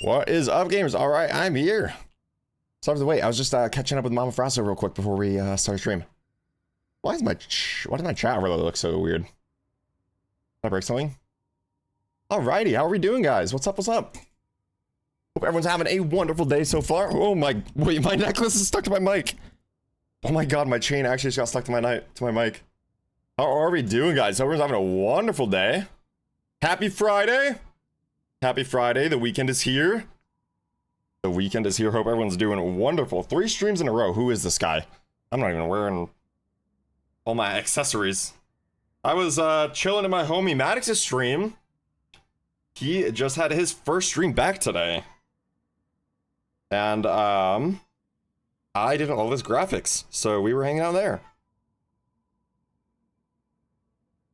What is up, gamers? All right, I'm here. Sorry for the wait. I was just catching up with Mama Frasso real quick before we start stream. Why does my chat really look so weird? Did I break something? Alrighty, how are we doing, guys? What's up? What's up? Hope everyone's having a wonderful day so far. Oh my! Wait, my necklace is stuck to my mic. Oh my god, my chain actually just got stuck to my mic. How are we doing, guys? Hope everyone's having a wonderful day. Happy Friday! Happy Friday, the weekend is here. The weekend is here. Hope everyone's doing wonderful. 3 streams in a row. Who is this guy? I'm not even wearing all my accessories. I was chilling in my homie Maddox's stream. He just had his first stream back today. And I didn't love his graphics, so we were hanging out there.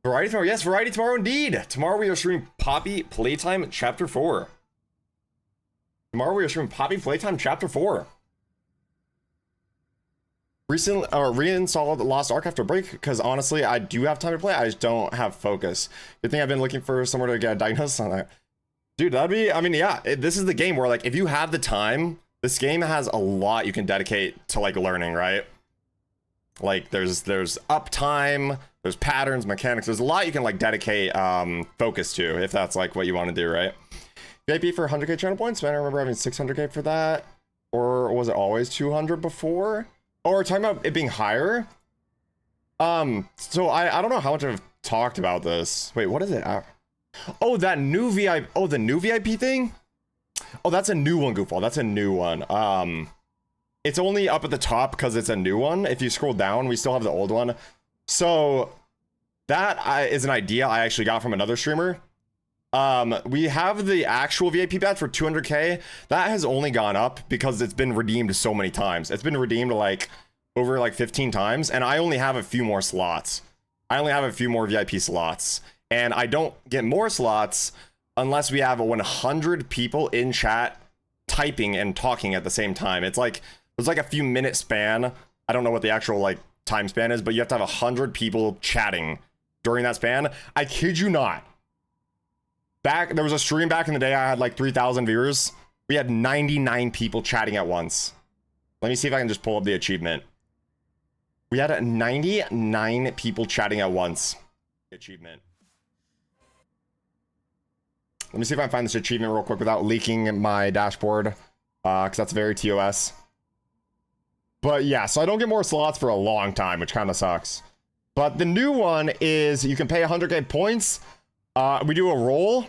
Variety tomorrow? Yes, variety tomorrow indeed. Tomorrow we are streaming Poppy Playtime Chapter 4. Tomorrow we are streaming Poppy Playtime Chapter 4. Recently, reinstalled Lost Ark after a break, because honestly, I do have time to play. I just don't have focus. Good thing I've been looking for somewhere to get a diagnosis on that. Dude, that'd be, I mean, yeah, this is the game where, like, if you have the time, this game has a lot you can dedicate to, like, learning, right? Like, there's uptime, there's patterns, mechanics, there's a lot you can, like, dedicate focus to, if that's, like, what you want to do, right? VIP for 100k channel points, man, I remember having 600k for that, or was it always 200 before? Oh, we're talking about it being higher? So I don't know how much I've talked about this. Wait, what is it? Oh, that new VIP, oh, the new VIP thing? Oh, that's a new one, Goofball, that's a new one. It's only up at the top because it's a new one. If you scroll down, we still have the old one. So that is an idea I actually got from another streamer. We have the actual VIP badge for 200k. That has only gone up because it's been redeemed so many times. It's been redeemed like over like 15 times, and I only have a few more slots. I only have a few more VIP slots, and I don't get more slots unless we have 100 people in chat typing and talking at the same time. It's like a few minute span. I don't know what the actual like time span is, but you have to have 100 people chatting during that span. I kid you not. There was a stream back in the day. I had like 3,000 viewers. We had 99 people chatting at once. Let me see if I can just pull up the achievement. We had 99 people chatting at once. Achievement. Let me see if I can find this achievement real quick without leaking my dashboard, because that's very TOS. But yeah, so I don't get more slots for a long time, which kind of sucks. But the new one is you can pay 100k points. We do a roll,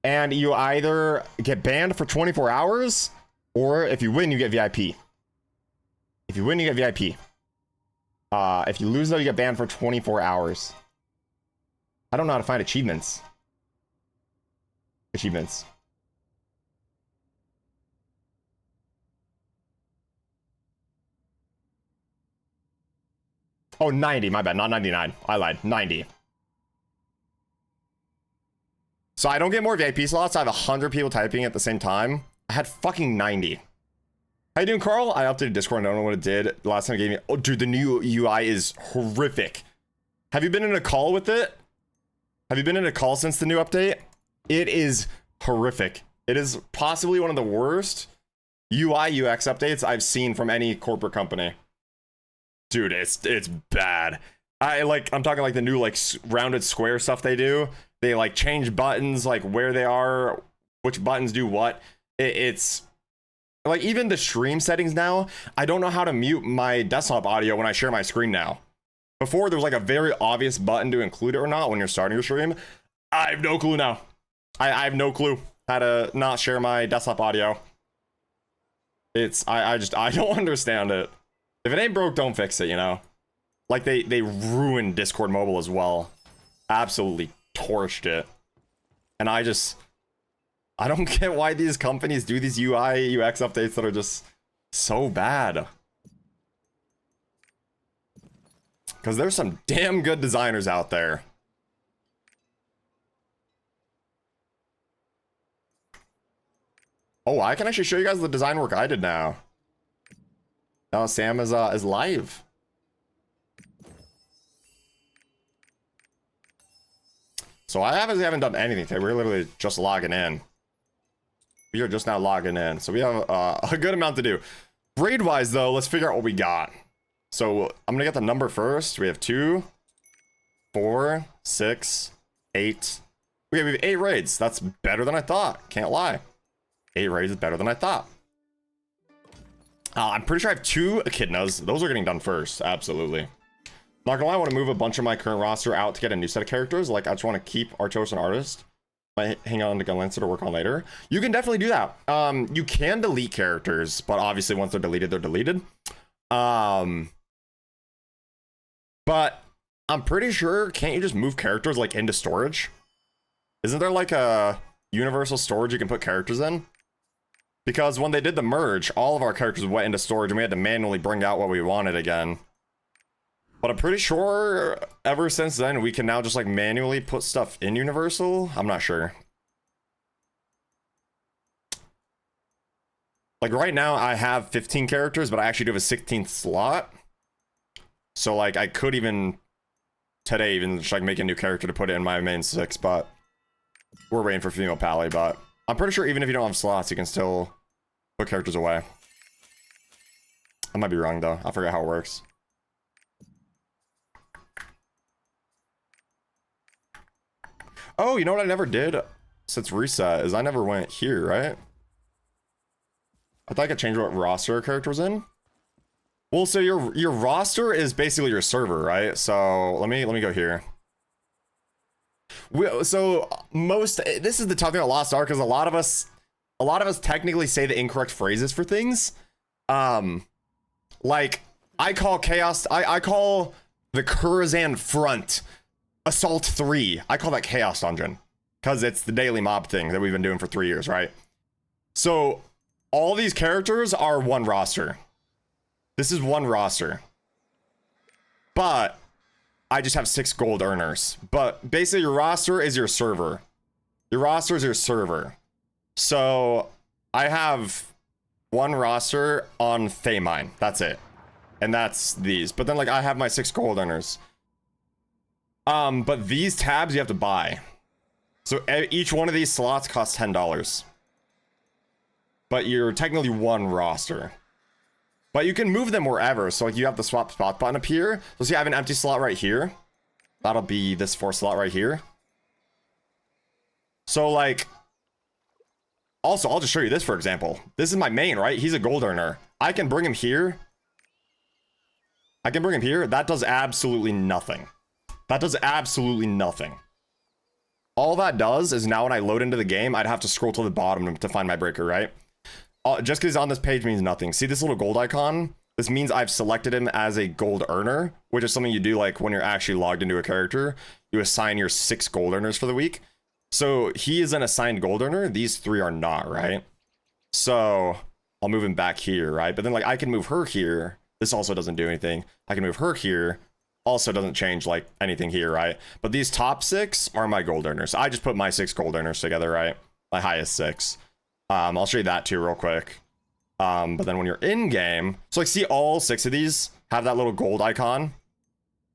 and you either get banned for 24 hours, or if you win, you get VIP. If you win, you get VIP. If you lose, though, you get banned for 24 hours. I don't know how to find achievements. Achievements. Oh, 90, my bad, not 99. I lied, 90. So I don't get more VIP slots. I have 100 people typing at the same time. I had fucking 90. How you doing, Carl? I updated Discord. I don't know what it did. The last time it gave me... Oh, dude, the new UI is horrific. Have you been in a call with it? Have you been in a call since the new update? It is horrific. It is possibly one of the worst UI UX updates I've seen from any corporate company. Dude, it's bad. I'm talking like the new like rounded square stuff they do. They like change buttons, like where they are, which buttons do what. It's like even the stream settings now. I don't know how to mute my desktop audio when I share my screen now. Before there was like a very obvious button to include it or not when you're starting your stream. I have no clue now. I have no clue how to not share my desktop audio. I don't understand it. If it ain't broke, don't fix it, you know? Like, they ruined Discord Mobile as well. Absolutely torched it. And I don't get why these companies do these UI, UX updates that are just so bad. Because there's some damn good designers out there. Oh, I can actually show you guys the design work I did now. Now Sam is live. So I haven't done anything today. We're literally just logging in. We are just now logging in, so we have a good amount to do. Raid wise though, let's figure out what we got. So I'm gonna get the number first. We have 2, 4, 6, 8. Okay, we have 8 raids. That's better than I thought. Can't lie. 8 raids is better than I thought. I'm pretty sure I have 2 echidnas. Those are getting done first. Absolutely. Not gonna lie, I want to move a bunch of my current roster out to get a new set of characters. Like, I just want to keep Archos and Artist. Might hang on to Gunlancer to work on later. You can definitely do that. You can delete characters, but obviously once they're deleted, they're deleted. But I'm pretty sure, can't you just move characters like into storage? Isn't there like a universal storage you can put characters in? Because when they did the merge, all of our characters went into storage and we had to manually bring out what we wanted again. But I'm pretty sure ever since then, we can now just like manually put stuff in Universal. I'm not sure. Like right now I have 15 characters, but I actually do have a 16th slot. So like I could even today even just like make a new character to put it in my main 6, but we're waiting for female Pally. But I'm pretty sure even if you don't have slots, you can still put characters away. I might be wrong though. I forget how it works. Oh, you know what I never did since reset is I never went here, right? I thought I could change what roster a character was in. Well, so your roster is basically your server, right? So let me go here. This is the tough thing about Lost Ark, because a lot of us technically say the incorrect phrases for things. Like I call Chaos, I call the Kurzan front Assault 3. I call that Chaos Dungeon because it's the daily mob thing that we've been doing for 3 years, right? So all these characters are one roster. This is one roster. But I just have 6 gold earners. But basically your roster is your server. Your roster is your server. So I have one roster on Famine. That's it. And that's these. But then like I have my 6 gold earners. But these tabs you have to buy. So each one of these slots costs $10. But you're technically one roster. But you can move them wherever. So like you have the swap spot button up here. So see I have an empty slot right here. That'll be this 4 slot right here. So like, also I'll just show you this for example. This is my main, right? He's a gold earner. I can bring him here. I can bring him here. That does absolutely nothing. That does absolutely nothing. All that does is now when I load into the game, I'd have to scroll to the bottom to find my breaker, right? Just because he's on this page means nothing. See this little gold icon? This means I've selected him as a gold earner, which is something you do like when you're actually logged into a character. You assign your 6 gold earners for the week. So he is an assigned gold earner. These 3 are not, right? So I'll move him back here, right? But then like I can move her here. This also doesn't do anything. I can move her here. Also doesn't change like anything here, right? But these top 6 are my gold earners. I just put my 6 gold earners together, right? My highest 6. I'll show you that too real quick. But then when you're in game, so like see all 6 of these have that little gold icon.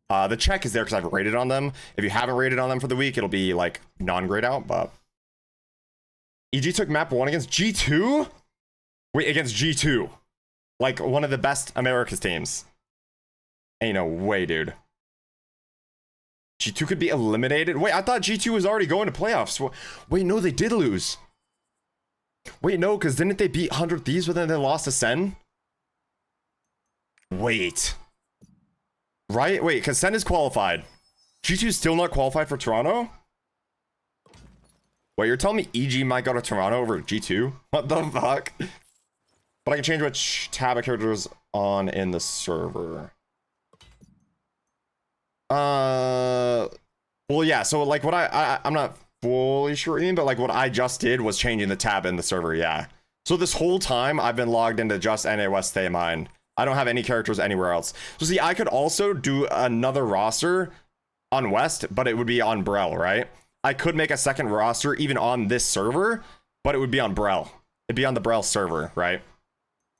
The check is there because I've rated on them. If you haven't rated on them for the week, it'll be like non-grayed out. But EG took map 1 against G2. Wait, against G2, like one of the best America's teams. Ain't no way, dude. G2 could be eliminated. Wait, I thought G2 was already going to playoffs. Wait, no, they did lose. Wait, no, because didn't they beat 100 Thieves, but then they lost to Sen? Wait. Right? Wait, because Sen is qualified. G2 is still not qualified for Toronto? Wait, you're telling me EG might go to Toronto over G2? What the fuck? But I can change which tab of characters on in the server. Well, yeah, so like what I'm not fully sure, but like what I just did was changing the tab in the server, yeah. So this whole time I've been logged into just NA West Stay Mine. I don't have any characters anywhere else. So see, I could also do another roster on West, but it would be on Brel, right? I could make a second roster even on this server, but it would be on Brel. It'd be on the Brel server, right?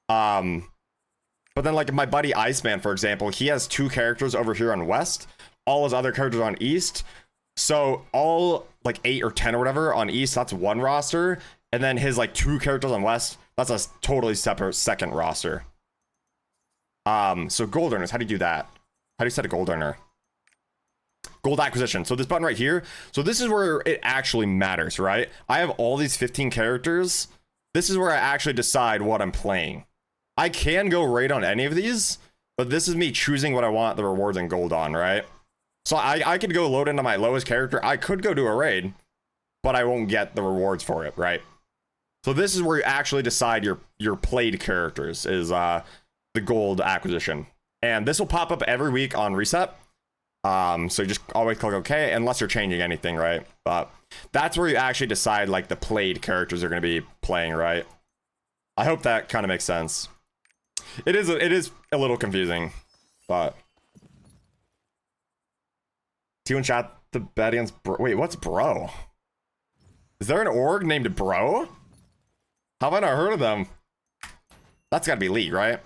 But then like my buddy Iceman, for example, he has 2 characters over here on West, all his other characters on East. So all like 8 or 10 or whatever on East, that's one roster. and then his like 2 characters on West, that's a totally separate second roster. So gold earners, how do you do that? How do you set a gold earner? Gold acquisition. So this button right here. So this is where it actually matters, right? I have all these 15 characters. This is where I actually decide what I'm playing. I can go raid on any of these, but this is me choosing what I want the rewards and gold on, right? So I could go load into my lowest character. I could go do a raid, but I won't get the rewards for it, right? So this is where you actually decide your played characters is the gold acquisition. And this will pop up every week on reset. So you just always click OK, unless you're changing anything, right? But that's where you actually decide like the played characters are going to be playing, right? I hope that kind of makes sense. It is a little confusing, but T1 chat the bet against bro. Wait, what's bro? Is there an org named bro? How have I not heard of them? That's gotta be League, right?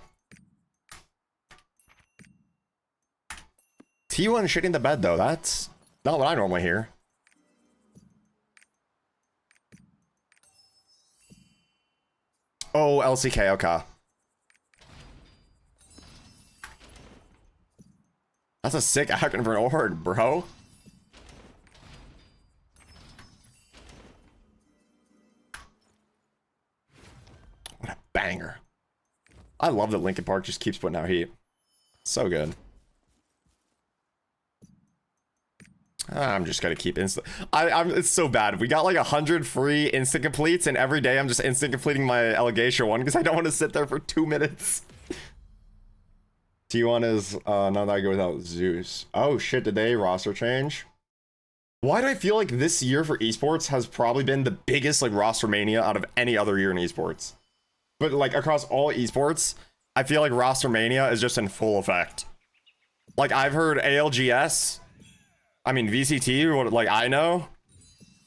T1 shitting the bed though. That's not what I normally hear. Oh, LCK, okay. That's a sick acronym for an org, bro. What a banger. I love that Linkin Park just keeps putting out heat. So good. I'm just gonna keep instant. It's so bad. We got like 100 free instant completes, and every day I'm just instant completing my allegation one because I don't want to sit there for 2 minutes. T1 is none that I go without Zeus. Oh shit, did they roster change? Why do I feel like this year for esports has probably been the biggest like roster mania out of any other year in esports? But like across all esports, I feel like roster mania is just in full effect. Like I've heard ALGS, I mean VCT, what like I know,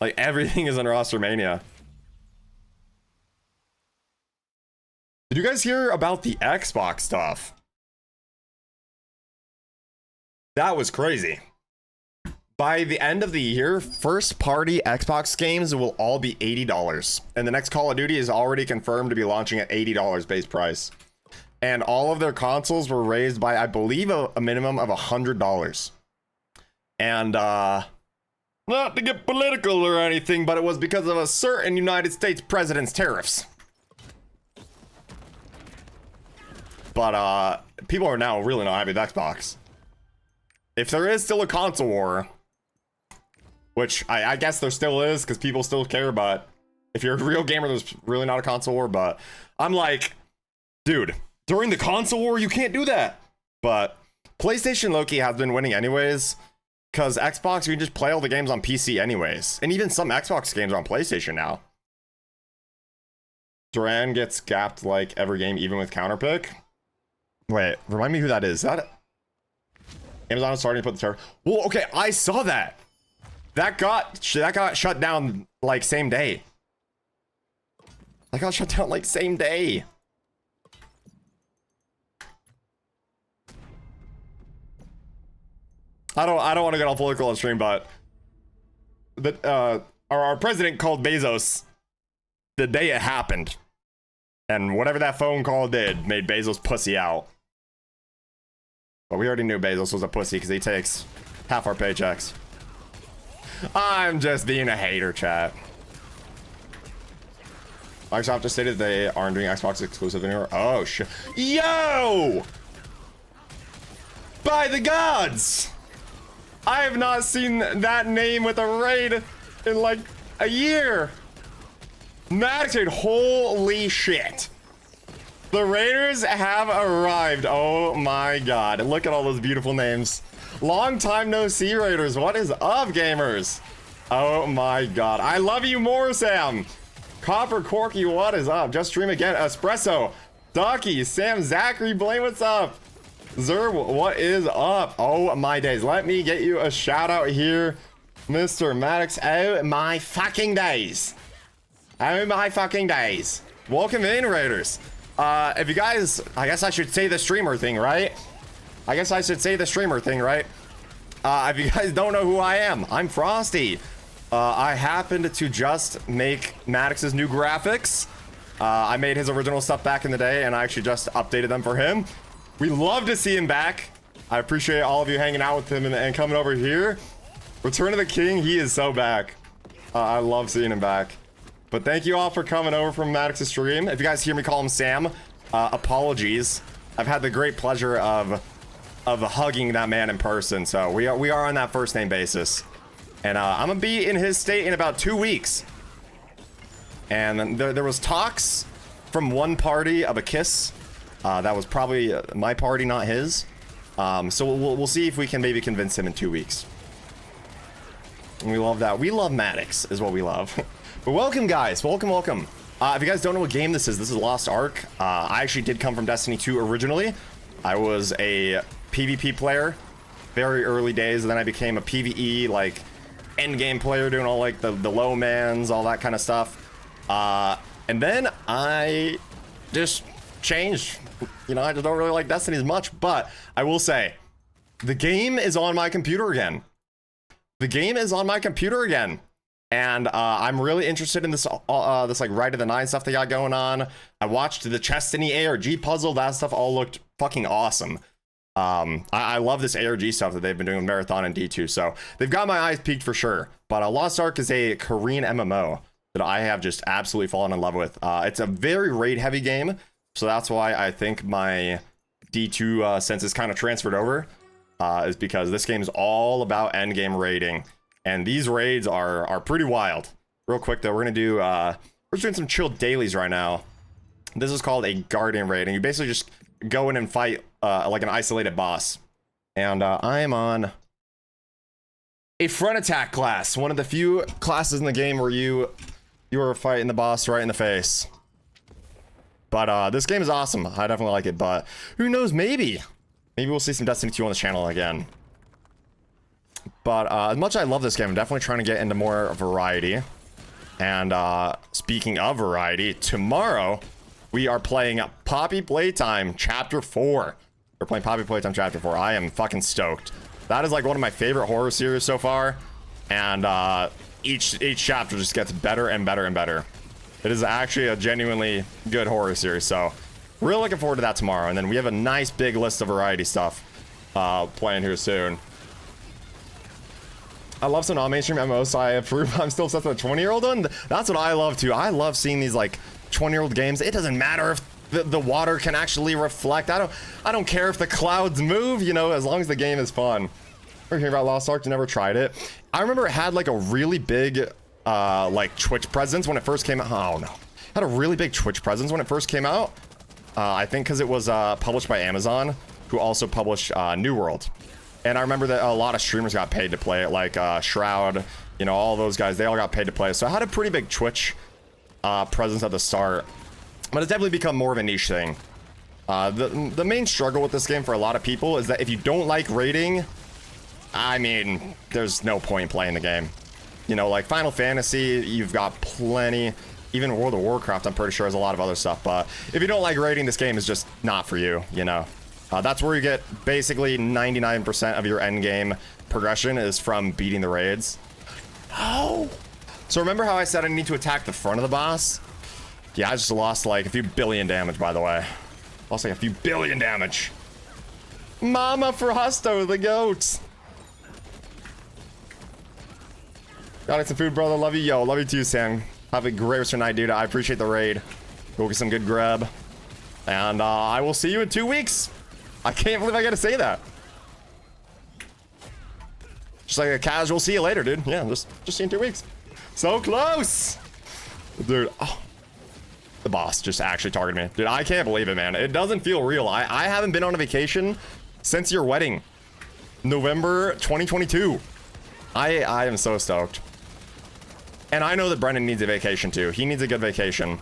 like everything is in roster mania. Did you guys hear about the Xbox stuff? That was crazy. By the end of the year, first party Xbox games will all be $80. And the next Call of Duty is already confirmed to be launching at $80 base price. And all of their consoles were raised by, I believe, a minimum of $100. And, not to get political or anything, but it was because of a certain United States president's tariffs. But, people are now really not happy with Xbox. If there is still a console war, which I guess there still is because people still care, but if you're a real gamer, there's really not a console war. But I'm like, dude, during the console war, you can't do that. But PlayStation low-key has been winning anyways, because Xbox, you can just play all the games on PC anyways. And even some Xbox games are on PlayStation now. Duran gets gapped like every game, even with counterpick. Wait, remind me who that is. Is that Amazon is starting to put the terror. Well, okay, I saw that. That got shut down like same day. That got shut down like same day. I don't want to get all political on stream, but our president called Bezos the day it happened, and whatever that phone call did made Bezos pussy out. But we already knew Bezos was a pussy because he takes half our paychecks. I'm just being a hater, chat. Microsoft just stated they aren't doing Xbox exclusive anymore. Oh shit. Yo! By the gods! I have not seen that name with a raid in like a year. Maddox, holy shit. The Raiders have arrived. Oh my god. Look at all those beautiful names. Long time no see, Raiders. What is up, gamers? Oh my god. I love you more, Sam. Copper Corky, what is up? Just stream again. Espresso. Ducky, Sam, Zachary, Blaine, what's up? Zerb, what is up? Oh my days. Let me get you a shout out here, Mr. Maddox. Oh my fucking days. Oh my fucking days. Welcome in, Raiders. If you guys, I guess I should say the streamer thing, right? If you guys don't know who I am, I'm Frosty. I happened to just make Maddox's new graphics. I made his original stuff back in the day, and I actually just updated them for him. We love to see him back. I appreciate all of you hanging out with him and coming over here. Return of the King, he is so back. I love seeing him back. But thank you all for coming over from Maddox's stream. If you guys hear me call him Sam, apologies. I've had the great pleasure of hugging that man in person, so we are on that first name basis. And I'm gonna be in his state in about 2 weeks. And there was talks from one party of a kiss. That was probably my party, not his. So we'll see if we can maybe convince him in 2 weeks. And we love that. We love Maddox is what we love. But welcome, guys. Welcome. If you guys don't know what game this is Lost Ark. I actually did come from Destiny 2 originally. I was a PvP player, very early days, and then I became a PvE, like, endgame player, doing all, like, the low mans, all that kind of stuff. And then I just changed. You know, I just don't really like Destiny as much, but I will say, the game is on my computer again. And I'm really interested in this like Rite of the Nine stuff they got going on. I watched the Chestiny ARG puzzle. That stuff all looked fucking awesome. I love this ARG stuff that they've been doing with Marathon and D2. So they've got my eyes peaked for sure. But Lost Ark is a Korean MMO that I have just absolutely fallen in love with. It's a very raid heavy game. So that's why I think my D2 sense is kind of transferred over. Is because this game is all about end game raiding. And these raids are pretty wild. Real quick though, we're just doing some chill dailies right now. This is called a Guardian raid, and you basically just go in and fight like an isolated boss. And I am on a front attack class, one of the few classes in the game where you are fighting the boss right in the face. But this game is awesome. I definitely like it, but who knows, maybe we'll see some Destiny 2 on the channel again. But as much as I love this game, I'm definitely trying to get into more variety. And speaking of variety, tomorrow we are playing Poppy Playtime Chapter 4. We're playing Poppy Playtime Chapter 4. I am fucking stoked. That is like one of my favorite horror series so far. And each chapter just gets better and better and better. It is actually a genuinely good horror series. So really looking forward to that tomorrow. And then we have a nice big list of variety stuff playing here soon. I love some non-mainstream MMOs, so I approve. I'm still obsessed with a 20-year-old one. That's what I love too. I love seeing these like 20-year-old games. It doesn't matter if the water can actually reflect. I don't care if the clouds move, you know, as long as the game is fun. We're hearing about Lost Ark, never tried it. I remember it had like a really big like Twitch presence when it first came out. Oh no. It had a really big Twitch presence when it first came out. I think because it was published by Amazon, who also published New World. And I remember that a lot of streamers got paid to play it, like Shroud, you know, all those guys, they all got paid to play. So I had a pretty big Twitch presence at the start, but it's definitely become more of a niche thing. The main struggle with this game for a lot of people is that if you don't like raiding, I mean, there's no point in playing the game. You know, like Final Fantasy, you've got plenty. Even World of Warcraft, I'm pretty sure, has a lot of other stuff. But if you don't like raiding, this game is just not for you, you know. That's where you get basically 99% of your end game progression is from beating the raids. Oh! So remember how I said I need to attack the front of the boss? Yeah, I just lost like a few billion damage, by the way. Lost like a few billion damage. Mama Frosto, the goat! Got some food, brother. Love you. Yo, love you too, Sam. Have a great rest of your night, dude. I appreciate the raid. Go get some good grub. And I will see you in 2 weeks. I can't believe I gotta say that. Just like a casual see you later, dude. Yeah, just see you in 2 weeks. So close! Dude, oh. The boss just actually targeted me. Dude, I can't believe it, man. It doesn't feel real. I haven't been on a vacation since your wedding. November 2022. I am so stoked. And I know that Brendan needs a vacation too. He needs a good vacation.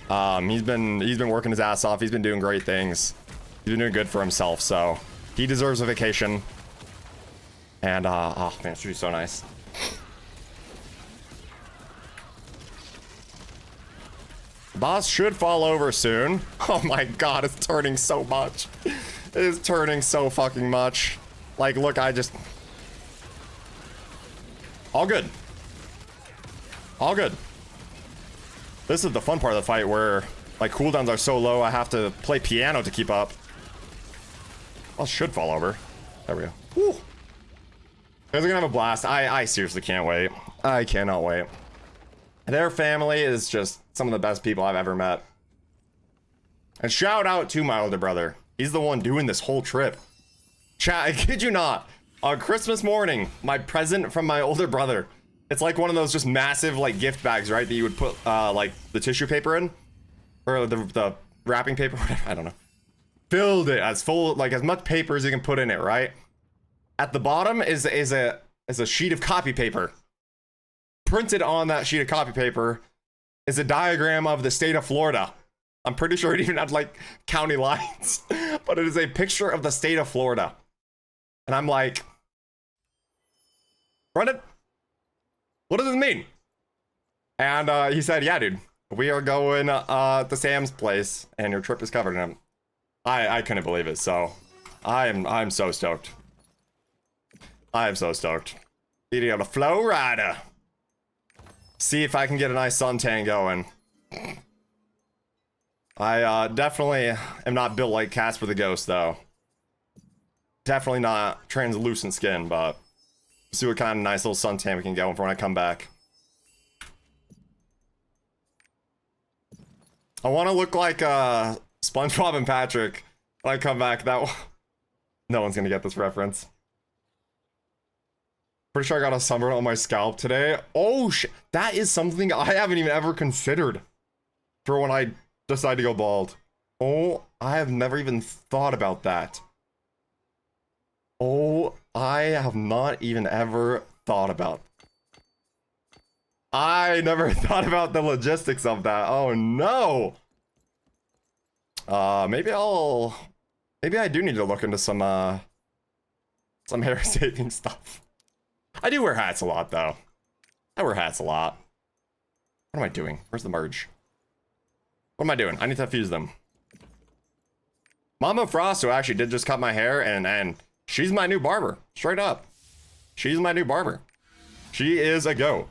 He's been working his ass off. He's been doing great things. He's been doing good for himself, so he deserves a vacation. And oh man, it's so nice. The boss should fall over soon. Oh my god, it's turning so much. It is turning so fucking much. Like, look, all good. All good. This is the fun part of the fight where like cooldowns are so low I have to play piano to keep up. I should fall over. There we go. Woo. You guys are gonna have a blast. I seriously can't wait. I cannot wait. Their family is just some of the best people I've ever met. And shout out to my older brother. He's the one doing this whole trip. Chat, I kid you not. On Christmas morning, my present from my older brother. It's like one of those just massive like gift bags, right? That you would put like the tissue paper in. Or the wrapping paper, whatever, I don't know. Filled it as full, like as much paper as you can put in it, right? At the bottom is a sheet of copy paper. Printed on that sheet of copy paper is a diagram of the state of Florida. I'm pretty sure it even had like county lines, but it is a picture of the state of Florida. And I'm like, Brendan, what does this mean? And he said, yeah, dude, we are going to Sam's place and your trip is covered in him. I couldn't believe it. So I'm so stoked. I am so stoked. Eating on a flow rider. See if I can get a nice suntan going. I definitely am not built like Casper the Ghost, though. Definitely not translucent skin, but see what kind of nice little suntan we can get for when I come back. I want to look like SpongeBob and Patrick when I come back. No one's gonna get this reference. Pretty sure I got a sunburn on my scalp today. Oh shit, that is something I haven't even ever considered for when I decide to go bald. Oh, I have never even thought about that. Oh, I have not even ever thought about. I never thought about the logistics of that. Oh no. Maybe I do need to look into some hair saving stuff. I do wear hats a lot, though. I wear hats a lot. What am I doing? Where's the merge? What am I doing? I need to fuse them. Mama Frost, who actually did just cut my hair, and she's my new barber. Straight up. She's my new barber. She is a go.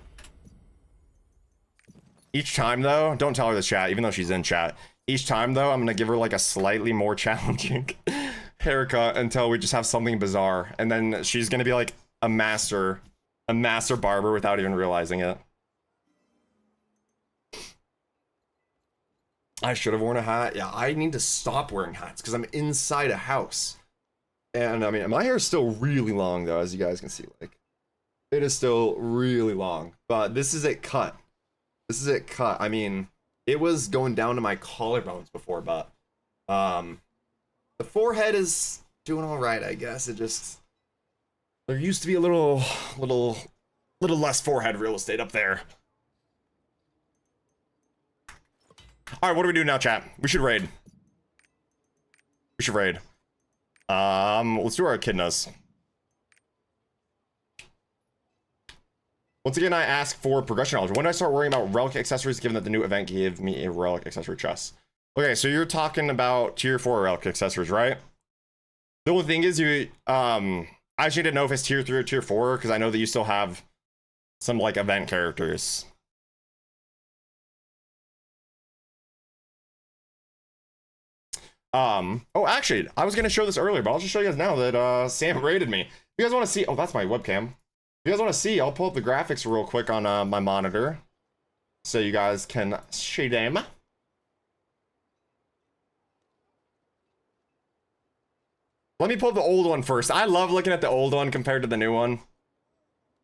Each time, though, don't tell her this, chat, even though she's in chat. Each time, though, I'm gonna give her, like, a slightly more challenging haircut until we just have something bizarre. And then she's gonna be, like, a master barber without even realizing it. I should have worn a hat. Yeah, I need to stop wearing hats because I'm inside a house. And I mean, my hair is still really long though, as you guys can see. Like, it is still really long. But this is it cut. This is it cut. I mean, it was going down to my collarbones before, but the forehead is doing all right, I guess. It just, there used to be a little less forehead real estate up there. All right, what do we do now, chat? We should raid. We should raid. Let's do our echidnas. Once again, I ask for progression knowledge. When do I start worrying about relic accessories, given that the new event gave me a relic accessory chest? Okay, so you're talking about tier 4 relic accessories, right? The only thing is, I actually didn't know if it's tier 3 or tier 4, because I know that you still have some, like, event characters. Oh, actually, I was gonna show this earlier, but I'll just show you guys now that, Sam raided me. If you guys want to see, oh, that's my webcam. If you guys want to see, I'll pull up the graphics real quick on, my monitor, so you guys can see them. Let me pull up the old one first. I love looking at the old one compared to the new one.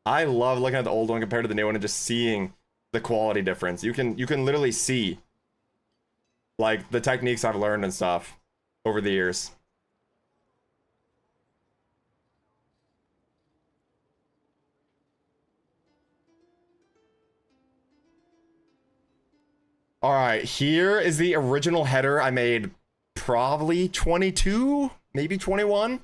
I love looking at the old one compared to the new one and just seeing the quality difference. You can literally see, like, the techniques I've learned and stuff over the years. All right, here is the original header I made probably 22, maybe 21.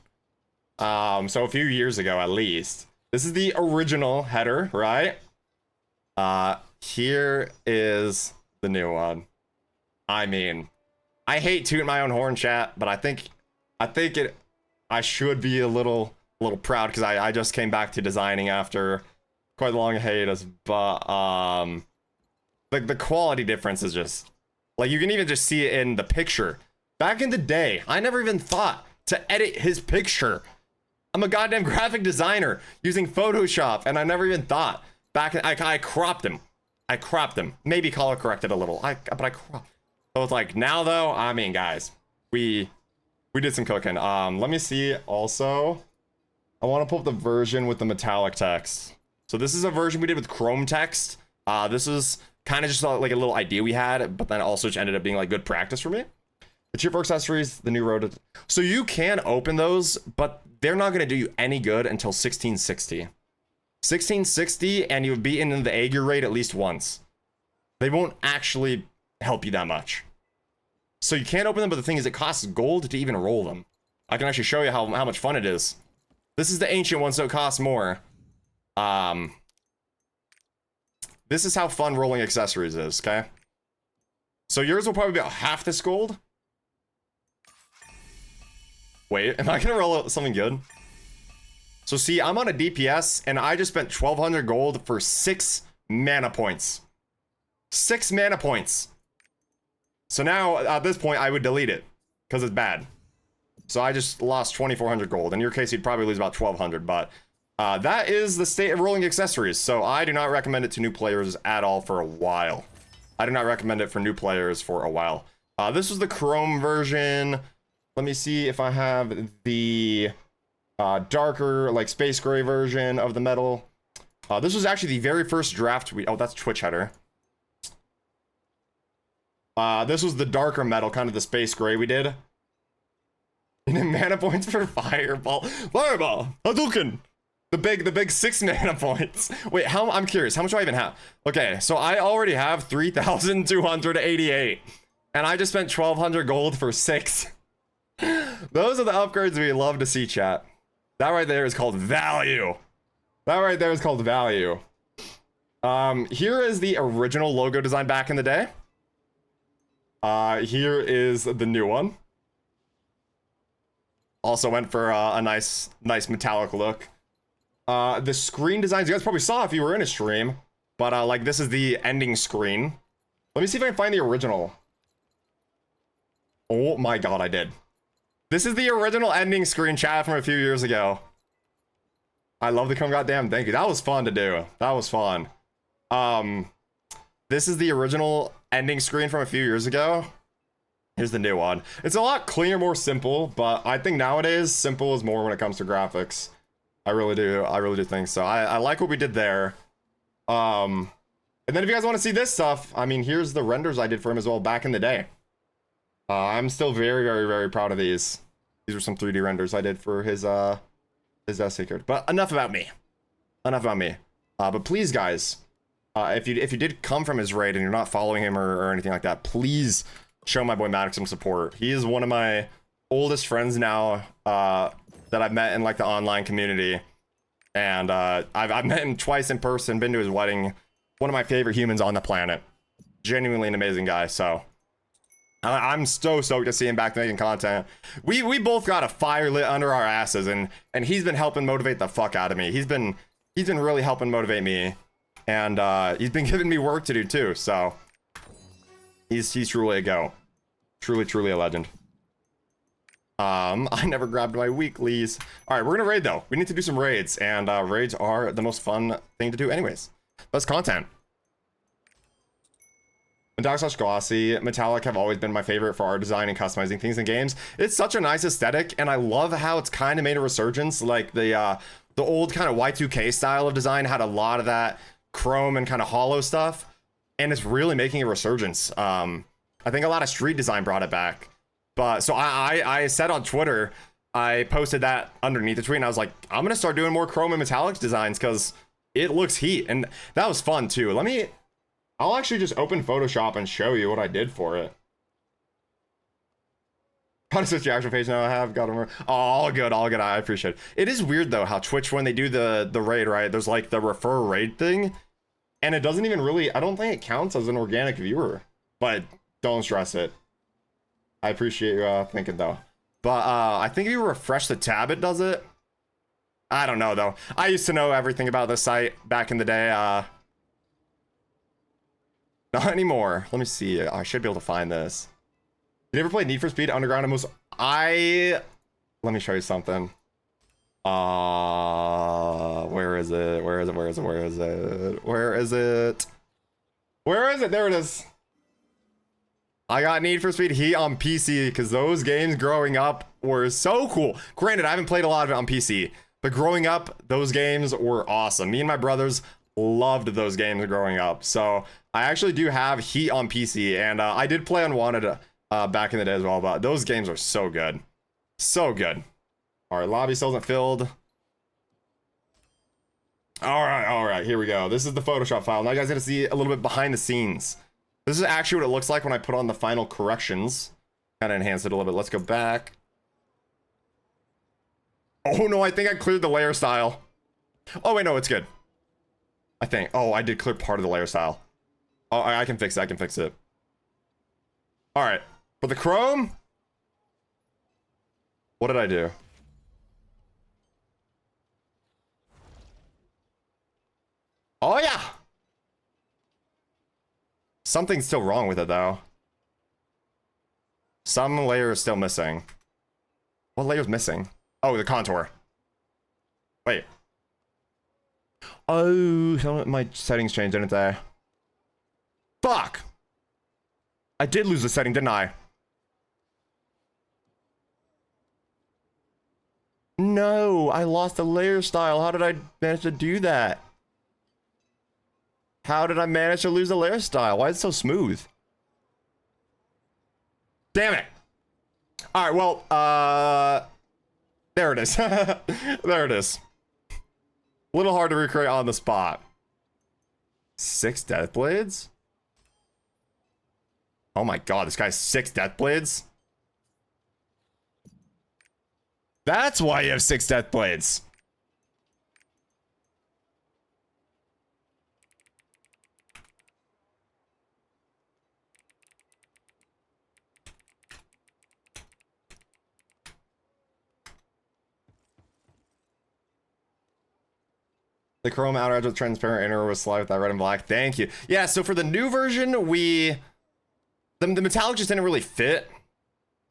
So a few years ago at least. This is the original header, right? Here is the new one. I mean, I hate tooting my own horn, chat, but I think I should be a little proud because I just came back to designing after quite long hiatus, but like the quality difference is just like you can even just see it in the picture. Back in the day, I never even thought to edit his picture. I'm a goddamn graphic designer using Photoshop, and I never even thought. I cropped him. I cropped him. Maybe color corrected a little. But I cropped. So it's like now though, I mean, guys, we did some cooking. Let me see. Also, I want to pull up the version with the metallic text. So this is a version we did with Chrome text. This is kind of just like a little idea we had, but then also just ended up being like good practice for me. The CH.4 accessories, the new road. So you can open those, but they're not going to do you any good until 1660. 1660, and you've beaten the Aegir raid at least once. They won't actually help you that much. So you can't open them, but the thing is, it costs gold to even roll them. I can actually show you how much fun it is. This is the ancient one, so it costs more. This is how fun rolling accessories is, okay? So yours will probably be about half this gold. Wait, am I gonna roll something good? So see, I'm on a DPS, and I just spent 1,200 gold for 6 mana points. 6 mana points. So now, at this point, I would delete it, because it's bad. So I just lost 2,400 gold. In your case, you'd probably lose about 1,200, but that is the state of rolling accessories. So I do not recommend it to new players at all for a while. I do not recommend it for new players for a while. This was the Chrome version. Let me see if I have the darker, like space gray version of the metal. This was actually the very first draft we... Oh, that's Twitch header. This was the darker metal, kind of the space gray we did. And then mana points for Fireball. Fireball! Hadouken! The big 6 mana points. Wait, I'm curious, how much do I even have? Okay, so I already have 3,288. And I just spent 1,200 gold for 6. Those are the upgrades we love to see, chat. That right there is called value. That right there is called value. Here is the original logo design back in the day. Here is the new one. Also went for a nice metallic look. The screen designs, you guys probably saw if you were in a stream, but like this is the ending screen. Let me see if I can find the original. Oh my god, I did. This is the original ending screen, chat, from a few years ago. I love the come goddamn thank you. That was fun to do. That was fun. This is the original ending screen from a few years ago. Here's the new one. It's a lot cleaner, more simple, but I think nowadays simple is more when it comes to graphics. I really do think so. I like what we did there. And then if you guys want to see this stuff, I mean, here's the renders I did for him as well back in the day. I'm still very proud of these. These were some 3D renders I did for his essay code. But enough about me. Enough about me. But please, guys, if you did come from his raid and you're not following him or anything like that, please show my boy Maddox some support. He is one of my oldest friends now that I've met in like the online community, and I've met him twice in person, been to his wedding. One of my favorite humans on the planet. Genuinely an amazing guy. So I'm so stoked to see him back making content. We both got a fire lit under our asses, and he's been helping motivate the fuck out of me. He's been really helping motivate me, and he's been giving me work to do too. So he's truly a go. Truly a legend. I never grabbed my weeklies. All right, we're gonna raid though. We need to do some raids, and raids are the most fun thing to do anyways. Best content. Metallic / glossy, metallic have always been my favorite for art design and customizing things in games. It's such a nice aesthetic, and I love how it's kind of made a resurgence. Like the old kind of Y2K style of design had a lot of that chrome and kind of hollow stuff, and it's really making a resurgence. I think a lot of street design brought it back. But so I said on Twitter, I posted that underneath the tweet, and I was like, I'm gonna start doing more chrome and metallic designs because it looks heat, and that was fun too. I'll actually just open Photoshop and show you what I did for it. How to switch your actual page now? I have got them. Oh, all good. I appreciate it. It is weird though how Twitch, when they do the raid, right? There's like the refer raid thing, and it doesn't even really. I don't think it counts as an organic viewer, but don't stress it. I appreciate you thinking though. But I think if you refresh the tab, it does it. I don't know though. I used to know everything about this site back in the day. Not anymore. Let me see. I should be able to find this. You ever played Need for Speed Underground and most? Let me show you something. Where is it? Where is it? Where is it? Where is it? Where is it? Where is it? There it is. I got Need for Speed Heat on PC because those games growing up were so cool. Granted, I haven't played a lot of it on PC, but growing up, those games were awesome. Me and my brothers loved those games growing up. So I actually do have Heat on PC, and I did play Unwanted back in the day as well, but those games are so good. So good. All right, lobby still isn't filled. All right, here we go. This is the Photoshop file. Now you guys get to see a little bit behind the scenes. This is actually what it looks like when I put on the final corrections. Kind of enhance it a little bit. Let's go back. Oh no, I think I cleared the layer style. Oh wait, no, it's good. I think. Oh, I did clear part of the layer style. Oh, I can fix it. I can fix it. All right, for the chrome. What did I do? Oh yeah. Something's still wrong with it though. Some layer is still missing. What layer's missing? Oh, the contour. Wait. Oh, some of my settings changed, didn't they? Fuck! I did lose the setting, didn't I? No, I lost the layer style. How did I manage to do that? How did I manage to lose the layer style? Why is it so smooth? Damn it. All right, well, there it is. There it is. A little hard to recreate on the spot. 6 death blades? Oh my god, this guy's 6 death blades? That's why you have 6 death blades. The chrome outer edge with transparent inner was slide with that red and black. Thank you. Yeah, so for the new version, the metallic just didn't really fit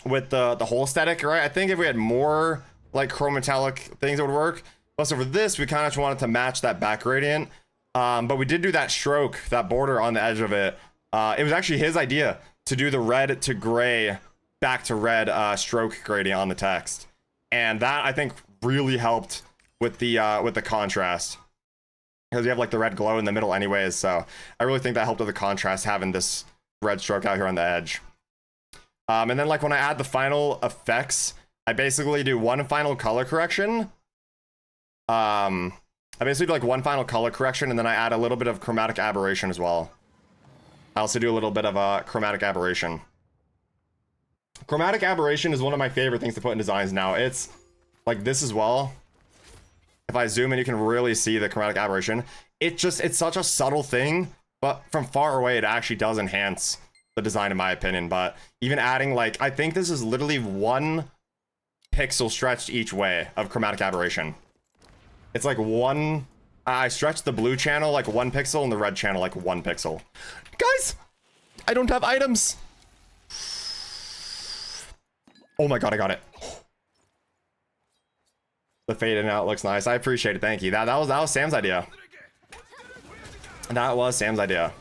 with the whole aesthetic, right? I think if we had more like chrome metallic things, it would work. Plus, over this, we kind of just wanted to match that back gradient. But we did do that stroke, that border on the edge of it. It was actually his idea to do the red to gray, back to red stroke gradient on the text, and that I think really helped with the contrast. Because you have like the red glow in the middle anyways, so I really think that helped with the contrast having this red stroke out here on the edge. And then like when I add the final effects, I basically do one final color correction. I basically do like one final color correction, and then I add a little bit of chromatic aberration as well. I also do a little bit of chromatic aberration. Chromatic aberration is one of my favorite things to put in designs now. It's like this as well. If I zoom in, you can really see the chromatic aberration. It's such a subtle thing, but from far away, it actually does enhance the design in my opinion. But even adding like, I think this is literally 1 pixel stretched each way of chromatic aberration. It's like I stretched the blue channel like 1 pixel and the red channel like 1 pixel. Guys, I don't have items. Oh my god, I got it. The fade in out looks nice. I appreciate it. Thank you. That was Sam's idea. That was Sam's idea.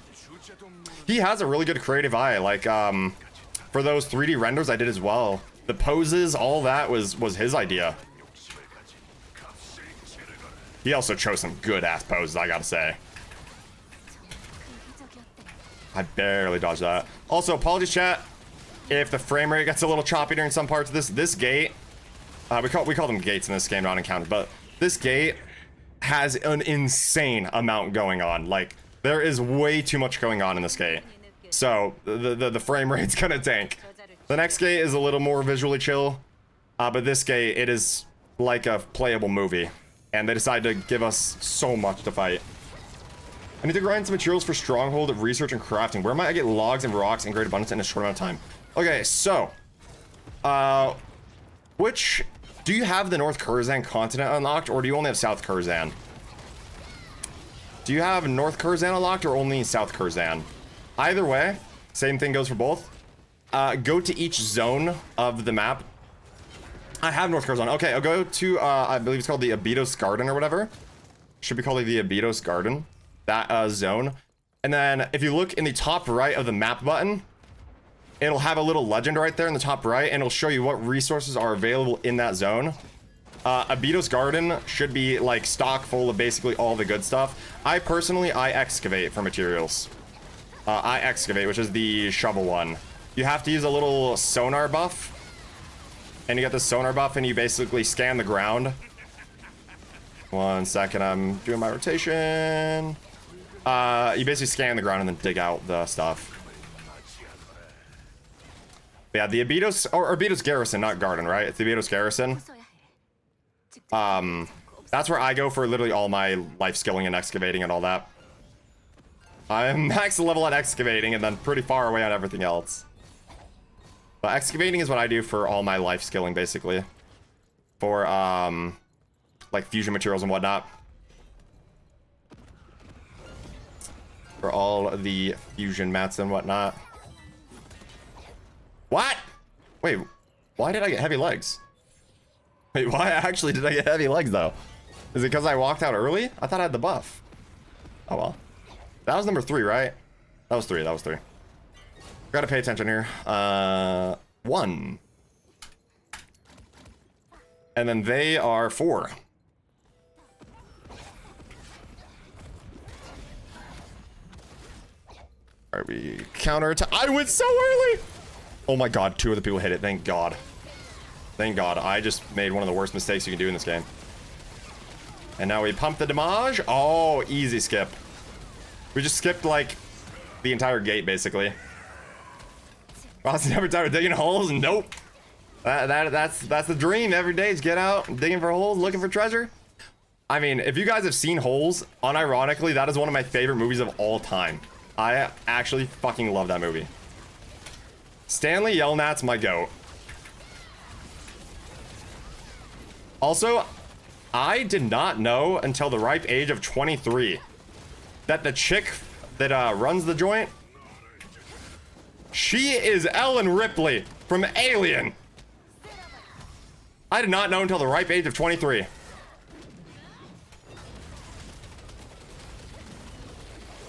He has a really good creative eye. Like for those 3D renders I did as well. The poses, all that was his idea. He also chose some good ass poses, I gotta say. I barely dodged that. Also, apologies chat if the frame rate gets a little choppy during some parts of this gate. We call them gates in this game, not encounters, but this gate has an insane amount going on. Like, there is way too much going on in this gate. So, the frame rate's gonna tank. The next gate is a little more visually chill, but this gate, it is like a playable movie. And they decided to give us so much to fight. I need to grind some materials for Stronghold, research, and crafting. Where might I get logs and rocks in great abundance in a short amount of time? Okay, so, which Do you have the North Kurzan continent unlocked, or do you only have South Kurzan? Do you have North Kurzan unlocked, or only South Kurzan? Either way, same thing goes for both. Go to each zone of the map. I have North Kurzan. Okay, I'll go to, I believe it's called the Abydos Garden or whatever. Should be called the Abydos Garden. That zone. And then if you look in the top right of the map button, it'll have a little legend right there in the top right, and it'll show you what resources are available in that zone. Abydos Garden should be like stock full of basically all the good stuff. I excavate for materials. I excavate, which is the shovel one. You have to use a little sonar buff. And you get the sonar buff and you basically scan the ground. 1 second, I'm doing my rotation. You basically scan the ground and then dig out the stuff. But yeah, the Abydos, or Abydos Garrison, not Garden, right? It's the Abydos Garrison. That's where I go for literally all my life skilling and excavating and all that. I'm max level at excavating and then pretty far away on everything else. But excavating is what I do for all my life skilling, basically. For, like, fusion materials and whatnot. For all the fusion mats and whatnot. What? Wait, why did I get heavy legs? Wait, why actually did I get heavy legs, though? Is it because I walked out early? I thought I had the buff. Oh, well. That was number 3, right? That was 3, that was 3. Gotta pay attention here. 1. And then they are 4. Alright, we counter attack. I went so early! Oh my god, 2 of the people hit it. Thank god. Thank god. I just made one of the worst mistakes you can do in this game. And now we pump the damage. Oh, easy skip. We just skipped, like, the entire gate, basically. Ross never tired of digging holes? Nope. That's the dream every day, is get out, digging for holes, looking for treasure. I mean, if you guys have seen Holes, unironically, that is one of my favorite movies of all time. I actually fucking love that movie. Stanley Yelnat's my goat. Also, I did not know until the ripe age of 23 that the chick that runs the joint, she is Ellen Ripley from Alien. I did not know until the ripe age of 23.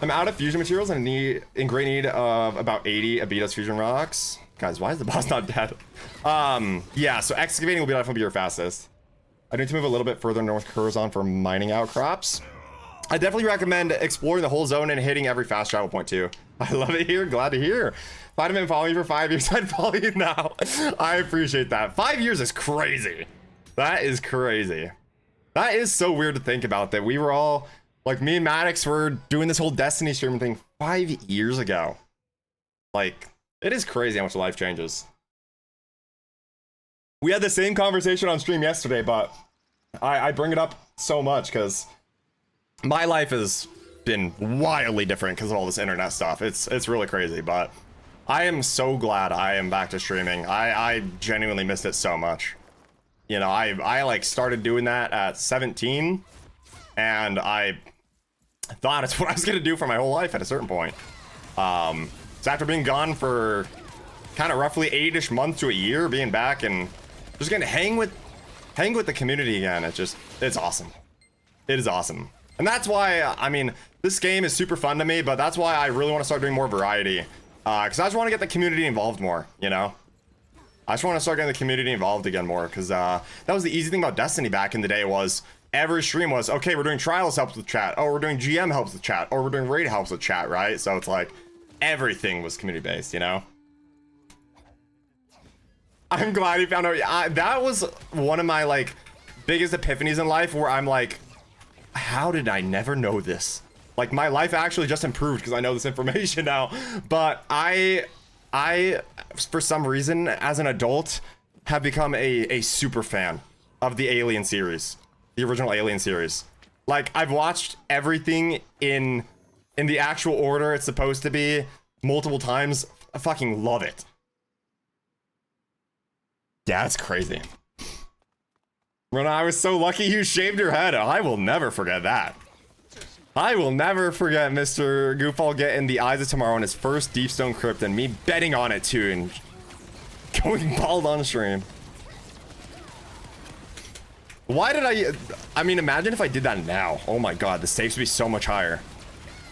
I'm out of fusion materials and in great need of about 80 Abydos fusion rocks. Guys, why is the boss not dead? Yeah, so excavating will definitely be your fastest. I need to move a little bit further north Curzon for mining outcrops. I definitely recommend exploring the whole zone and hitting every fast travel point too. I love it here. Glad to hear. If I'd been following you for 5 years, I'd follow you now. I appreciate that. 5 years is crazy. That is crazy. That is so weird to think about, that we were all, like, me and Maddox were doing this whole Destiny stream thing 5 years ago. Like, it is crazy how much life changes. We had the same conversation on stream yesterday, but I bring it up so much because my life has been wildly different because of all this internet stuff. It's really crazy, but I am so glad I am back to streaming. I genuinely missed it so much. You know, I like started doing that at 17, and I thought it's what I was gonna do for my whole life at a certain point. So after being gone for kind of roughly 8-ish months to a year, being back and just gonna hang with the community again, it's awesome. It is awesome. And that's why, I mean, this game is super fun to me, but that's why I really want to start doing more variety. Because I just want to get the community involved more, you know? I just want to start getting the community involved again more, because that was the easy thing about Destiny back in the day, was every stream was, okay, we're doing Trials helps with chat, or we're doing GM helps with chat, or we're doing Raid helps with chat, right? So it's like, everything was community-based, you know? I'm glad you found out. That was one of my, like, biggest epiphanies in life, where I'm like, how did I never know this? Like, my life actually just improved because I know this information now. But I, for some reason, as an adult, have become a super fan of the Alien series, the original Alien series. Like, I've watched everything in the actual order it's supposed to be multiple times. I fucking love it. Yeah, it's crazy. When I was so lucky you shaved your head. I will never forget that. I will never forget Mr. Goofball getting the Eyes of Tomorrow in his first Deepstone Crypt and me betting on it too and going bald on stream. Why did I mean, imagine if I did that now. Oh my god, the stakes would be so much higher.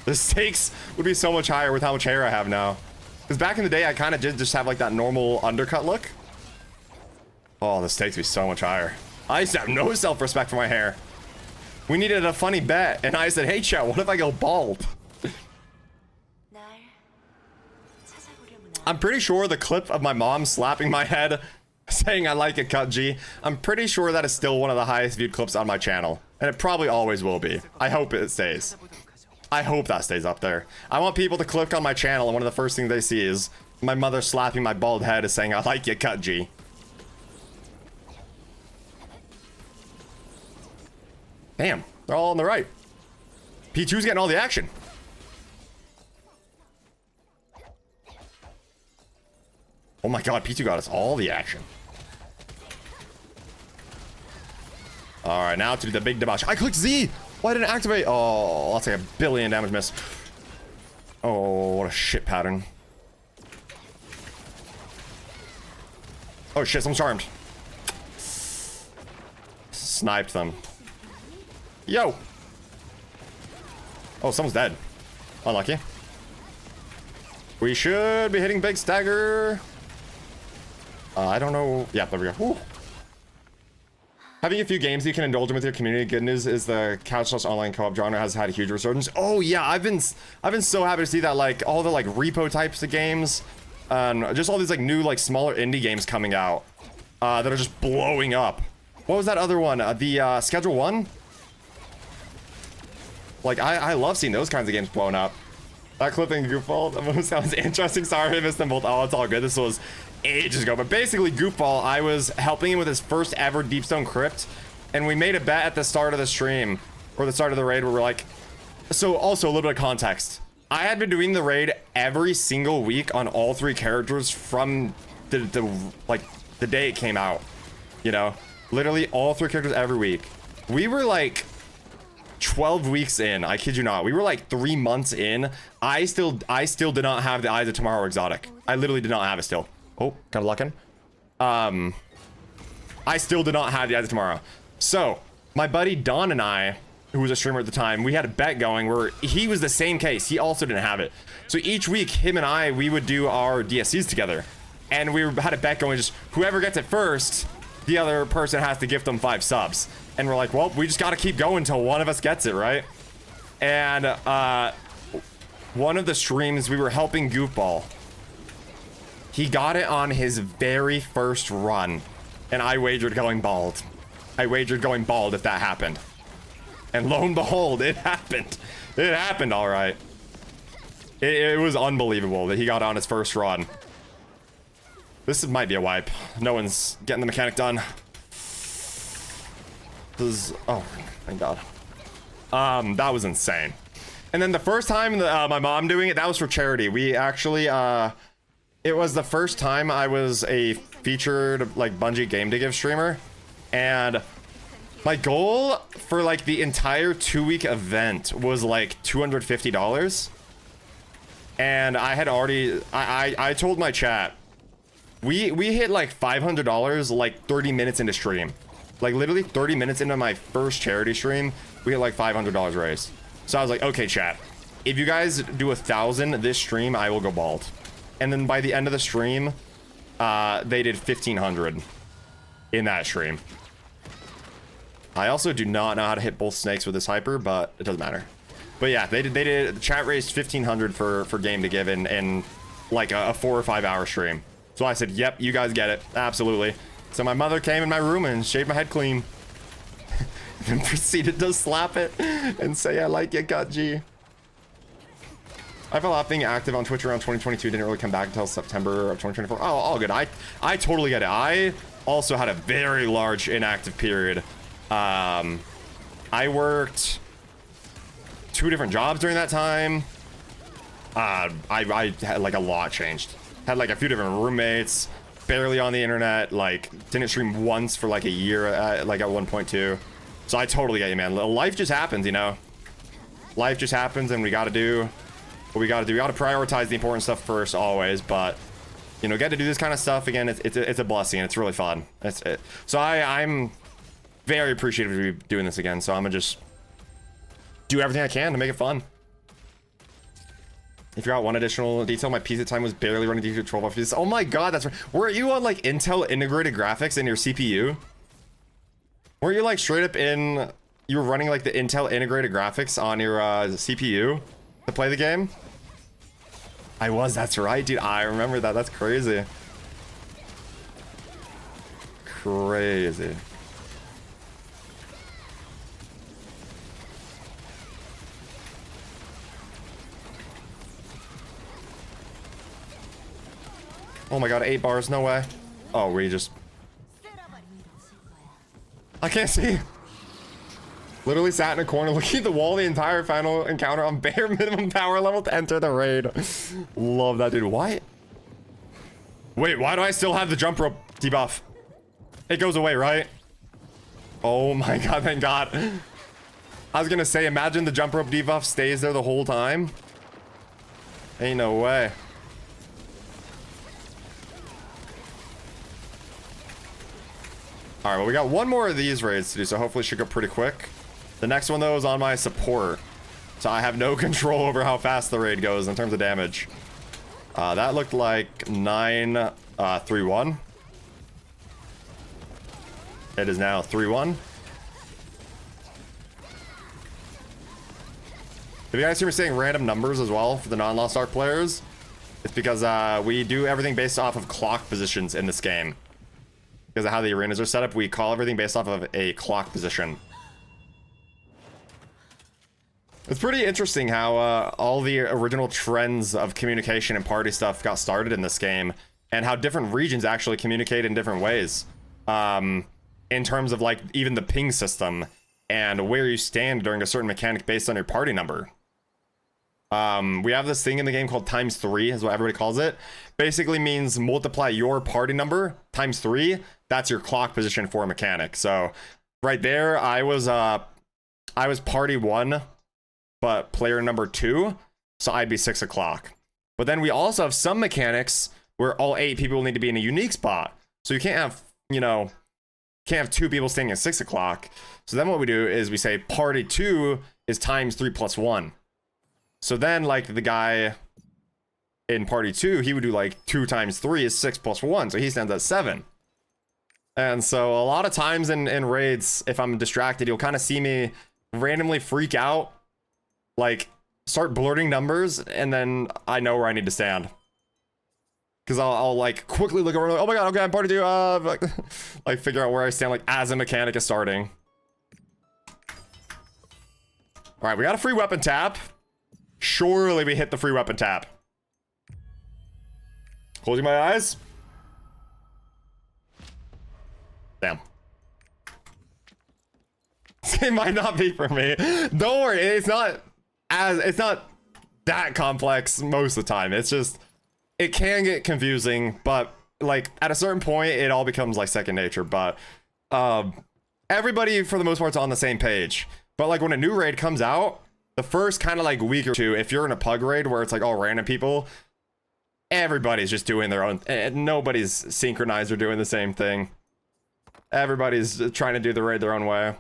The stakes would be so much higher with how much hair I have now. Because back in the day, I kind of did just have like that normal undercut look. Oh, the stakes would be so much higher. I used to have no self-respect for my hair. We needed a funny bet, and I said, hey chat, what if I go bald? I'm pretty sure the clip of my mom slapping my head saying I like it cut G, I'm pretty sure that is still one of the highest viewed clips on my channel. And it probably always will be. I hope it stays. I hope that stays up there. I want people to click on my channel and one of the first things they see is my mother slapping my bald head and saying I like it cut G. Damn, they're all on the right. P2's getting all the action. Oh my god, P2 got us all the action. Alright, now to do the big debauch. I clicked Z! Why didn't it activate? Oh, that's like a billion damage miss. Oh, what a shit pattern. Oh shit, someone's charmed. Sniped them. Yo! Oh, someone's dead. Unlucky. We should be hitting big stagger. I don't know. Yeah, there we go. Woo. Having a few games you can indulge in with your community. Good news is the couch/online co-op genre has had a huge resurgence. Oh yeah, I've been so happy to see that, like all the like repo types of games, and just all these like new like smaller indie games coming out that are just blowing up. What was that other one? The Schedule 1. Like I love seeing those kinds of games blowing up. That clipping Goofball sounds interesting. Sorry I missed them both. Oh, it's all good. This was ages ago, but basically Goofball, I was helping him with his first ever Deepstone Crypt, and we made a bet at the start of the stream, or the start of the raid, where we're like, so also a little bit of context. I had been doing the raid every single week on all 3 characters from the day it came out, you know, literally all 3 characters every week. We were like 12 weeks in, I kid you not. We were like 3 months in. I still did not have the Eyes of Tomorrow exotic. I literally did not have it still. Oh, kind of lucking. I still did not have the Eyes of Tomorrow. So, my buddy Don and I, who was a streamer at the time, we had a bet going where he was the same case. He also didn't have it. So each week, him and I, we would do our DSCs together. And we had a bet going, just whoever gets it first, the other person has to gift them 5 subs. And we're like, well, we just got to keep going until one of us gets it, right? And one of the streams, we were helping Goofball. He got it on his very first run, and I wagered going bald. I wagered going bald if that happened. And lo and behold, it happened. It happened, all right. It was unbelievable that he got on his first run. This might be a wipe. No one's getting the mechanic done. Oh, thank God. That was insane. And then the first time my mom doing it, that was for charity. We actually, it was the first time I was a featured like Bungie Game to Give streamer, and my goal for like the entire 2-week event was like $250, and I had already I told my chat we hit like $500 like 30 minutes into stream, like literally 30 minutes into my first charity stream, we hit like $500 raised. So I was like, okay chat, if you guys do 1,000 this stream, I will go bald. And then by the end of the stream, they did 1,500 in that stream. I also do not know how to hit both snakes with this hyper, but it doesn't matter. But yeah, they did. The chat raised 1,500 for Game to Give in like a 4 or 5 hour stream. So I said, yep, you guys get it, absolutely. So my mother came in my room and shaved my head clean, and proceeded to slap it and say, "I like it, got G." I fell off being active on Twitch around 2022. Didn't really come back until September of 2024. Oh, all good. I totally get it. I also had a very large inactive period. I worked 2 different jobs during that time. I had like a lot changed. Had like a few different roommates. barely on the internet, like didn't stream once for like a year, like at 1.2. So I totally get you, man. Life just happens, you know. Life just happens, and we got to do what we got to do. We got to prioritize the important stuff first, always. But you know, get to do this kind of stuff again. It's a blessing, and it's really fun. So I'm very appreciative to be doing this again. So I'm gonna just do everything I can to make it fun. If you got one additional detail, my PC at time was barely running DQ 12 FPS. Oh my god, that's right. Were you on like Intel integrated graphics in your CPU? Were you like straight up in, you were running like the Intel integrated graphics on your CPU to play the game? I was, that's right, dude. I remember that. That's crazy. Crazy. Oh my god, 8 bars, no way. Oh, we just... I can't see. Literally sat in a corner looking at the wall the entire final encounter on bare minimum power level to enter the raid. Love that, dude. Why? Wait, why do I still have the jump rope debuff? It goes away, right? Oh my god, thank god. I was gonna say, imagine the jump rope debuff stays there the whole time. Ain't no way. All right, well, we got one more of these raids to do, so hopefully it should go pretty quick. The next one, though, is on my support, so I have no control over how fast the raid goes in terms of damage. That looked like 9-3-1. It is now 3-1. If you guys hear me saying random numbers as well for the non-Lost Ark players, it's because we do everything based off of clock positions in this game. Because of how the arenas are set up, we call everything based off of a clock position. It's pretty interesting how all the original trends of communication and party stuff got started in this game, and how different regions actually communicate in different ways. In terms of like even the ping system and where you stand during a certain mechanic based on your party number. We have this thing in the game called ×3, is what everybody calls it. Basically means multiply your party number ×3. That's your clock position for a mechanic. So right there, I was party 1, but player number 2. So I'd be 6 o'clock. But then we also have some mechanics where all 8 people need to be in a unique spot. So you can't have, you know, can't have 2 people staying at 6 o'clock. So then what we do is we say party 2 is ×3 + 1. So then, like, the guy in party 2, he would do like 2 × 3 is 6 + 1, so he stands at 7. And so a lot of times in raids, if I'm distracted, you'll kind of see me randomly freak out, like start blurting numbers, and then I know where I need to stand. Because I'll like quickly look over, like, oh my god, okay, I'm party 2, like figure out where I stand, like as a mechanic is starting. All right, we got a free weapon tap. Surely we hit the free weapon tap. Closing my eyes. Damn. It might not be for me. Don't worry, it's not that complex most of the time. It's just, it can get confusing, but like at a certain point, it all becomes like second nature. But everybody for the most part is on the same page. But like when a new raid comes out, the first kind of like week or two, if you're in a pug raid where it's like all random people, everybody's just doing their own, nobody's synchronized or doing the same thing. Everybody's trying to do the raid their own way.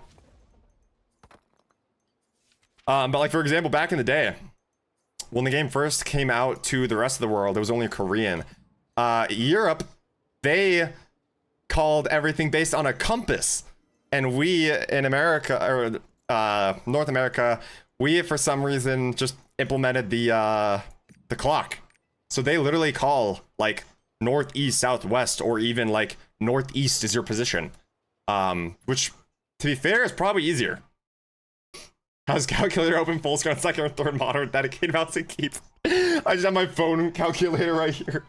But like, for example, back in the day, when the game first came out to the rest of the world, it was only Korean. Europe, they called everything based on a compass. And we in America, or North America, we for some reason just implemented the clock. So they literally call like northeast, southwest, or even like northeast is your position. Which, to be fair, is probably easier. How's calculator open full screen on second or third monitor with dedicated mouse and keep? I just have my phone calculator right here.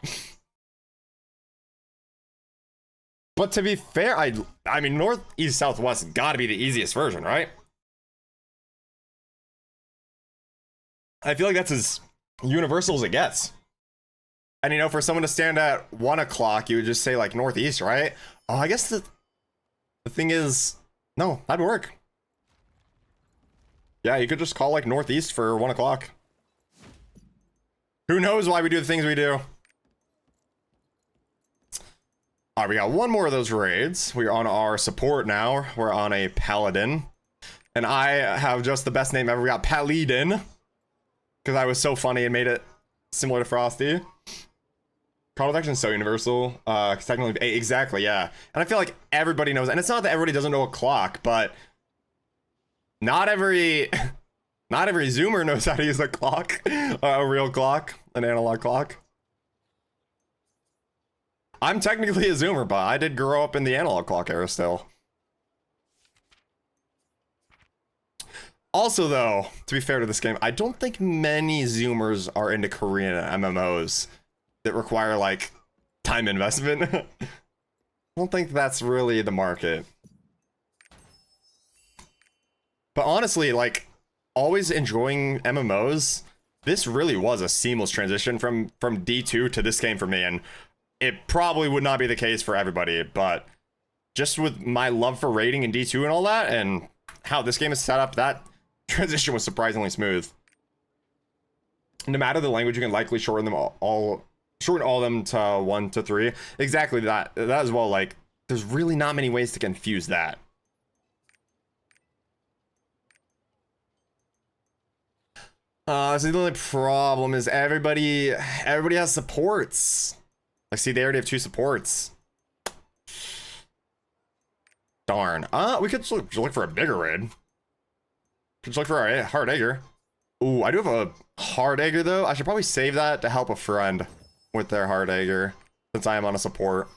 But to be fair, I mean, northeast, southwest gotta be the easiest version, right? I feel like that's as universal as it gets. And you know, for someone to stand at 1 o'clock, you would just say like northeast, right? Oh, I guess the thing is, no, that'd work. Yeah, you could just call like northeast for 1 o'clock. Who knows why we do the things we do? All right, we got one more of those raids. We're on our support now. We're on a paladin. And I have just the best name ever. We got Paladin. Because I was so funny and made it similar to Frosty. Call to action is so universal. Technically, exactly, yeah. And I feel like everybody knows. And it's not that everybody doesn't know a clock, but not every Zoomer knows how to use a clock. A real clock. An analog clock. I'm technically a Zoomer, but I did grow up in the analog clock era still. Also, though, to be fair to this game, I don't think many Zoomers are into Korean MMOs that require, like, time investment. I don't think that's really the market. But honestly, like, always enjoying MMOs, this really was a seamless transition from D2 to this game for me, and it probably would not be the case for everybody, but just with my love for raiding in D2 and all that, and how this game is set up, that transition was surprisingly smooth. No matter the language, you can likely shorten all of them to 1 to 3. Exactly that as well. Like, there's really not many ways to confuse that. So the only problem is everybody has supports. Like, see, they already have 2 supports. Darn. We could look for a bigger raid. Could look for a hard egger. Ooh, I do have a hard egger though. I should probably save that to help a friend with their hard egger, since I am on a support.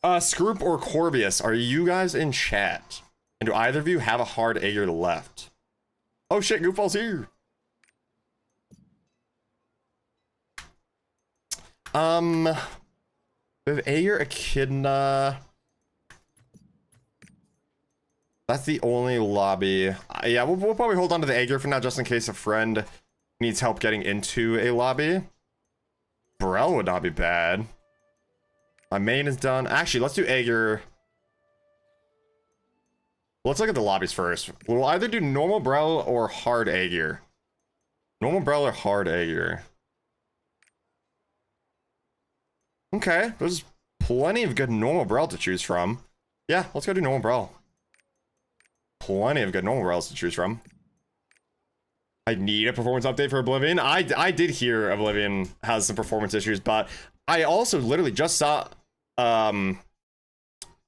Scroop or Corbius, are you guys in chat? And do either of you have a hard egger left? Oh shit, Goofball's here. We have Aegir, Echidna. That's the only lobby. Yeah, we'll probably hold on to the Aegir for now, just in case a friend needs help getting into a lobby. Burrell would not be bad. My main is done. Actually, let's do Aegir. Let's look at the lobbies first. We'll either do normal Burrell or hard Aegir. Normal Burrell or hard Aegir. Okay, there's plenty of good normal Burrell to choose from. Yeah, let's go do normal Burrell. Plenty of good normal Burrells to choose from. I need a performance update for Oblivion. I did hear Oblivion has some performance issues, but I also literally just saw a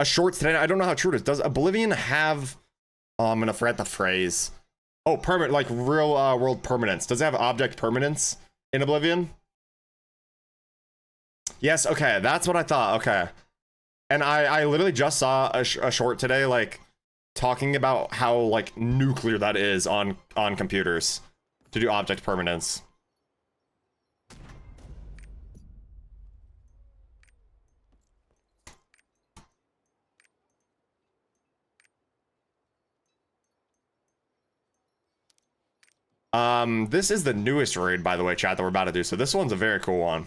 shorts today. I don't know how true it is. Does Oblivion have I'm gonna forget the phrase. Oh, permanent, like real world permanence. Does it have object permanence in Oblivion? Yes, okay, that's what I thought. Okay. And I literally just saw a short today, like talking about how like nuclear that is on computers to do object permanence. This is the newest raid, by the way, chat, that we're about to do, so this one's a very cool one.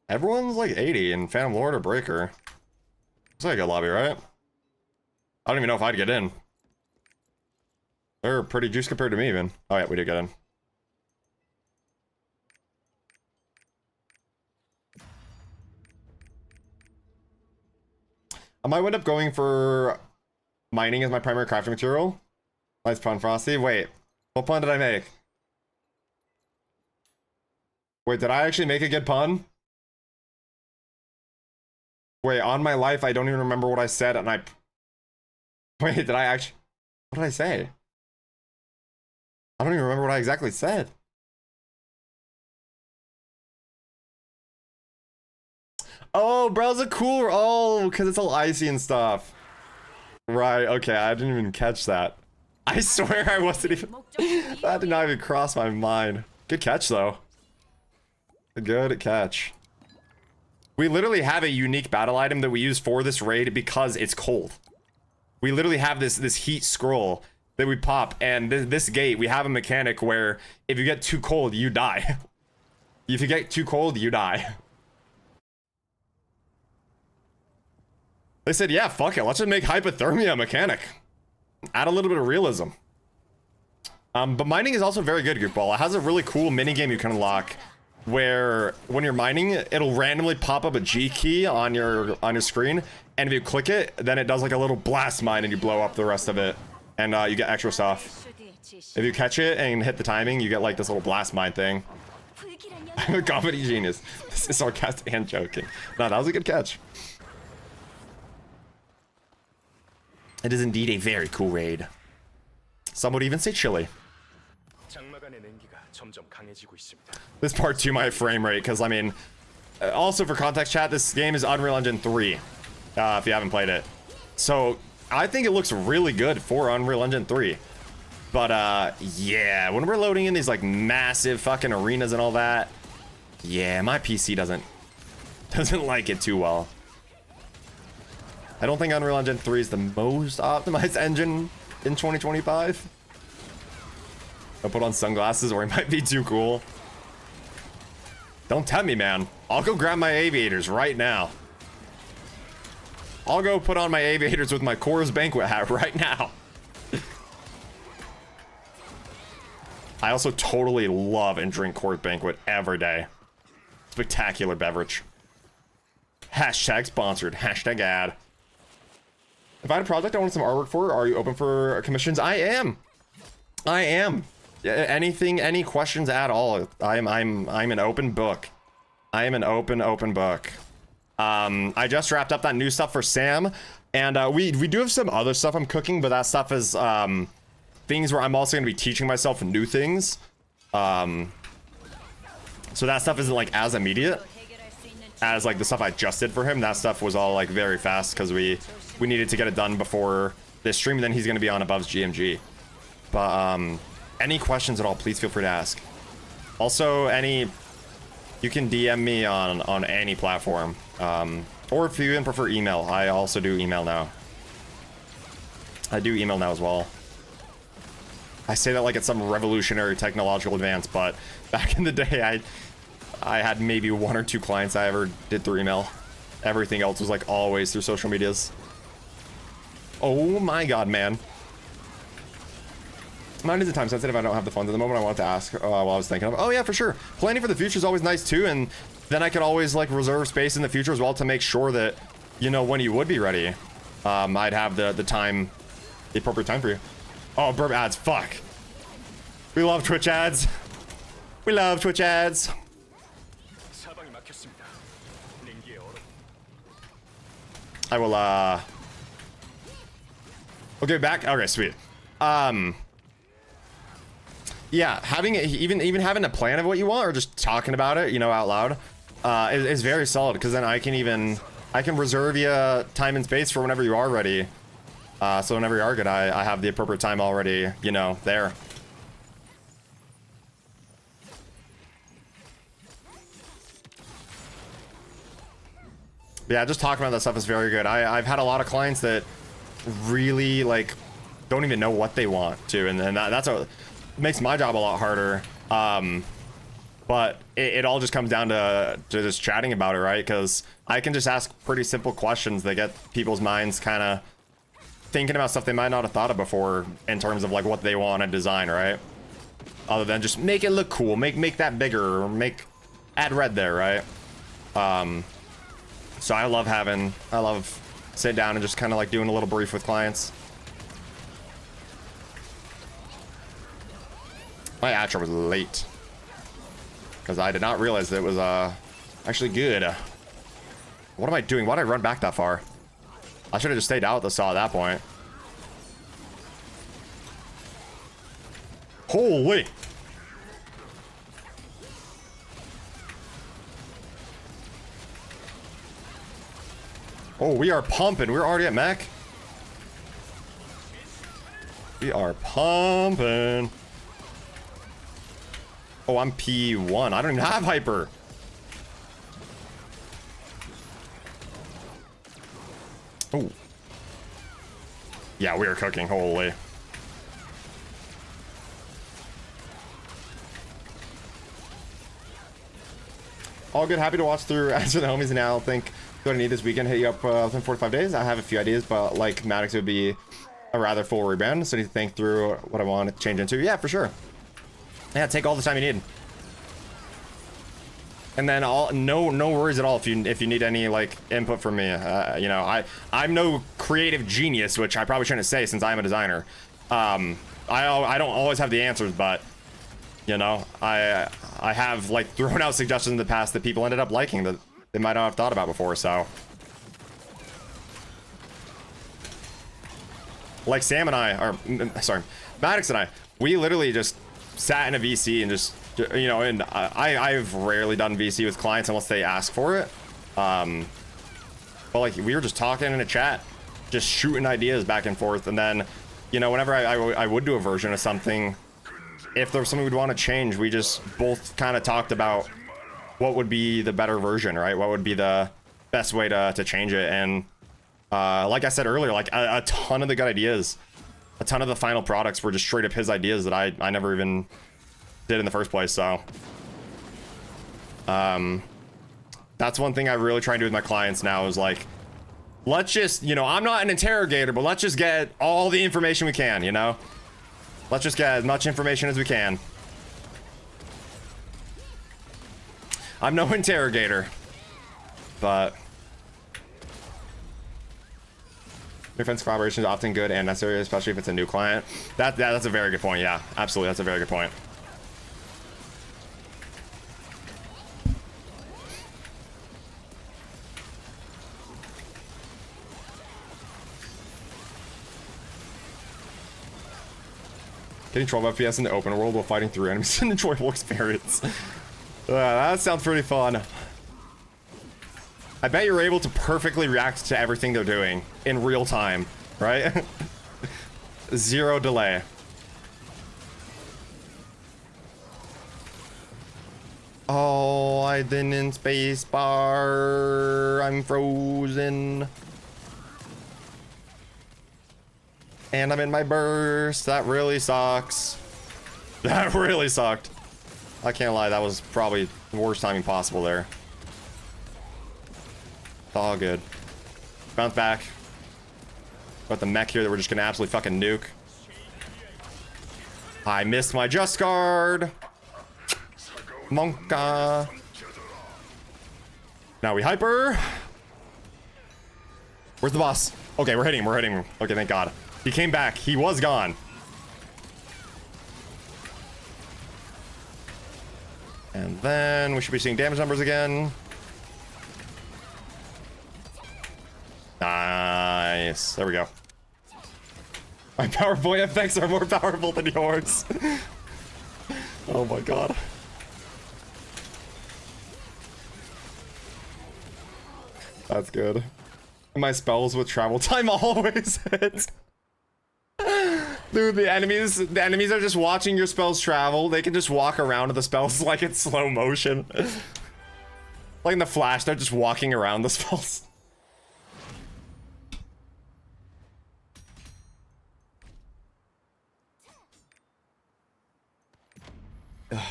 Everyone's like 80 in Phantom Lord or Breaker. It's like a lobby, right? I don't even know if I'd get in. They're pretty juice compared to me, even. Oh yeah, we did get in. I might end up going for mining as my primary crafting material. Nice pun, Frosty. Wait, what pun did I make? Wait, did I actually make a good pun? Wait, on my life, I don't even remember what I said, and Wait, did I actually... What did I say? I don't even remember what I exactly said. Oh, bro's a cooler. Oh, because it's all icy and stuff. Right, okay, I didn't even catch that. I swear I wasn't even... That did not even cross my mind. Good catch, though. Good catch. We literally have a unique battle item that we use for this raid because it's cold. We literally have this heat scroll that we pop, and this gate, we have a mechanic where if you get too cold, you die. If you get too cold, you die. They said, yeah, fuck it, let's just make hypothermia a mechanic. Add a little bit of realism. But mining is also very good, Goofball. It has a really cool minigame you can unlock where when you're mining, it'll randomly pop up a G key on your screen, and if you click it, then it does like a little blast mine and you blow up the rest of it, and you get extra stuff. If you catch it and hit the timing, you get like this little blast mine thing. I'm a comedy genius. This is sarcastic and joking. No, that was a good catch. It is indeed a very cool raid. Some would even say chilly. This part 2 my frame rate, because I mean, also for context chat, this game is Unreal Engine 3, if you haven't played it. So I think it looks really good for Unreal Engine 3. But yeah, when we're loading in these like massive fucking arenas and all that, yeah, my PC doesn't like it too well. I don't think Unreal Engine 3 is the most optimized engine in 2025. I'll put on sunglasses or it might be too cool. Don't tempt me, man. I'll go grab my aviators right now. I'll go put on my aviators with my Coors Banquet hat right now. I also totally love and drink Coors Banquet every day. Spectacular beverage. Hashtag sponsored. Hashtag ad. If I had a project I wanted some artwork for, are you open for commissions? I am. Anything, any questions at all? I'm an open book. I am an open book. I just wrapped up that new stuff for Sam, and we do have some other stuff I'm cooking, but that stuff is things where I'm also going to be teaching myself new things. So that stuff isn't like as immediate as like the stuff I just did for him. That stuff was all like very fast because we needed to get it done before this stream, and then he's going to be on Above's GMG. But any questions at all, please feel free to ask. Also, you can DM me on any platform, or if you even prefer email, I also do email now. I do email now as well. I say that like it's some revolutionary technological advance, but back in the day, I had maybe 1 or 2 clients I ever did through email. Everything else was like always through social medias. Oh my god, man. Mine is time sensitive. I don't have the funds at the moment. I wanted to ask while I was thinking of. Oh yeah, for sure. Planning for the future is always nice too, and then I could always like reserve space in the future as well to make sure that, you know, when you would be ready, I'd have the time, the appropriate time for you. Oh, burp ads. Fuck. We love Twitch ads. We love Twitch ads. I will okay, back. Okay, sweet. Yeah, having even having a plan of what you want or just talking about it, you know, out loud, is very solid, because then I can reserve you time and space for whenever you are ready. So whenever you are good, I have the appropriate time already, you know, there. Yeah, just talking about that stuff is very good. I've had a lot of clients that really like don't even know what they want to, and that's what makes my job a lot harder. But it all just comes down to just chatting about it, right? Because I can just ask pretty simple questions that get people's minds kind of thinking about stuff they might not have thought of before in terms of like what they want to design, right? Other than just make it look cool, make that bigger, or add red there, right? So I love sit down and just kind of like doing a little brief with clients. My outro was late because I did not realize that it was actually good. What am I doing? Why did I run back that far? I should have just stayed out the saw at that point. Holy! Oh, we are pumping. We're already at mech. We are pumping. Oh, I'm P1. I don't even have hyper. Oh. Yeah, we are cooking. Holy. All good. Happy to watch through Answer the Homies now. Think what I need this weekend. Hit you up within 45 days. I have a few ideas, but like Maddox would be a rather full rebrand, so I need to think through what I want to change into. Yeah, for sure. Yeah, take all the time you need. And then no worries at all if you need any like input from me. You know, I'm no creative genius, which I probably shouldn't say since I'm a designer. I don't always have the answers, but you know, I have like thrown out suggestions in the past that people ended up liking that they might not have thought about before. So like Sam and I, or sorry, Maddox and I, we literally just sat in a VC and just, you know, and I've rarely done VC with clients unless they ask for it. But like we were just talking in a chat, just shooting ideas back and forth. And then, you know, whenever I would do a version of something, if there was something we'd want to change, we just both kind of talked about what would be the better version, right? What would be the best way to change it. And like I said earlier, like a ton of the good ideas, a ton of the final products were just straight up his ideas that I never even did in the first place. So that's one thing I really try and do with my clients now is like, let's just, you know, I'm not an interrogator, but let's just get all the information we can, you know? Let's just get as much information as we can. I'm no interrogator, but defense collaboration is often good and necessary, especially if it's a new client. That's a very good point. Yeah, absolutely. That's a very good point. Getting 12 FPS in the open world while fighting through enemies is an enjoyable experience. That sounds pretty fun. I bet you're able to perfectly react to everything they're doing in real time, right? Zero delay. Oh, I've been in space bar. I'm frozen. And I'm in my burst. That really sucks. That really sucked. I can't lie, that was probably the worst timing possible there. It's all good. Bounce back. Got the mech here that we're just gonna absolutely fucking nuke. I missed my Just Guard. Monka. Now we hyper. Where's the boss? Okay, we're hitting him. Okay, thank God. He came back. He was gone. And then we should be seeing damage numbers again. Nice. There we go. My PowerPoint effects are more powerful than yours. Oh my God. That's good. My spells with travel time always hit. Dude, the enemies are just watching your spells travel. They can just walk around to the spells like it's slow motion. Like in the Flash, they're just walking around the spells.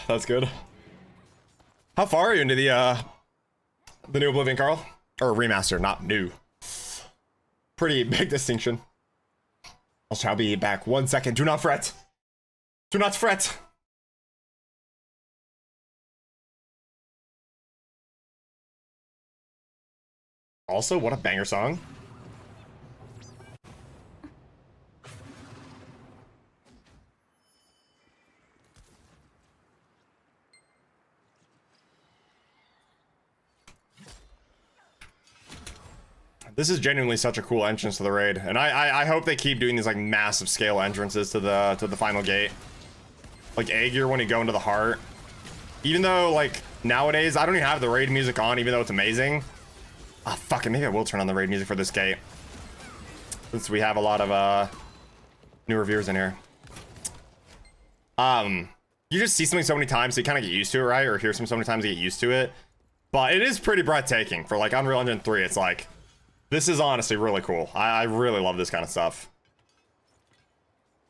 That's good. How far are you into the new Oblivion, Carl? Or remaster, not new. Pretty big distinction. I shall be back 1 second. Do not fret. Do not fret. Also, what a banger song. This is genuinely such a cool entrance to the raid, and I hope they keep doing these like massive scale entrances to the final gate. Like Aegir when you go into the heart. Even though like nowadays I don't even have the raid music on, even though it's amazing. Ah, fuck it, maybe I will turn on the raid music for this gate, since we have a lot of newer viewers in here. You just see something so many times, so you kind of get used to it, right? Or hear something so many times, you get used to it. But it is pretty breathtaking for like Unreal Engine 3. It's like, This is honestly really cool. I really love this kind of stuff.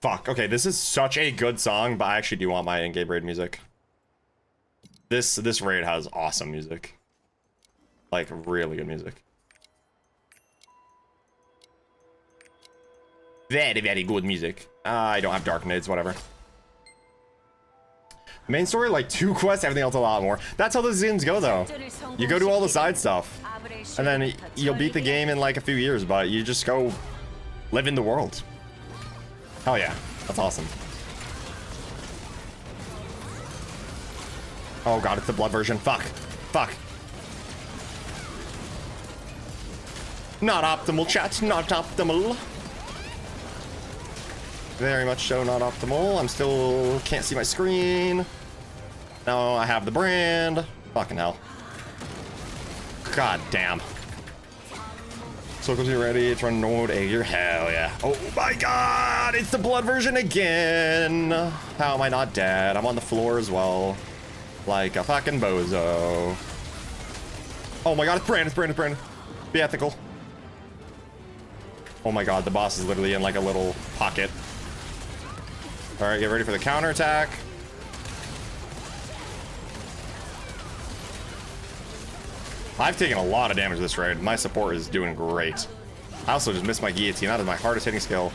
Fuck. Okay, this is such a good song, but I actually do want my in-game raid music. This raid has awesome music. Like, really good music. Very, very good music. I don't have dark nades, whatever. Main story, like 2 quests, everything else a lot more. That's how the games go, though. You go do all the side stuff, and then you'll beat the game in like a few years, but you just go live in the world. Hell yeah, that's awesome. Oh god, it's the blood version. Fuck. Fuck. Not optimal, chat. Not optimal. Very much so not optimal. I'm still can't see my screen. No, I have the brand. Fucking hell. God damn. Circles, you ready? It's run node A. You're hell yeah. Oh my god! It's the blood version again. How am I not dead? I'm on the floor as well. Like a fucking bozo. Oh my god, it's Brand, it's Brand, it's Brand. Be ethical. Oh my god, the boss is literally in like a little pocket. Alright, get ready for the counterattack. I've taken a lot of damage this raid. My support is doing great. I also just missed my guillotine. That is my hardest hitting skill.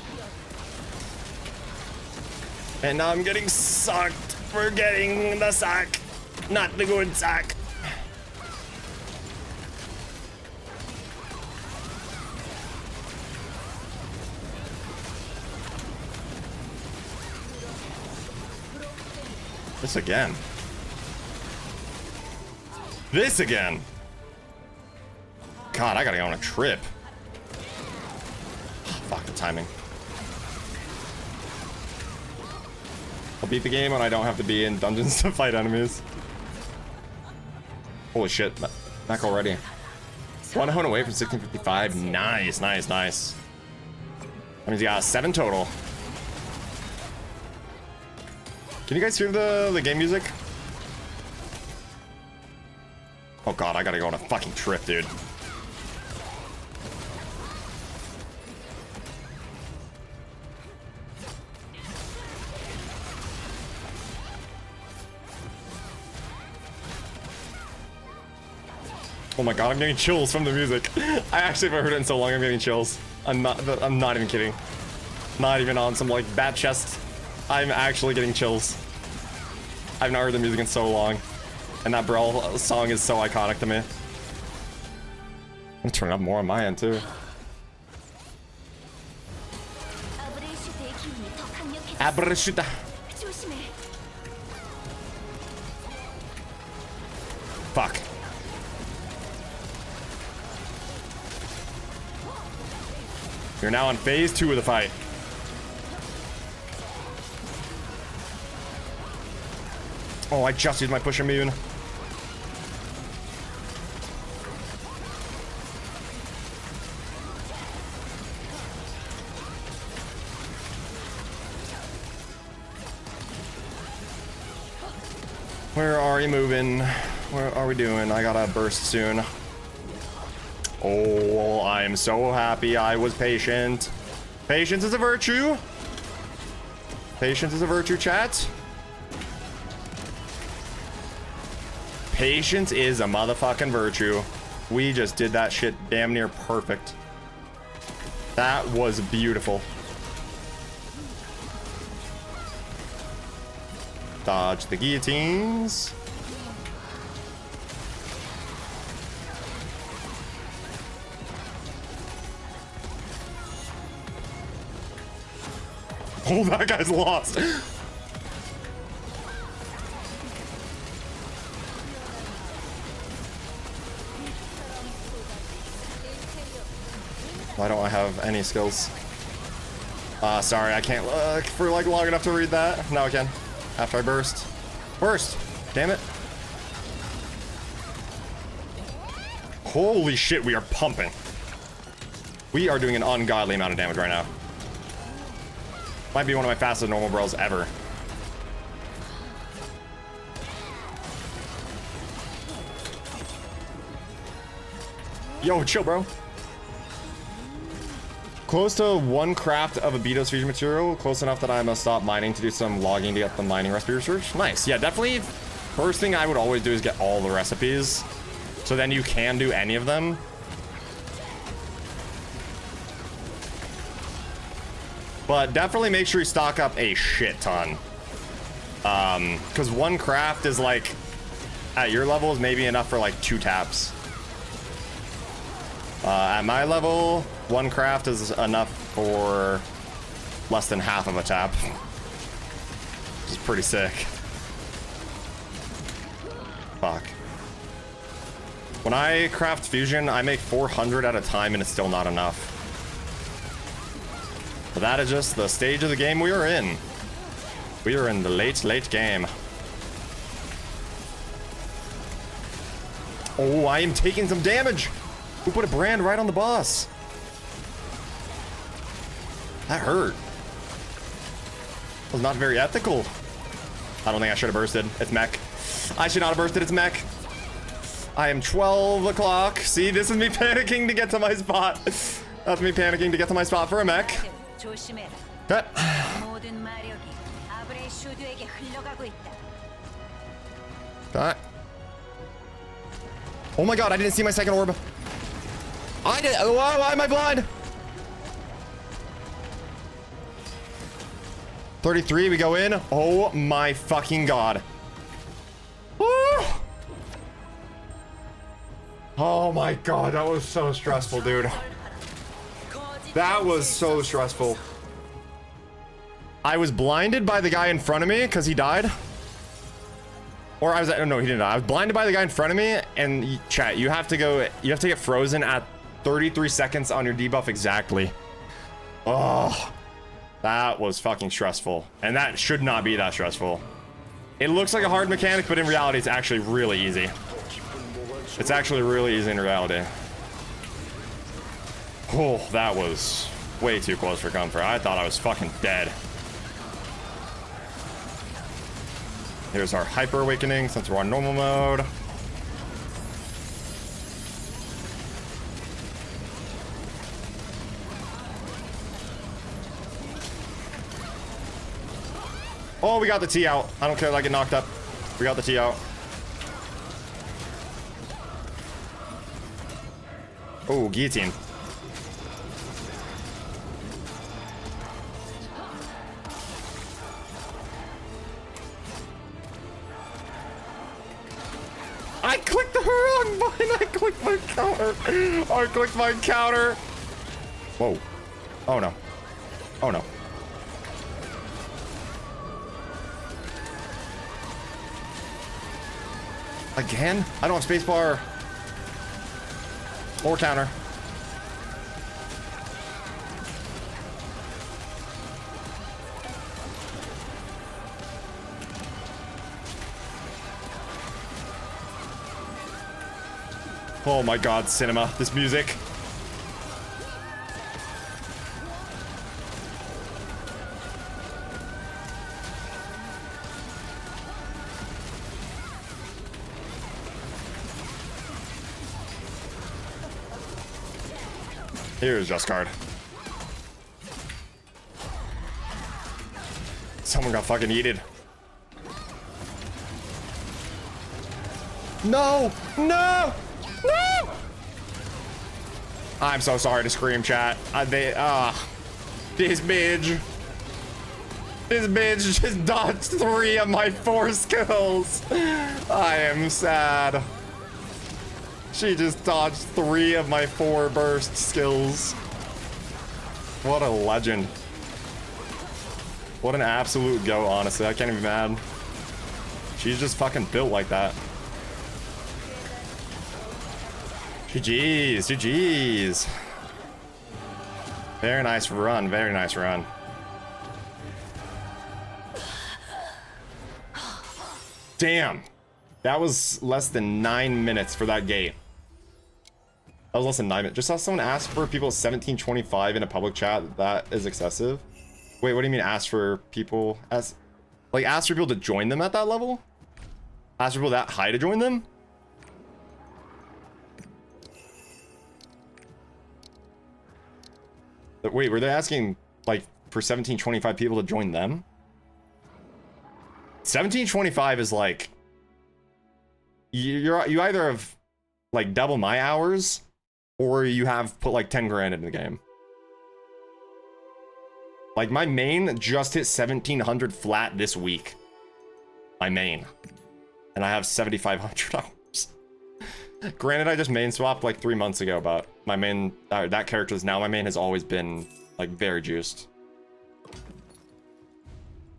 And now I'm getting sucked for getting the sack. Not the good sack. This again. This again. God, I gotta go on a trip. Fuck the timing. I'll beat the game when I don't have to be in dungeons to fight enemies. Holy shit, back already. 1 hone away from 1655. Nice, nice, nice. That means you got 7 total. Can you guys hear the game music? Oh god, I gotta go on a fucking trip, dude. Oh my god, I'm getting chills from the music. I actually haven't heard it in so long, I'm getting chills. I'm not even kidding. Not even on some like bat chest. I'm actually getting chills. I've not heard the music in so long. And that Brawl song is so iconic to me. I'm gonna turn it up more on my end too. Abrashuta. Fuck. You're now on phase 2 of the fight. Oh, I just used my push immune. Where are you moving? Where are we doing? I gotta burst soon. Oh, I am so happy I was patient. Patience is a virtue. Patience is a virtue, chat. Patience is a motherfucking virtue. We just did that shit damn near perfect. That was beautiful. Dodge the guillotines. Oh, that guy's lost. Why don't I have any skills? Sorry, I can't look for like long enough to read that. Now I can. After I burst. Burst! Damn it. Holy shit, we are pumping. We are doing an ungodly amount of damage right now. Might be one of my fastest normal brawls ever. Yo, chill, bro. close to 1 craft of a Betos fusion material, close enough that I must stop mining to do some logging to get the mining recipe research. Nice. Yeah, definitely. First thing I would always do is get all the recipes, so then you can do any of them. But definitely make sure you stock up a shit ton. Because 1 craft is like, at your level, is maybe enough for like 2 taps. At my level, 1 craft is enough for less than half of a tap. Which is pretty sick. Fuck. When I craft fusion, I make 400 at a time and it's still not enough. But that is just the stage of the game we are in. We are in the late game. Oh, I am taking some damage. Who put a brand right on the boss? That hurt. That was not very ethical. I don't think I should have bursted. It's mech. I should not have bursted. It's mech. I am 12 o'clock. See, this is me panicking to get to my spot. That's me panicking to get to my spot for a mech. That. That. Oh my god, I didn't see my second orb. I did. Why am I blind? 33, we go in. Oh my fucking god. Oh my god, that was so stressful, dude. That was so stressful. I was blinded by the guy in front of me because he died. Or I was, no, he didn't die. I was blinded by the guy in front of me, and chat, you have to get frozen at 33 seconds on your debuff exactly. Oh, that was fucking stressful. And that should not be that stressful. It looks like a hard mechanic, but in reality, it's actually really easy. It's actually really easy in reality. Oh, that was way too close for comfort. I thought I was fucking dead. Here's our hyper awakening since we're on normal mode. Oh, we got the T out. I don't care that I get knocked up. We got the T out. Oh, guillotine. I clicked the wrong button. I clicked my counter. I clicked my counter. Whoa. Oh no. Oh no. Again? I don't have spacebar. Or counter. Oh my god, cinema. This music. Here's Just Card. Someone got fucking yeeted. No! No! No! I'm so sorry to scream, chat. This bitch just dodged 3 of my 4 skills. I am sad. She just dodged 3 of my 4 burst skills. What a legend. What an absolute go, honestly. I can't even be mad. She's just fucking built like that. GG's, GG's. Very nice run, very nice run. Damn. That was less than 9 minutes for that gate. That was less than 9 minutes. Just saw someone ask for people 1725 in a public chat. That is excessive. Wait, what do you mean ask for people? Ask for people to join them at that level? Ask for people that high to join them? Wait, were they asking like for 1725 people to join them? 1725 is like you either have like double my hours or you have put like 10 grand into the game. Like my main just hit 1700 flat this week. My main. And I have 7,500 hours. Granted, I just main swapped like 3 months ago, but my main, that character is now my main, has always been like very juiced.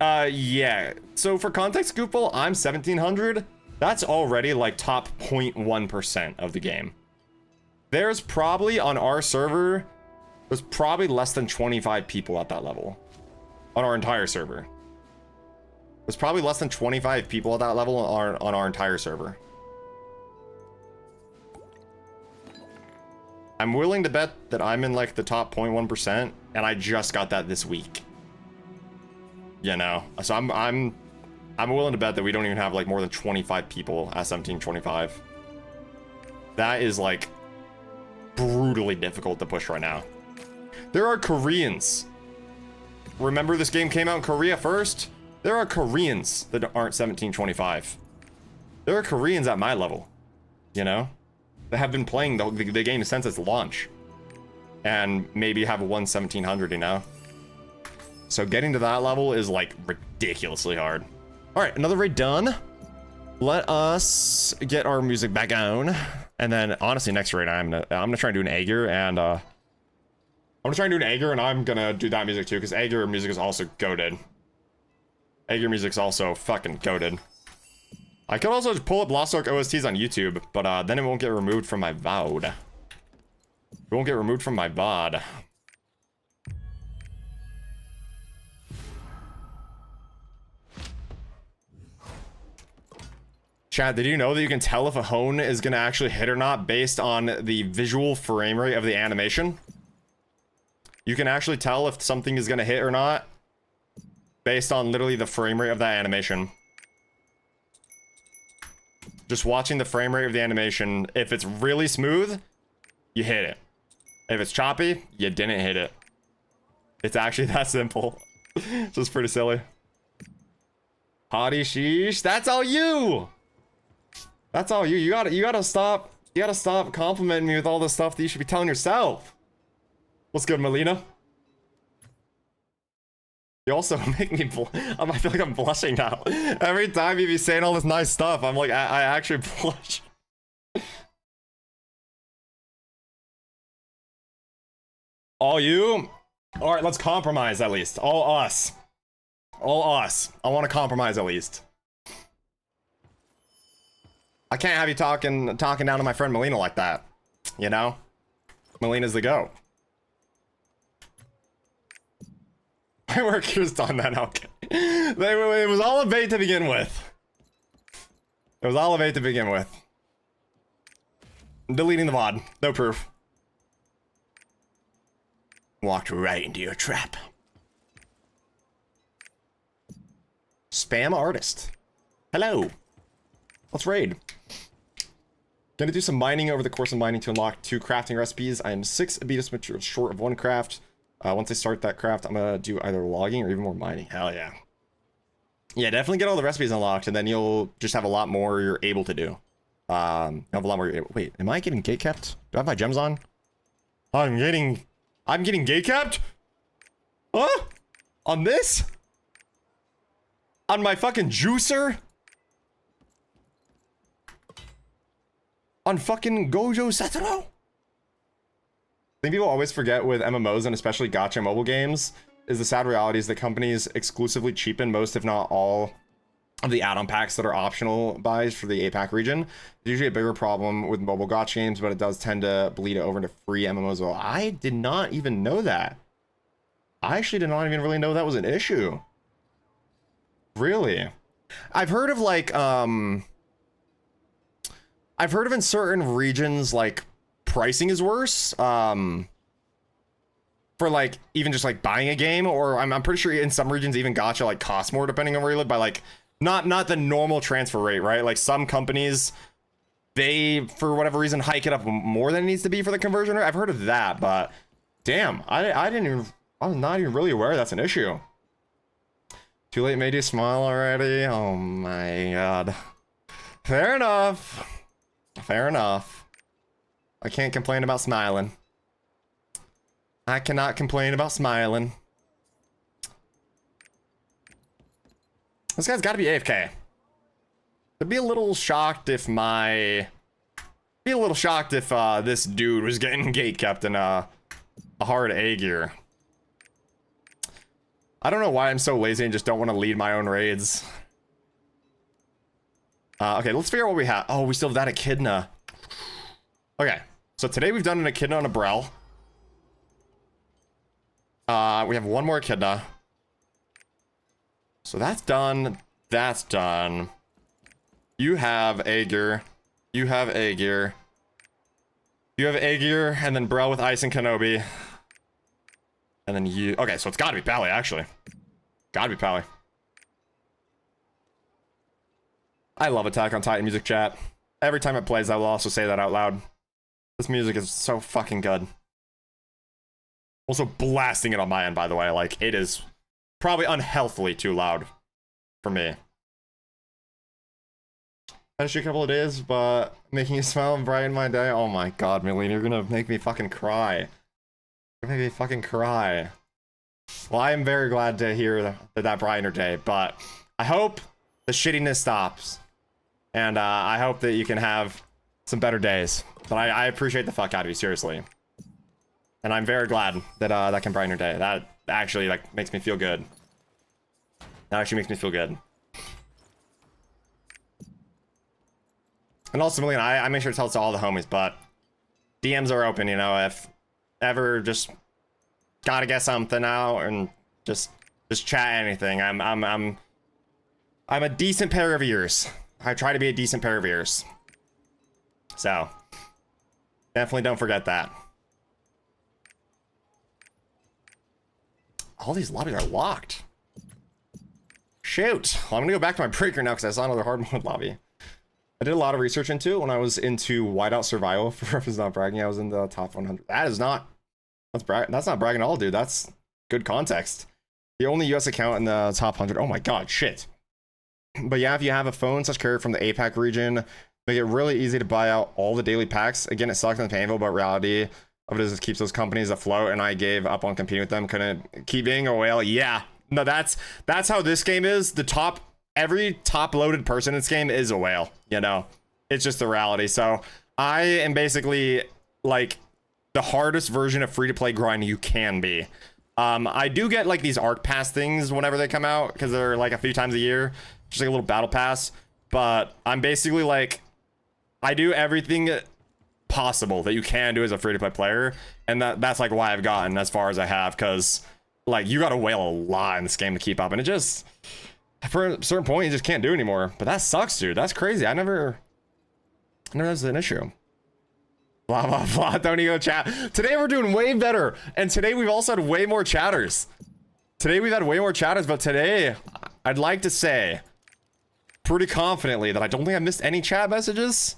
Yeah. So for context, Goopel, I'm 1700. That's already like top 0.1% of the game. There's probably on our server, there's probably less than 25 people at that level on our entire server. There's probably less than 25 people at that level on our entire server. I'm willing to bet that I'm in like the top 0.1%, and I just got that this week. You know, so I'm willing to bet that we don't even have like more than 25 people at 1725. That is like brutally difficult to push right now. There are Koreans. Remember this game came out in Korea first? There are Koreans that aren't 1725. There are Koreans at my level, you know, that have been playing the game since its launch and maybe have won 1700, you know? So getting to that level is like ridiculously hard. All right, another raid done. Let us get our music back on. And then honestly, next raid, I'm gonna try and do an Aegir, and I'm gonna try and do an Aegir, and I'm gonna do that music too, because Aegir music is also goated. Aegir music's also fucking goated. I could also just pull up Lost Ark OSTs on YouTube, but then it won't get removed from my VOD. It won't get removed from my VOD. Chad, did you know that you can tell if a hone is gonna actually hit or not based on the visual frame rate of the animation? You can actually tell if something is gonna hit or not based on literally the frame rate of that animation. Just watching the frame rate of the animation, if it's really smooth, you hit it. If it's choppy, you didn't hit it. It's actually that simple. It's just pretty silly. Hottie sheesh, that's all you! That's all you. You gotta stop complimenting me with all the stuff that you should be telling yourself. What's good, Melina? You also make me I feel like I'm blushing now. Every time you be saying all this nice stuff, I'm like, I actually blush. All you? All right, let's compromise at least. All us. All us. I want to compromise at least. I can't have you talking down to my friend Melina like that. You know? Melina's the go. My work here's done then, okay. It was all a bait to begin with. It was all a bait to begin with. I'm deleting the VOD. No proof. Walked right into your trap. Spam artist. Hello. Let's raid. Gonna do some mining over the course of mining to unlock 2 crafting recipes. I am 6 Abitus materials short of 1 craft. Once I start that craft, I'm gonna do either logging or even more mining. Hell yeah. Yeah, definitely get all the recipes unlocked, and then you'll just have a lot more you're able to do. You'll have a lot more. Wait, am I getting gate kept? Do I have my gems on? I'm getting gate kept? Huh? On this? On my fucking juicer? On fucking Gojo Satoru? I think people always forget with MMOs, and especially gacha mobile games, is the sad reality is that companies exclusively cheapen most, if not all, of the add-on packs that are optional buys for the APAC region. It's usually a bigger problem with mobile gacha games, but it does tend to bleed over into free MMOs. Well, I did not even know that. I actually did not even really know that was an issue. Really? I've heard of like, I've heard of in certain regions, like, pricing is worse, for like, even just like buying a game, or I'm pretty sure in some regions even gacha like costs more depending on where you live by like, not the normal transfer rate, right? Like some companies, they, for whatever reason, hike it up more than it needs to be for the conversion rate. I've heard of that, but Damn, I didn't even, I was not even really aware that's an issue. Too late made you smile already? Oh my god. Fair enough. Fair enough. I can't complain about smiling. I cannot complain about smiling. This guy's gotta be AFK. I'd be a little shocked if this dude was getting gatekept in a hard A gear. I don't know why I'm so lazy and just don't want to lead my own raids. Okay, let's figure out what we have. Oh, we still have that Echidna. Okay, so today we've done an Echidna on a Brel. We have one more Echidna. So that's done. That's done. You have Aegir. You have Aegir. You have Aegir, and then Brel with Ice and Kenobi. And then you... Okay, so it's gotta be Pally, actually. Gotta be Pally. I love Attack on Titan music, chat. Every time it plays, I will also say that out loud. This music is so fucking good. Also blasting it on my end, by the way. Like, it is probably unhealthily too loud for me. I just a couple of days, but making you smile and brighten my day. Oh my god, Milene, you're gonna make me fucking cry. You're gonna make me fucking cry. Well, I am very glad to hear that brightened her day, but I hope the shittiness stops. And I hope that you can have some better days. But I appreciate the fuck out of you, seriously. And I'm very glad that that can brighten your day. That actually like makes me feel good. That actually makes me feel good. And also, Milena, I make sure to tell it to all the homies, but DMs are open, you know, if ever just gotta get something out and just chat anything. I'm a decent pair of ears. I try to be a decent pair of ears. So definitely don't forget that. All these lobbies are locked. Shoot. Well, I'm gonna go back to my breaker now because I saw another hard mode lobby. I did a lot of research into it when I was into Whiteout Survival. For if it's not bragging, I was in the top 100. That's not bragging at all, dude. That's good context. The only US account in the top 100. Oh my god, shit. But yeah, if you have a phone such carrier from the APAC region, make it really easy to buy out all the daily packs. Again, it sucks and painful, but reality of it is it keeps those companies afloat, and I gave up on competing with them. Couldn't keep being a whale. Yeah, no, that's how this game is. Every top loaded person in this game is a whale, you know. It's just the reality. So I am basically like the hardest version of free-to-play grind you can be. I do get like these arc pass things whenever they come out because they're like a few times a year, just like a little battle pass. But I'm basically like, I do everything possible that you can do as a free-to-play player, and that's like why I've gotten as far as I have, because like you got to whale a lot in this game to keep up, and it just, for a certain point, you just can't do anymore. But that sucks, dude. That's crazy. I never was an issue. Blah blah blah. Don't ego chat. Today we're doing way better, and today we've also had way more chatters. But today I'd like to say pretty confidently that I don't think I missed any chat messages.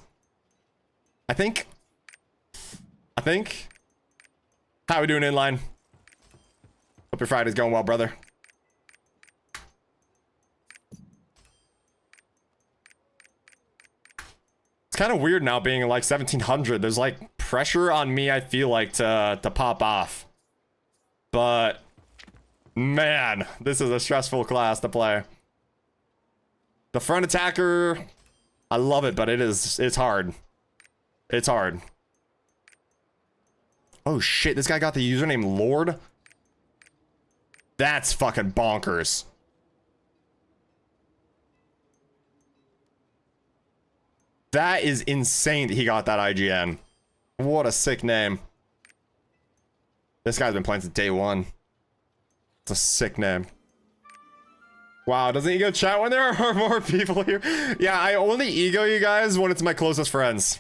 I think. How we doing, inline? Hope your Friday's going well, brother. It's kind of weird now being like 1700. There's like pressure on me, I feel like, to pop off. But man, this is a stressful class to play. The front attacker, I love it, but it's hard. It's hard. Oh shit, this guy got the username Lord? That's fucking bonkers. That is insane that he got that IGN. What a sick name. This guy's been playing since day one. It's a sick name. Wow, doesn't ego chat when there are more people here? Yeah, I only ego you guys when it's my closest friends.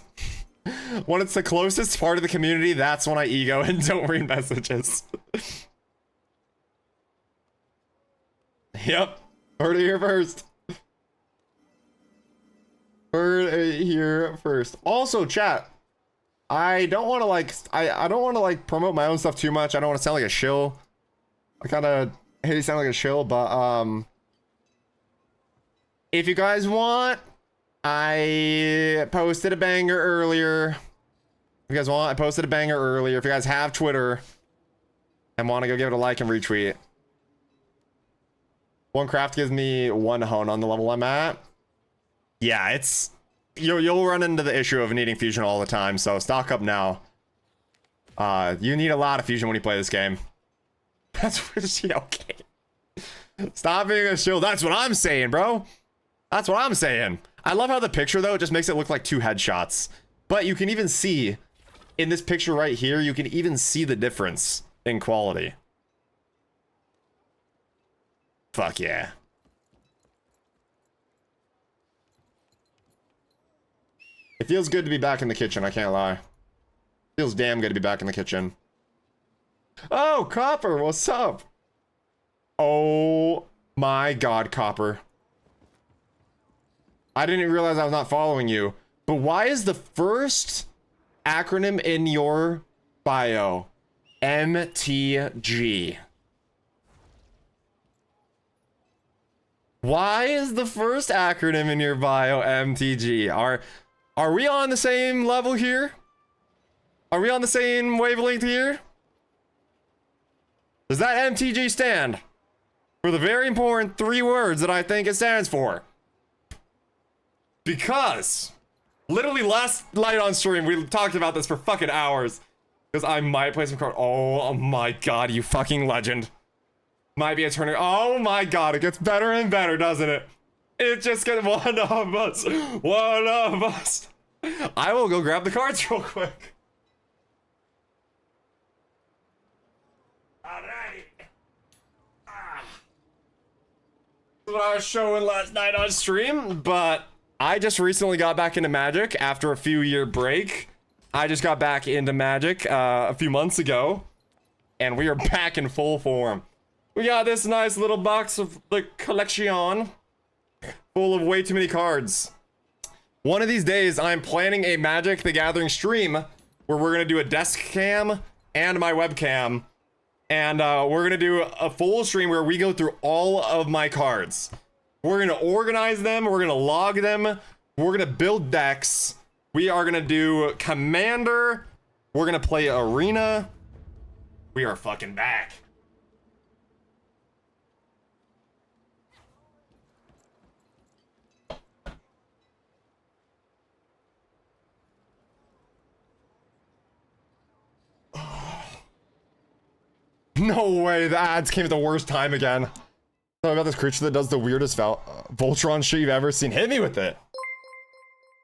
When it's the closest part of the community, that's when I ego and don't read messages. Yep. Heard it here first. Heard it here first. Also, chat. I don't want to like, I don't want to like promote my own stuff too much. I don't want to sound like a shill. I kind of hate to sound like a shill, but if you guys want, I posted a banger earlier. If you guys want, I posted a banger earlier. If you guys have Twitter and want to go give it a like and retweet. One craft gives me 1 hone on the level I'm at. Yeah, it's you'll run into the issue of needing fusion all the time, so stock up now. You need a lot of fusion when you play this game. That's what, yeah, okay. Stop being a shield. That's what I'm saying, bro. That's what I'm saying. I love how the picture though just makes it look like 2 headshots. But you can even see in this picture right here, you can even see the difference in quality. Fuck yeah. It feels good to be back in the kitchen, I can't lie. Feels damn good to be back in the kitchen. Oh, Copper, what's up? Oh my god, Copper. I didn't realize I was not following you. But why is the first acronym in your bio MTG? Why is the first acronym in your bio MTG? Are we on the same level here? Are we on the same wavelength here? Does that MTG stand for the very important 3 words that I think it stands for? Because literally last night on stream, we talked about this for fucking hours. Because I might play some card. Oh my god, you fucking legend. Might be a tournament. Oh my god, it gets better and better, doesn't it? It just gets one of us. One of us. I will go grab the cards real quick. Alright. That's what I was showing last night on stream, but I just recently got back into Magic after a few-year break. I just got back into Magic a few months ago, and we are back in full form. We got this nice little box of the collection full of way too many cards. One of these days, I'm planning a Magic the Gathering stream where we're going to do a desk cam and my webcam. And we're going to do a full stream where we go through all of my cards. We're going to organize them. We're going to log them. We're going to build decks. We are going to do Commander. We're going to play Arena. We are fucking back. No way, the ads came at the worst time again. Tell me about this creature that does the weirdest Voltron shit you've ever seen. Hit me with it.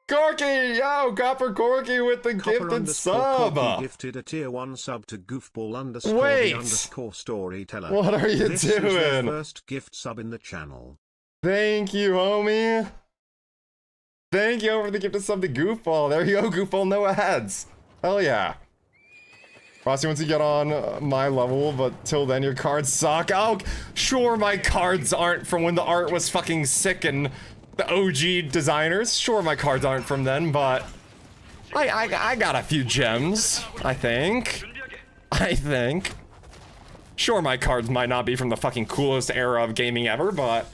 Corky! Yo, Copper Corky with the gifted sub! Corky gifted a tier 1 sub to goofball underscore Wait. the underscore storyteller. What are you this doing? Is their first gift sub in the channel. Thank you, homie. Thank you for the gifted sub to Goofball. There you go, Goofball, no ads. Hell yeah. Frosty, once you get on my level, but till then your cards suck. Oh, sure, my cards aren't from when the art was fucking sick and the OG designers. Sure, my cards aren't from then, but I got a few gems, I think. Sure, my cards might not be from the fucking coolest era of gaming ever, but...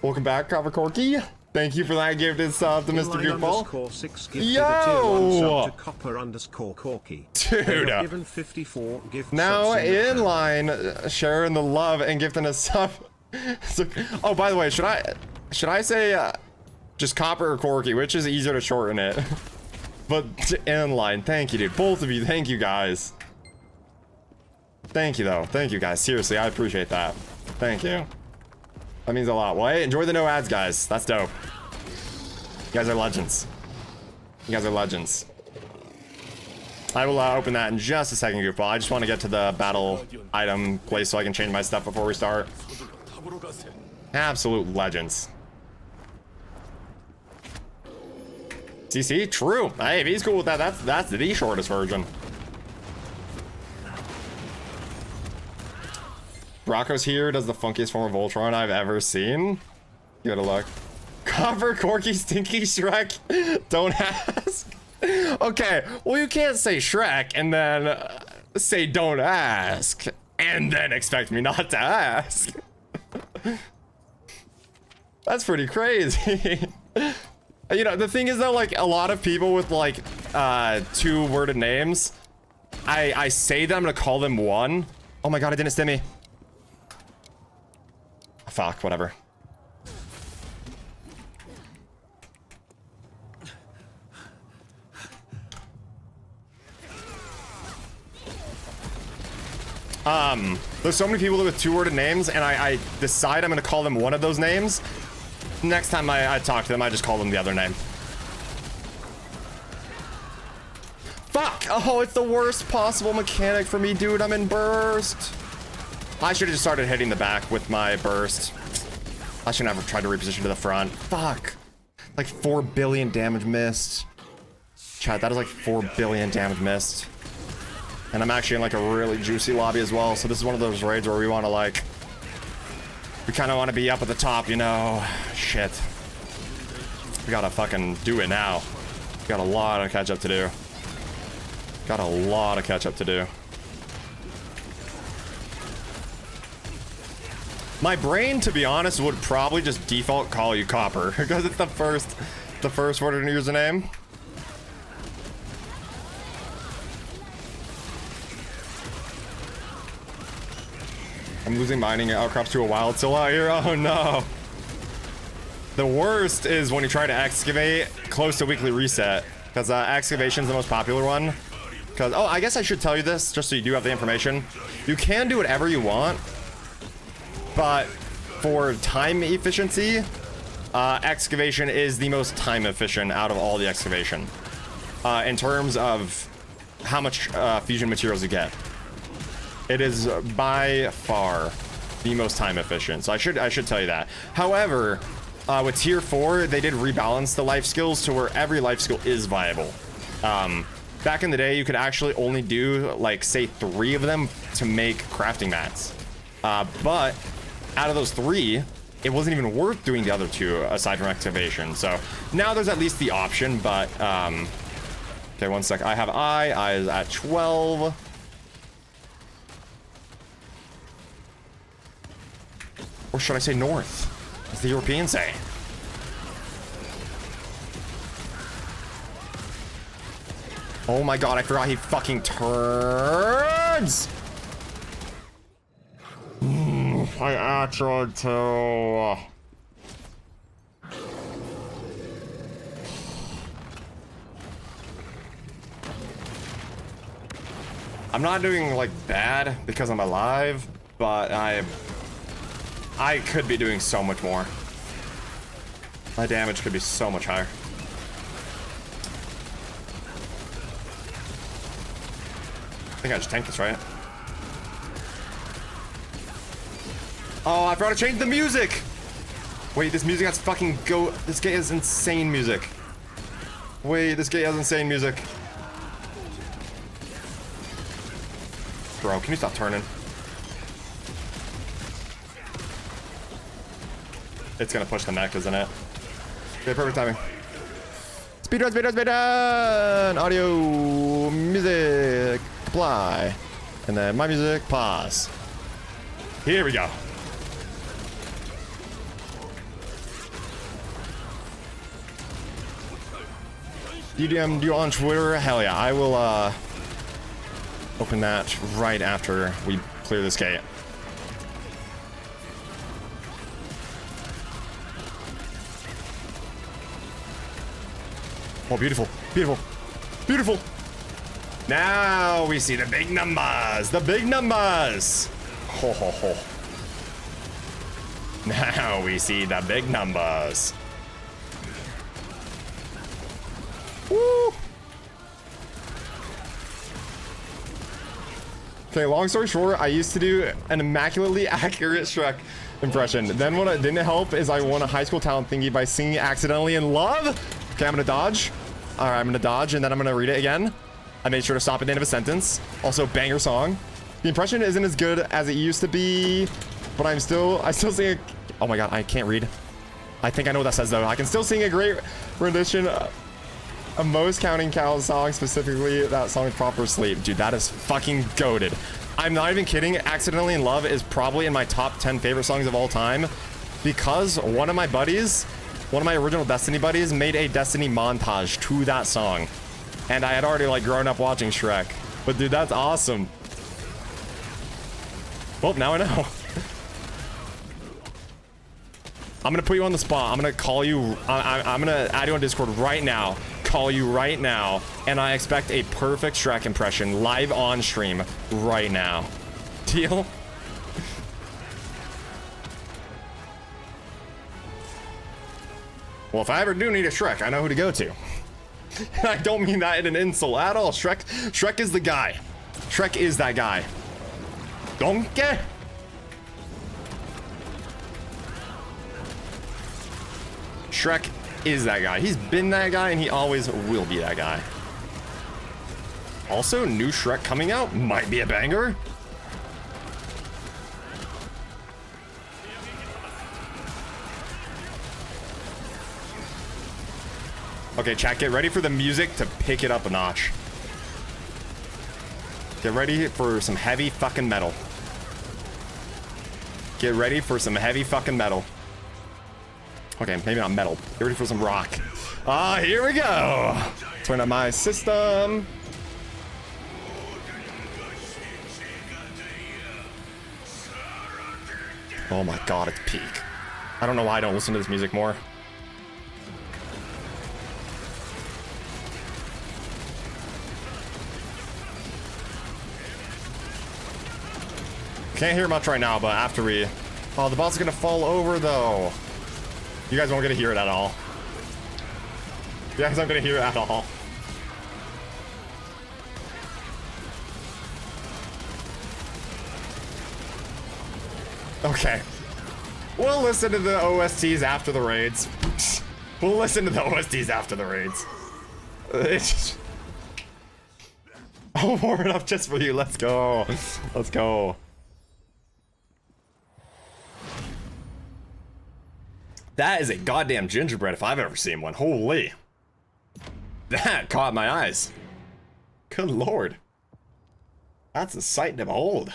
Welcome back, Copper Corky. Thank you for that gifted sub to Mr. Goofball. 6 gifted Yo! a tier 1 sub to Copper underscore Corky. Dude. Given 54 gift Now subs in line, sharing the love and gifting a sub. So, oh, by the way, should I say just Copper or Corky, which is easier to shorten it? But in line, thank you, dude. Both of you, thank you guys. Thank you though, thank you guys. Seriously, I appreciate that. Thank you. That means a lot. Well, hey, enjoy the no ads, guys. That's dope. You guys are legends. You guys are legends. I will open that in just a second, Goofball. I just want to get to the battle item place so I can change my stuff before we start. Absolute legends. CC? True. Hey, if he's cool with that, that's the shortest version. Rocco's here does the funkiest form of Voltron I've ever seen. Give it a look. Copper, Corky, Stinky, Shrek. Don't ask. Okay, well, you can't say Shrek and then say don't ask and then expect me not to ask. That's pretty crazy. You know, the thing is though, like a lot of people with like 2-worded names, I say that I'm gonna call them one. Oh my god, it didn't stim me. Fuck, whatever. There's so many people with 2-worded names, and I decide I'm gonna call them one of those names. Next time I talk to them, I just call them the other name. Fuck! Oh, it's the worst possible mechanic for me, dude. I'm in burst. I should have just started hitting the back with my burst. I should never tried to reposition to the front. Fuck. Like 4 billion damage missed. Chat, that is like 4 billion damage missed. And I'm actually in like a really juicy lobby as well. So this is one of those raids where we want to like... We kind of want to be up at the top, you know? Shit. We gotta fucking do it now. Got a lot of catch up to do. Got a lot of catch up to do. My brain, to be honest, would probably just default call you Copper because it's the first word in your username. I'm losing mining outcrops to a wild still out here. Oh no. The worst is when you try to excavate close to weekly reset, because excavation is the most popular one. Because, oh, I guess I should tell you this just so you do have the information. You can do whatever you want, but for time efficiency, excavation is the most time efficient out of all the excavation in terms of how much fusion materials you get. It is by far the most time efficient, so I should tell you that. However, with tier 4, they did rebalance the life skills to where every life skill is viable. Back in the day, you could actually only do like say 3 of them to make crafting mats, but out of those 3, it wasn't even worth doing the other 2 aside from activation. So now there's at least the option, but okay, one sec. I have I is at 12. Or should I say north, as the Europeans say? Oh my god, I forgot he fucking turns! I actually too. I'm not doing like bad because I'm alive, but I could be doing so much more. My damage could be so much higher. I think I just tanked this, right? Oh, I forgot to change the music! Wait, this music has fucking go... This game has insane music. Wait, this game has insane music. Bro, can you stop turning? It's gonna push the mech, isn't it? Okay, perfect timing. Speedrun, speedrun, speedrun! Audio, music, apply. And then my music, pause. Here we go. DDM, you on Twitter? Hell yeah, I will open that right after we clear this gate. Oh, beautiful, beautiful, beautiful. Now we see the big numbers, the big numbers. Ho, ho, ho. Now we see the big numbers. Woo. Okay, long story short, I used to do an immaculately accurate Shrek impression. Then what didn't help is I won a high school talent thingy by singing accidentally in love. Okay, I'm gonna dodge. All right, I'm gonna dodge, and then I'm gonna read it again. I made sure to stop at the end of a sentence. Also, banger song. The impression isn't as good as it used to be, but I still sing it. Oh my god, I can't read. I think I know what that says though. I can still sing a great rendition of most Counting Cows song, specifically that song Proper Sleep. Dude, that is fucking goated. I'm not even kidding. Accidentally in Love is probably in my top 10 favorite songs of all time because one of my buddies, one of my original Destiny buddies, made a Destiny montage to that song. And I had already like grown up watching Shrek. But dude, that's awesome. Well, now I know. I'm gonna put you on the spot. I'm gonna call you. I'm gonna add you on Discord right now. Call you right now. And I expect a perfect Shrek impression live on stream right now. Deal? Well, if I ever do need a Shrek, I know who to go to. I don't mean that in an insult at all. Shrek is the guy. Shrek is that guy. Donkey. Shrek is that guy. He's been that guy and he always will be that guy. Also, new Shrek coming out might be a banger. Okay, chat, get ready for the music to pick it up a notch. Get ready for some heavy fucking metal. Get ready for some heavy fucking metal. Okay, maybe not metal. Get ready for some rock. Ah, here we go. Turn on my system. Oh my god, it's peak. I don't know why I don't listen to this music more. Can't hear much right now, but after we... Oh, the ball's gonna fall over, though. You guys won't get to hear it at all. You guys aren't gonna hear it at all. Okay. We'll listen to the OSTs after the raids. We'll listen to the OSTs after the raids. It's just... I'll warm it up just for you. Let's go. Let's go. That is a goddamn gingerbread if I've ever seen one. Holy. That caught my eyes. Good lord. That's a sight to behold.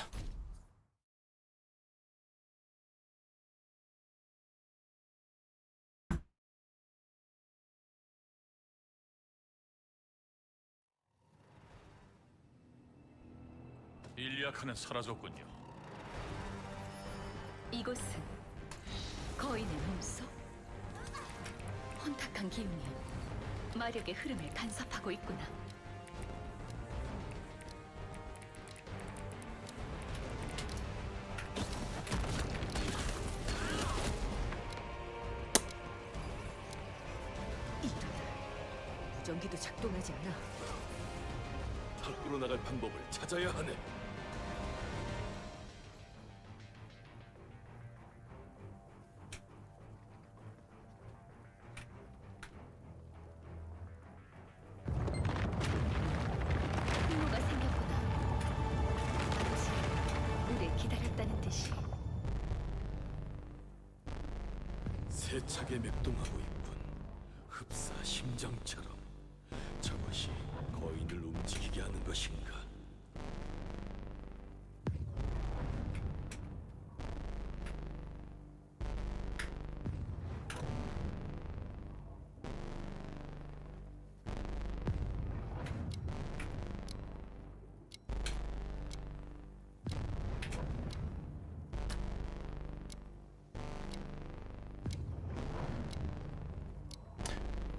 일리아카는 사라졌군요. 이곳은 거인의 몸속? 혼탁한 기운이 마력의 흐름을 간섭하고 있구나. 무전기도 작동하지 않아. 밖으로 나갈 방법을 찾아야 하네. 임무가 생겼구나. 마치 우릴 기다렸다는 듯이. 세차게 맥동하고 있군. 흡사 심장처럼. 저것이 거인을 움직이게 하는 것인가?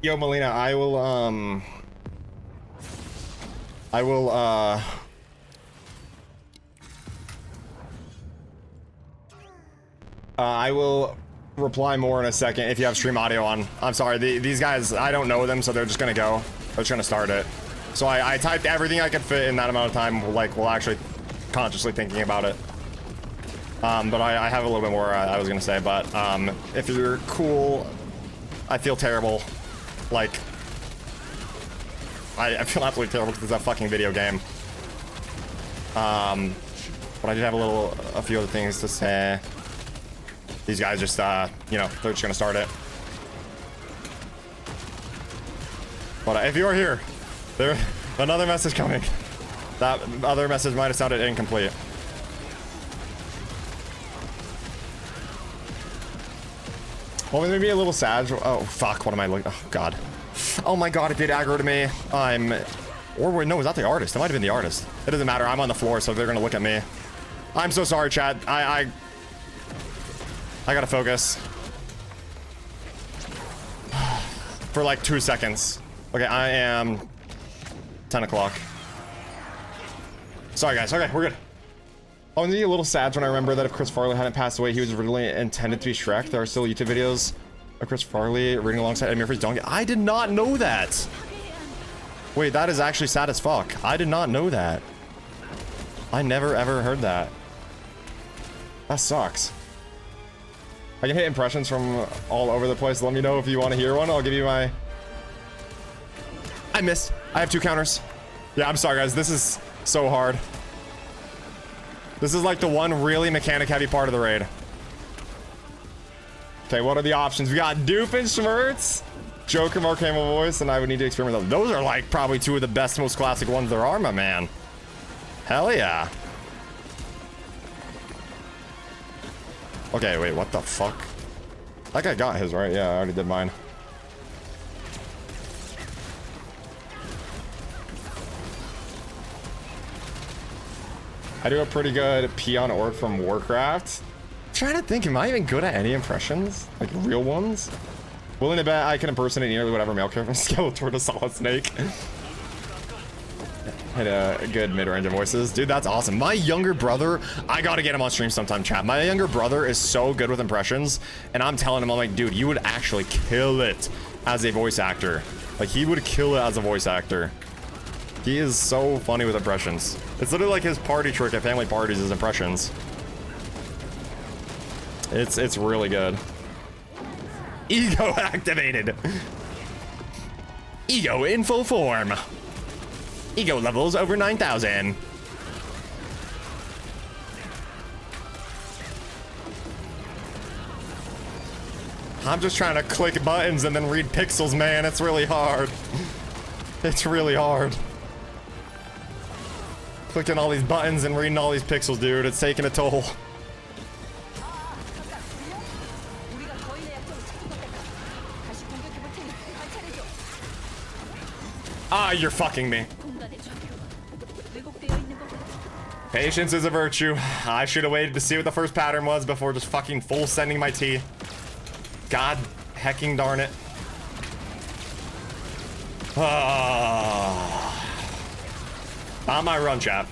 Yo, Melina, I will I will reply more in a second if you have stream audio on. I'm sorry, these guys, I don't know them, so they're just gonna go. They're just gonna start it. So I typed everything I could fit in that amount of time, like, while actually consciously thinking about it. But I have a little bit more I was gonna say, but if you're cool, I feel terrible. Like, I feel absolutely terrible because it's a fucking video game. But I did have a few other things to say. These guys just, you know, they're just gonna start it. But if you're here, there another message coming. That other message might have sounded incomplete. Well, maybe a little sad. Oh, fuck. What am I looking? Oh, God. Oh, my God. It did aggro to me. Or wait, no, was that the artist? It might have been the artist. It doesn't matter. I'm on the floor, so they're going to look at me. I'm so sorry, chat. I gotta focus. For like 2 seconds. Okay, I am 10 o'clock. Sorry, guys. Okay, we're good. Oh, and a little sad when I remember that if Chris Farley hadn't passed away, he was originally intended to be Shrek. There are still YouTube videos of Chris Farley reading alongside Eddie Murphy's donkey. I did not know that. Wait, that is actually sad as fuck. I did not know that. I never ever heard that. That sucks. I can hit impressions from all over the place. Let me know if you want to hear one. I'll give you my... I missed. I have 2 counters. Yeah, I'm sorry, guys. This is so hard. This is like the one really mechanic heavy part of the raid. Okay, what are the options? We got Dupe and Schmertz, Joker, Mark Hamill voice, and I would need to experiment with those. Those are like probably 2 of the best, most classic ones there are, my man. Hell yeah. Okay, wait, what the fuck? That guy got his, right? Yeah, I already did mine. I do a pretty good peon orc from Warcraft. I'm trying to think, am I even good at any impressions? Like real ones? Willing to bet I can impersonate nearly whatever male character from Skeletor to Solid Snake. Hit a good mid-range of voices. Dude, that's awesome. My younger brother, I gotta get him on stream sometime, chat. My younger brother is so good with impressions, and I'm telling him, I'm like, dude, you would actually kill it as a voice actor. Like, he would kill it as a voice actor. He is so funny with impressions. It's literally like his party trick at family parties is impressions. It's really good. Ego activated. Ego in full form. Ego levels over 9,000. I'm just trying to click buttons and then read pixels, man. It's really hard. It's really hard. Clicking all these buttons and reading all these pixels, dude. It's taking a toll. Ah, you're fucking me. Patience is a virtue. I should have waited to see what the first pattern was before just fucking full sending my tea. God hecking darn it. On my run, chat.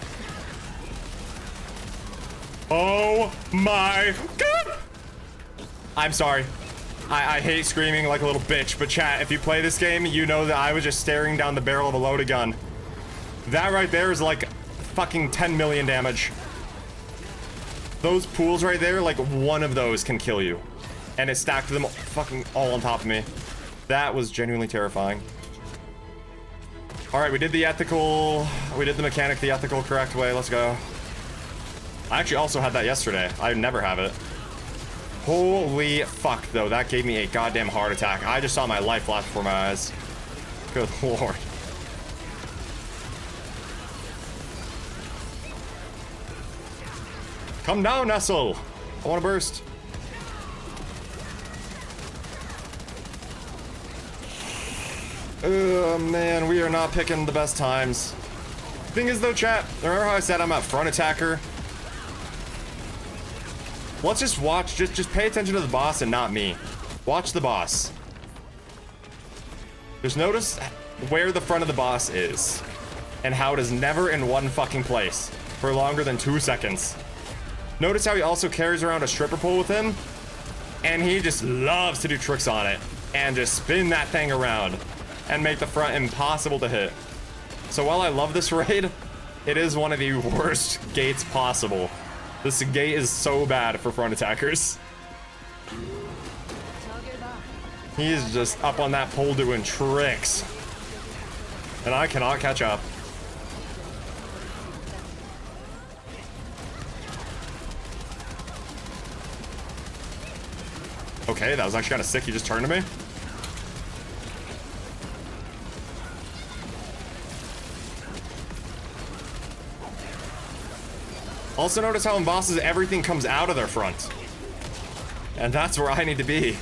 Oh my God! I'm sorry. I hate screaming like a little bitch, but chat, if you play this game, you know that I was just staring down the barrel of a loaded gun. That right there is like fucking 10 million damage. Those pools right there, like one of those can kill you. And it stacked them fucking all on top of me. That was genuinely terrifying. All right, we did the mechanic the ethical correct way. Let's go. I actually also had that yesterday. I never have it. Holy fuck, though. That gave me a goddamn heart attack. I just saw my life flash before my eyes. Good lord. Come down, Nestle. I want to burst. Oh man, we are not picking the best times. Thing is though, chat, remember how I said I'm a front attacker? Let's just watch, just pay attention to the boss and not me. Watch the boss. Just notice where the front of the boss is and how it is never in one fucking place for longer than 2 seconds. Notice how he also carries around a stripper pole with him and he just loves to do tricks on it and just spin that thing around and make the front impossible to hit. So while I love this raid, it is one of the worst gates possible. This gate is so bad for front attackers. He is just up on that pole doing tricks. And I cannot catch up. Okay, that was actually kind of sick. He just turned to me. Also notice how in bosses everything comes out of their front. And that's where I need to be.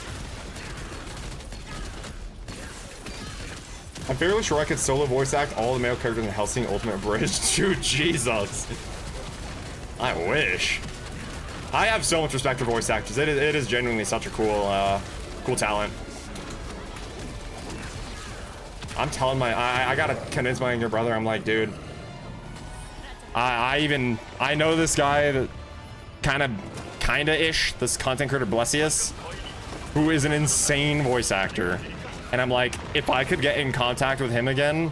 I'm fairly sure I could solo voice act all the male characters in Hellsing Ultimate Bridge. Dude, Jesus. I wish. I have so much respect for voice actors. It is genuinely such a cool talent. I'm telling I gotta convince my younger brother. I'm like, dude, I know this guy that kinda-ish, this content creator Blessius, who is an insane voice actor. And I'm like, if I could get in contact with him again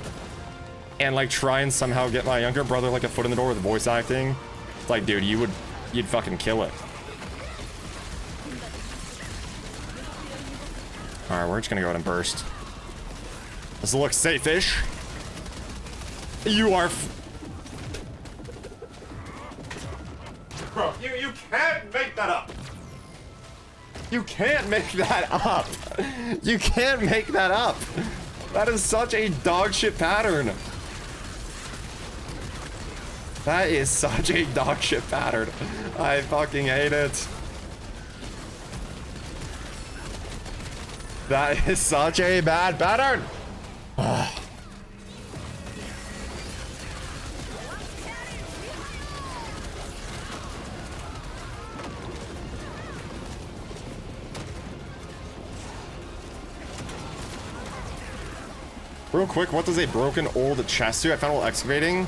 and like try and somehow get my younger brother like a foot in the door with voice acting, it's like, dude, you'd fucking kill it. All right, we're just gonna go ahead and burst. This looks safe-ish. You are bro, you can't make that up. You can't make that up. You can't make that up. That is such a dog shit pattern. That is such a dog shit pattern. I fucking hate it. That is such a bad pattern. Real quick, what does a broken old chest do? I found while excavating.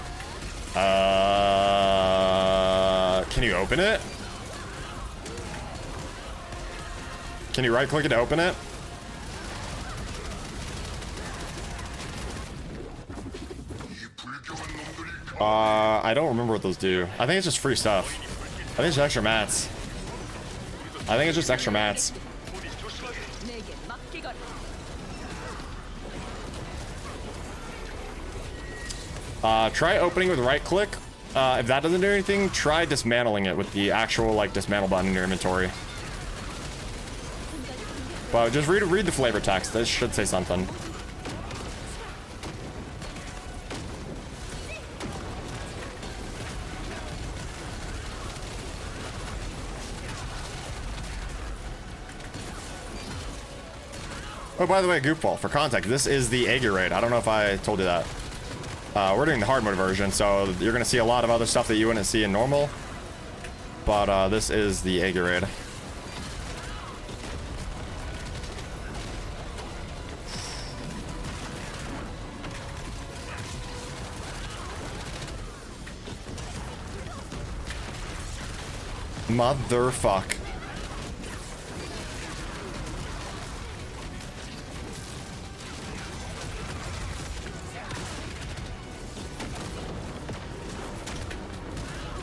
Can you open it? Can you right click it to open it? I don't remember what those do. I think it's just free stuff. I think it's extra mats. I think it's just extra mats. Try opening with right click. If that doesn't do anything, try dismantling it with the actual like dismantle button in your inventory. But just read the flavor text. This should say something. Oh, by the way, goofball, for context, this is the Aegir raid. I don't know if I told you that. We're doing the hard mode version, so you're gonna see a lot of other stuff that you wouldn't see in normal. But this is the Aegir raid. Motherfuck.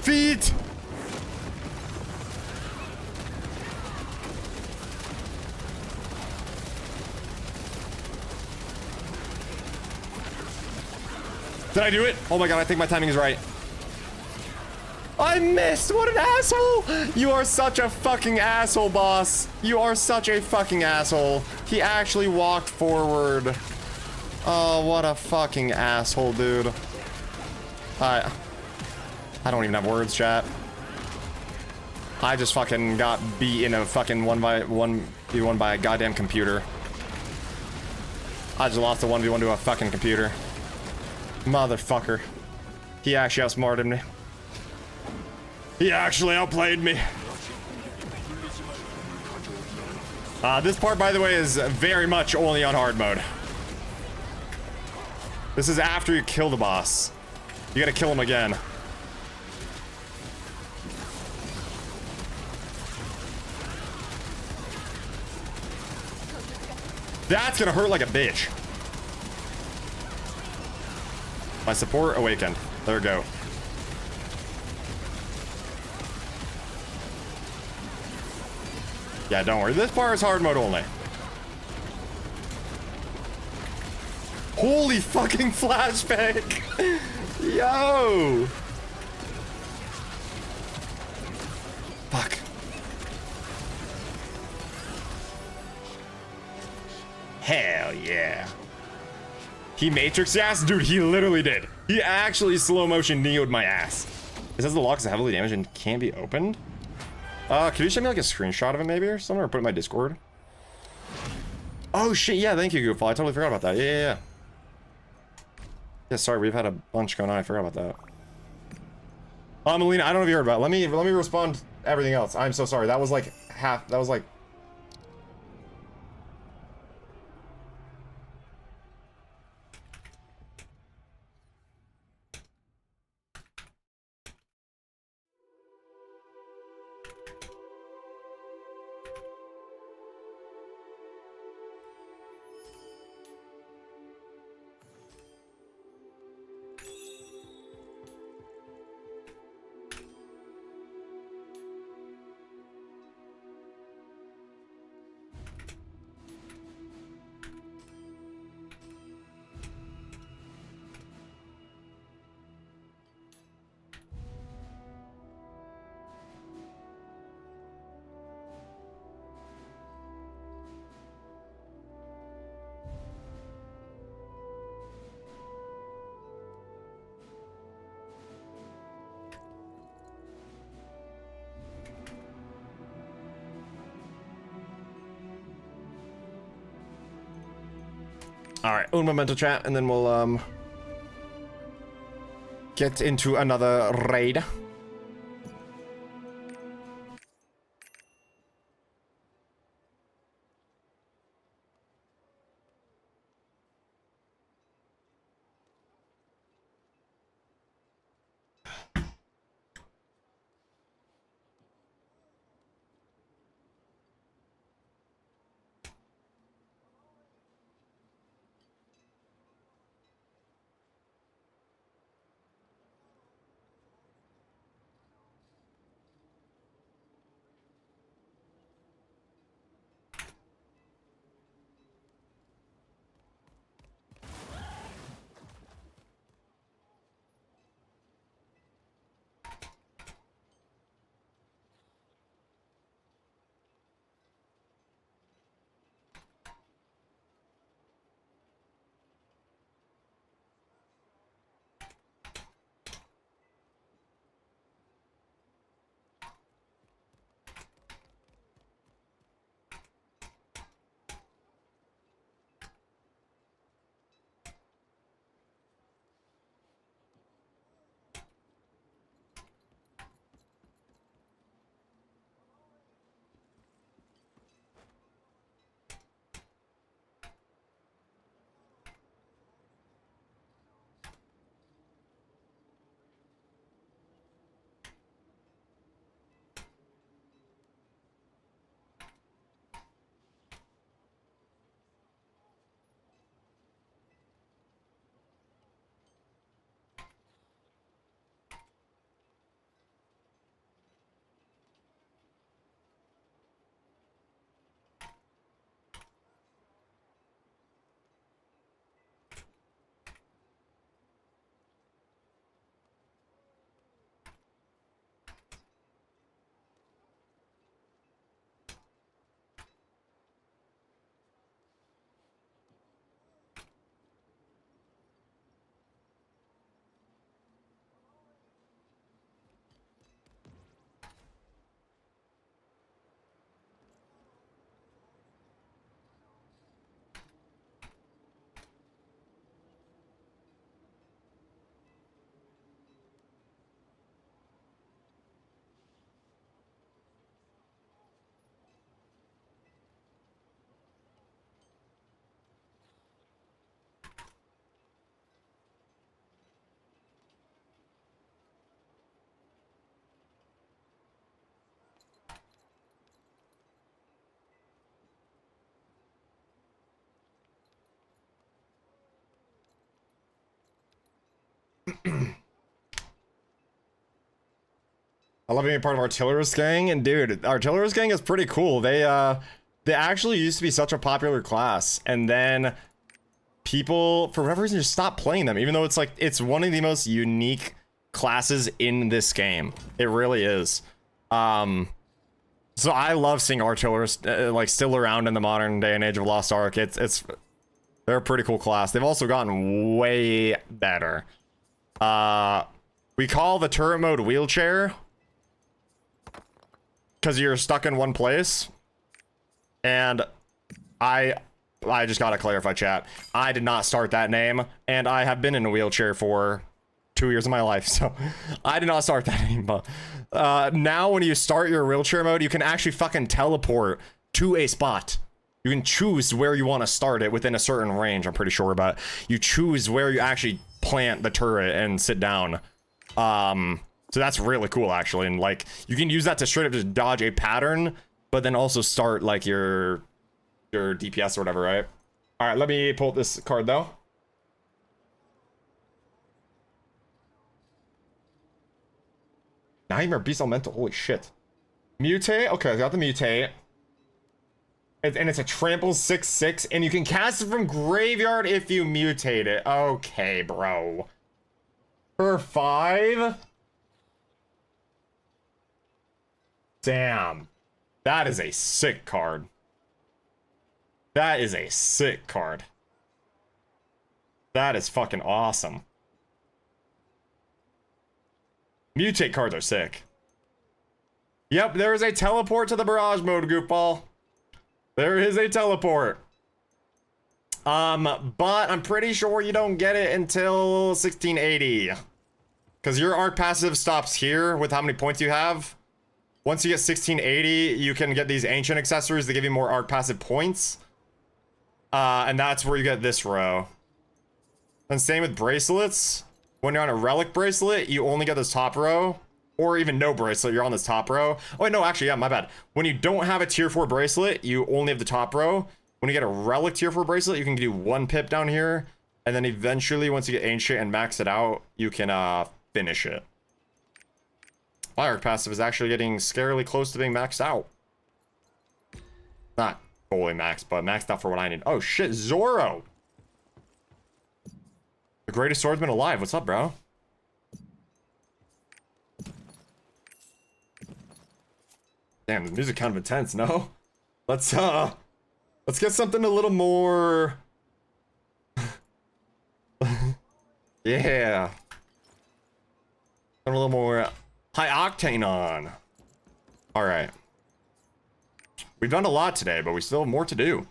Feet. Did I do it? Oh my god, I think my timing is right. I missed! What an asshole! You are such a fucking asshole, boss. You are such a fucking asshole. He actually walked forward. Oh, what a fucking asshole, dude. I don't even have words, chat. I just fucking got beat in a fucking 1v1 by a goddamn computer. I just lost a 1v1 to a fucking computer. Motherfucker. He actually outsmarted me. He actually outplayed me. This part, by the way, is very much only on hard mode. This is after you kill the boss. You gotta kill him again. That's gonna hurt like a bitch. My support awakened. There we go. Yeah, don't worry. This part is hard mode only. Holy fucking flashback! Yo! Fuck. Hell yeah. He Matrixed ass? Dude, he literally did. He actually slow motion Neo'd my ass. It says the lock is heavily damaged and can't be opened. Could you show me like a screenshot of it maybe or something, or put it in my Discord? Oh shit, yeah, thank you, Goofball. I totally forgot about that. Yeah. Yeah, sorry, we've had a bunch going on. I forgot about that. Melina, I don't know if you heard about it. Let me respond to everything else. I'm so sorry. That was like that was like... All right, un momento chat, and then we'll get into another raid. I love being part of Artillerist Gang, and dude, Artillerist Gang is pretty cool. They actually used to be such a popular class, and then people, for whatever reason, just stopped playing them, even though it's like, it's one of the most unique classes in this game. It really is. So I love seeing Artillerists like still around in the modern day and age of Lost Ark. They're a pretty cool class. They've also gotten way better. We call the turret mode wheelchair because you're stuck in one place. And I just gotta clarify, chat. I did not start that name, and I have been in a wheelchair for 2 years of my life, so I did not start that name. But now when you start your wheelchair mode, you can actually fucking teleport to a spot. You can choose where you want to start it within a certain range, I'm pretty sure, but you choose where you actually plant the turret and sit down. So that's really cool, actually, and like you can use that to straight up just dodge a pattern, but then also start like your DPS or whatever, right? All right, let me pull up this card though. Nightmare Beast Elemental, holy shit. Mutate, okay, I got the mutate. And it's a trample 6/6, and you can cast it from graveyard if you mutate it. Okay, bro. For 5? Damn. That is a sick card. That is a sick card. That is fucking awesome. Mutate cards are sick. Yep, there is a teleport to the barrage mode, goofball. There is a teleport. But I'm pretty sure you don't get it until 1680. Because your arc passive stops here with how many points you have. Once you get 1680, you can get these ancient accessories that give you more arc passive points. And that's where you get this row. And same with bracelets. When you're on a relic bracelet, you only get this top row. Or even no bracelet, you're on this top row. Oh, wait, no, actually, yeah, my bad. When you don't have a tier 4 bracelet, you only have the top row. When you get a relic tier 4 bracelet, you can do 1 pip down here. And then eventually, once you get ancient and max it out, you can finish it. My arc passive is actually getting scarily close to being maxed out. Not fully maxed, but maxed out for what I need. Oh shit, Zoro! The greatest swordsman alive. What's up, bro? Damn, the music kind of intense, no? Let's get something a little more... yeah. A little more high octane on. Alright. We've done a lot today, but we still have more to do.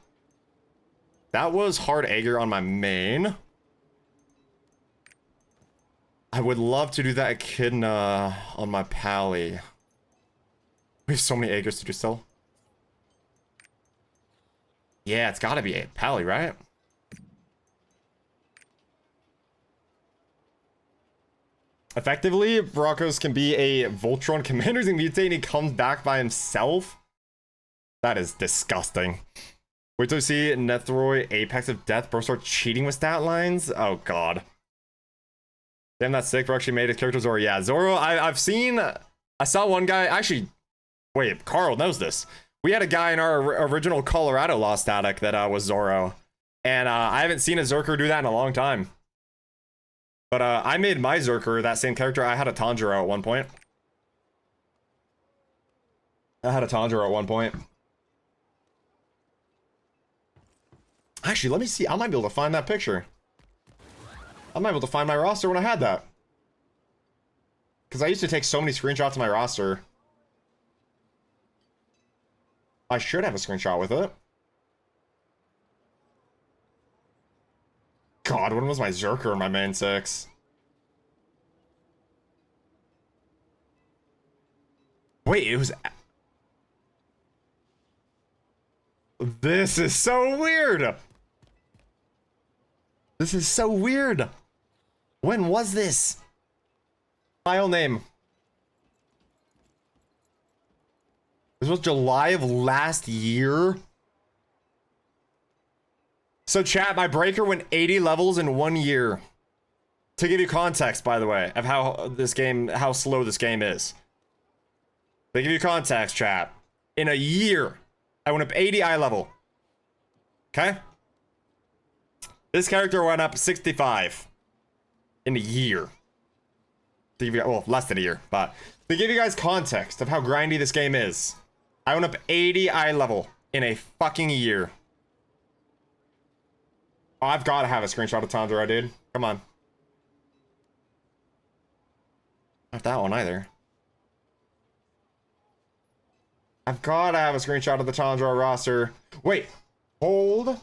That was hard Aegir on my main. I would love to do that Echidna on my Pally. We have so many Aegis to do still. Yeah, it's gotta be a Pally, right? Effectively, Broncos can be a Voltron commander and mutate and he comes back by himself. That is disgusting. Wait till you see Nethroi, Apex of Death, bro start cheating with stat lines. Oh god. Damn, that's sick. Bro actually made his character Zoro. Yeah, Zoro, I've seen, I saw one guy, actually, wait, Carl knows this. We had a guy in our original Colorado Lost Static that was Zoro. And I haven't seen a Zerker do that in a long time. But I made my Zerker that same character. I had a Tanjiro at one point. Actually, let me see. I might be able to find that picture. I might be able to find my roster when I had that. Because I used to take so many screenshots of my roster. I should have a screenshot with it. God, when was my Zerker in my main 6? Wait, it was... This is so weird! This is so weird! When was this? File name. This was July of last year? So chat, my breaker went 80 levels in 1 year. To give you context, by the way, of how slow this game is. To give you context, chat. In a year, I went up 80 eye level. Okay? This character went up 65 in a year. To give you, well, less than a year, but to give you guys context of how grindy this game is, I went up 80 eye level in a fucking year. I've got to have a screenshot of Tanjiro, dude. Come on. Not that one either. I've gotta have a screenshot of the Tundra roster. Wait, hold.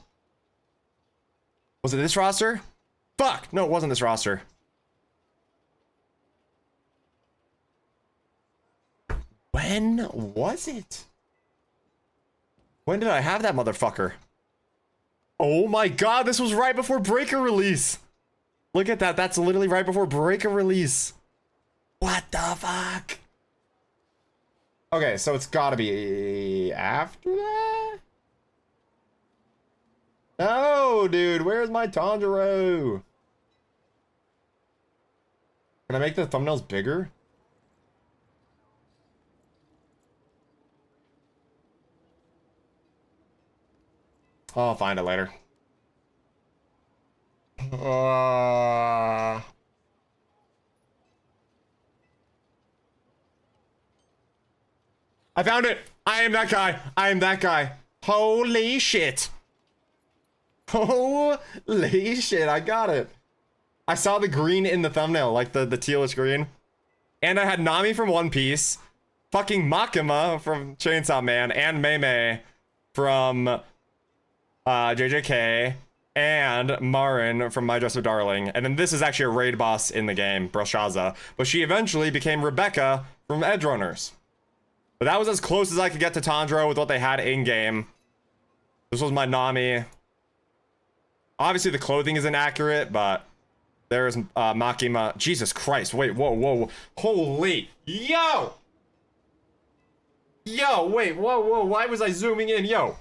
Was it this roster? Fuck, no, it wasn't this roster. When was it? When did I have that motherfucker? Oh my god, this was right before Breaker release. Look at that, that's literally right before Breaker release. What the fuck? Okay, so it's gotta be after that? No, dude, where's my Tanjiro? Can I make the thumbnails bigger? I'll find it later. I found it! I am that guy! I am that guy! Holy shit! Holy shit, I got it! I saw the green in the thumbnail, like the tealish green. And I had Nami from One Piece, fucking Makima from Chainsaw Man, and Mei from JJK, and Marin from My Dress of Darling. And then this is actually a raid boss in the game, Belshaza. But she eventually became Rebecca from Edgerunners. But that was as close as I could get to Tanjiro with what they had in-game. This was my Nami. Obviously the clothing is inaccurate, but there's Makima. Jesus Christ, wait, whoa. Holy, yo! Yo, wait, whoa, why was I zooming in? Yo.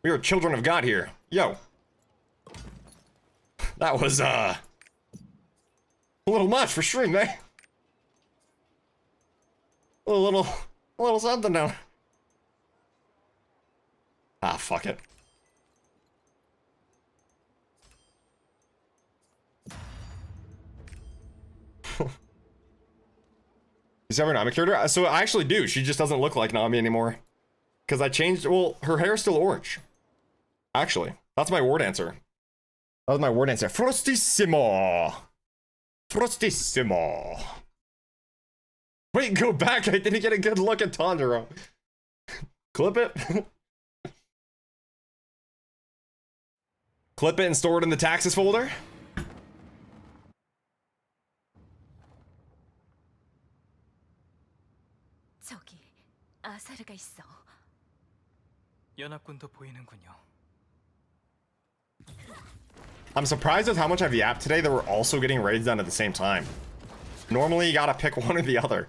We are children of God here. Yo. That was, a little much for stream, man. A little something now. Ah, fuck it. Is that a Nami character? So I actually do. She just doesn't look like Nami anymore. Because I changed, well, her hair is still orange. Actually, that's my word answer. That was my word answer. Frostissimo. Frostissimo. Wait, go back. I didn't get a good look at Tanjiro. Clip it. Clip it and store it in the taxes folder. 저기 아사르가 있어. 연합군도 보이는군요. I'm surprised with how much I've yapped today that we're also getting raids done at the same time. Normally you gotta pick one or the other.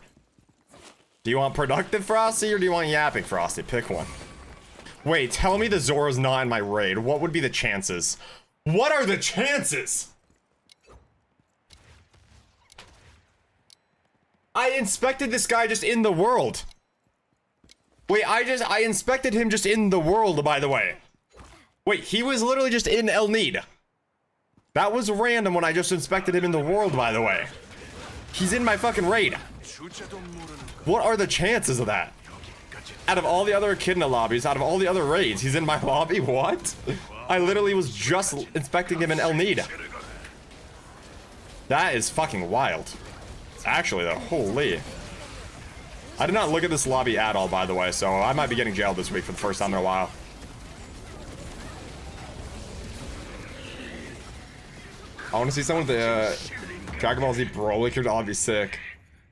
Do you want productive Frosty or do you want yapping Frosty? Pick one. Wait, tell me the Zoro's not in my raid. What would be the chances? What are the chances? I inspected this guy just in the world. Wait, I inspected him just in the world, by the way. Wait, he was literally just in El Nid. That was random when I just inspected him in the world, by the way. He's in my fucking raid. What are the chances of that? Out of all the other Echidna lobbies, out of all the other raids, he's in my lobby? What? I literally was just inspecting him in El Nid. That is fucking wild. Actually, though, holy. I did not look at this lobby at all, by the way, so I might be getting jailed this week for the first time in a while. I want to see someone with the Dragon Ball Z Broly character. I'll be sick.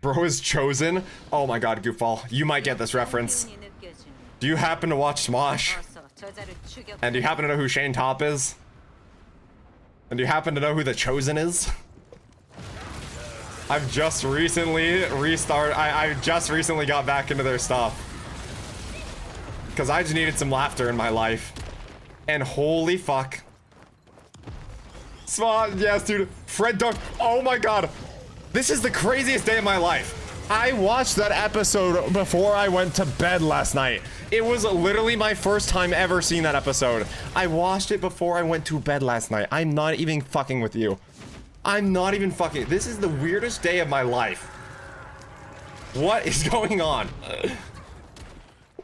Bro is chosen. Oh my god, Goofball. You might get this reference. Do you happen to watch Smosh? And do you happen to know who Shane Top is? And do you happen to know who the Chosen is? I've just recently restarted. I just recently got back into their stuff. Because I just needed some laughter in my life. And holy fuck. Smosh, yes, dude. Fred Dark. Oh my god. This is the craziest day of my life. I watched that episode before I went to bed last night. It was literally my first time ever seeing that episode. I watched it before I went to bed last night. I'm not even fucking with you. I'm not even fucking. This is the weirdest day of my life. What is going on?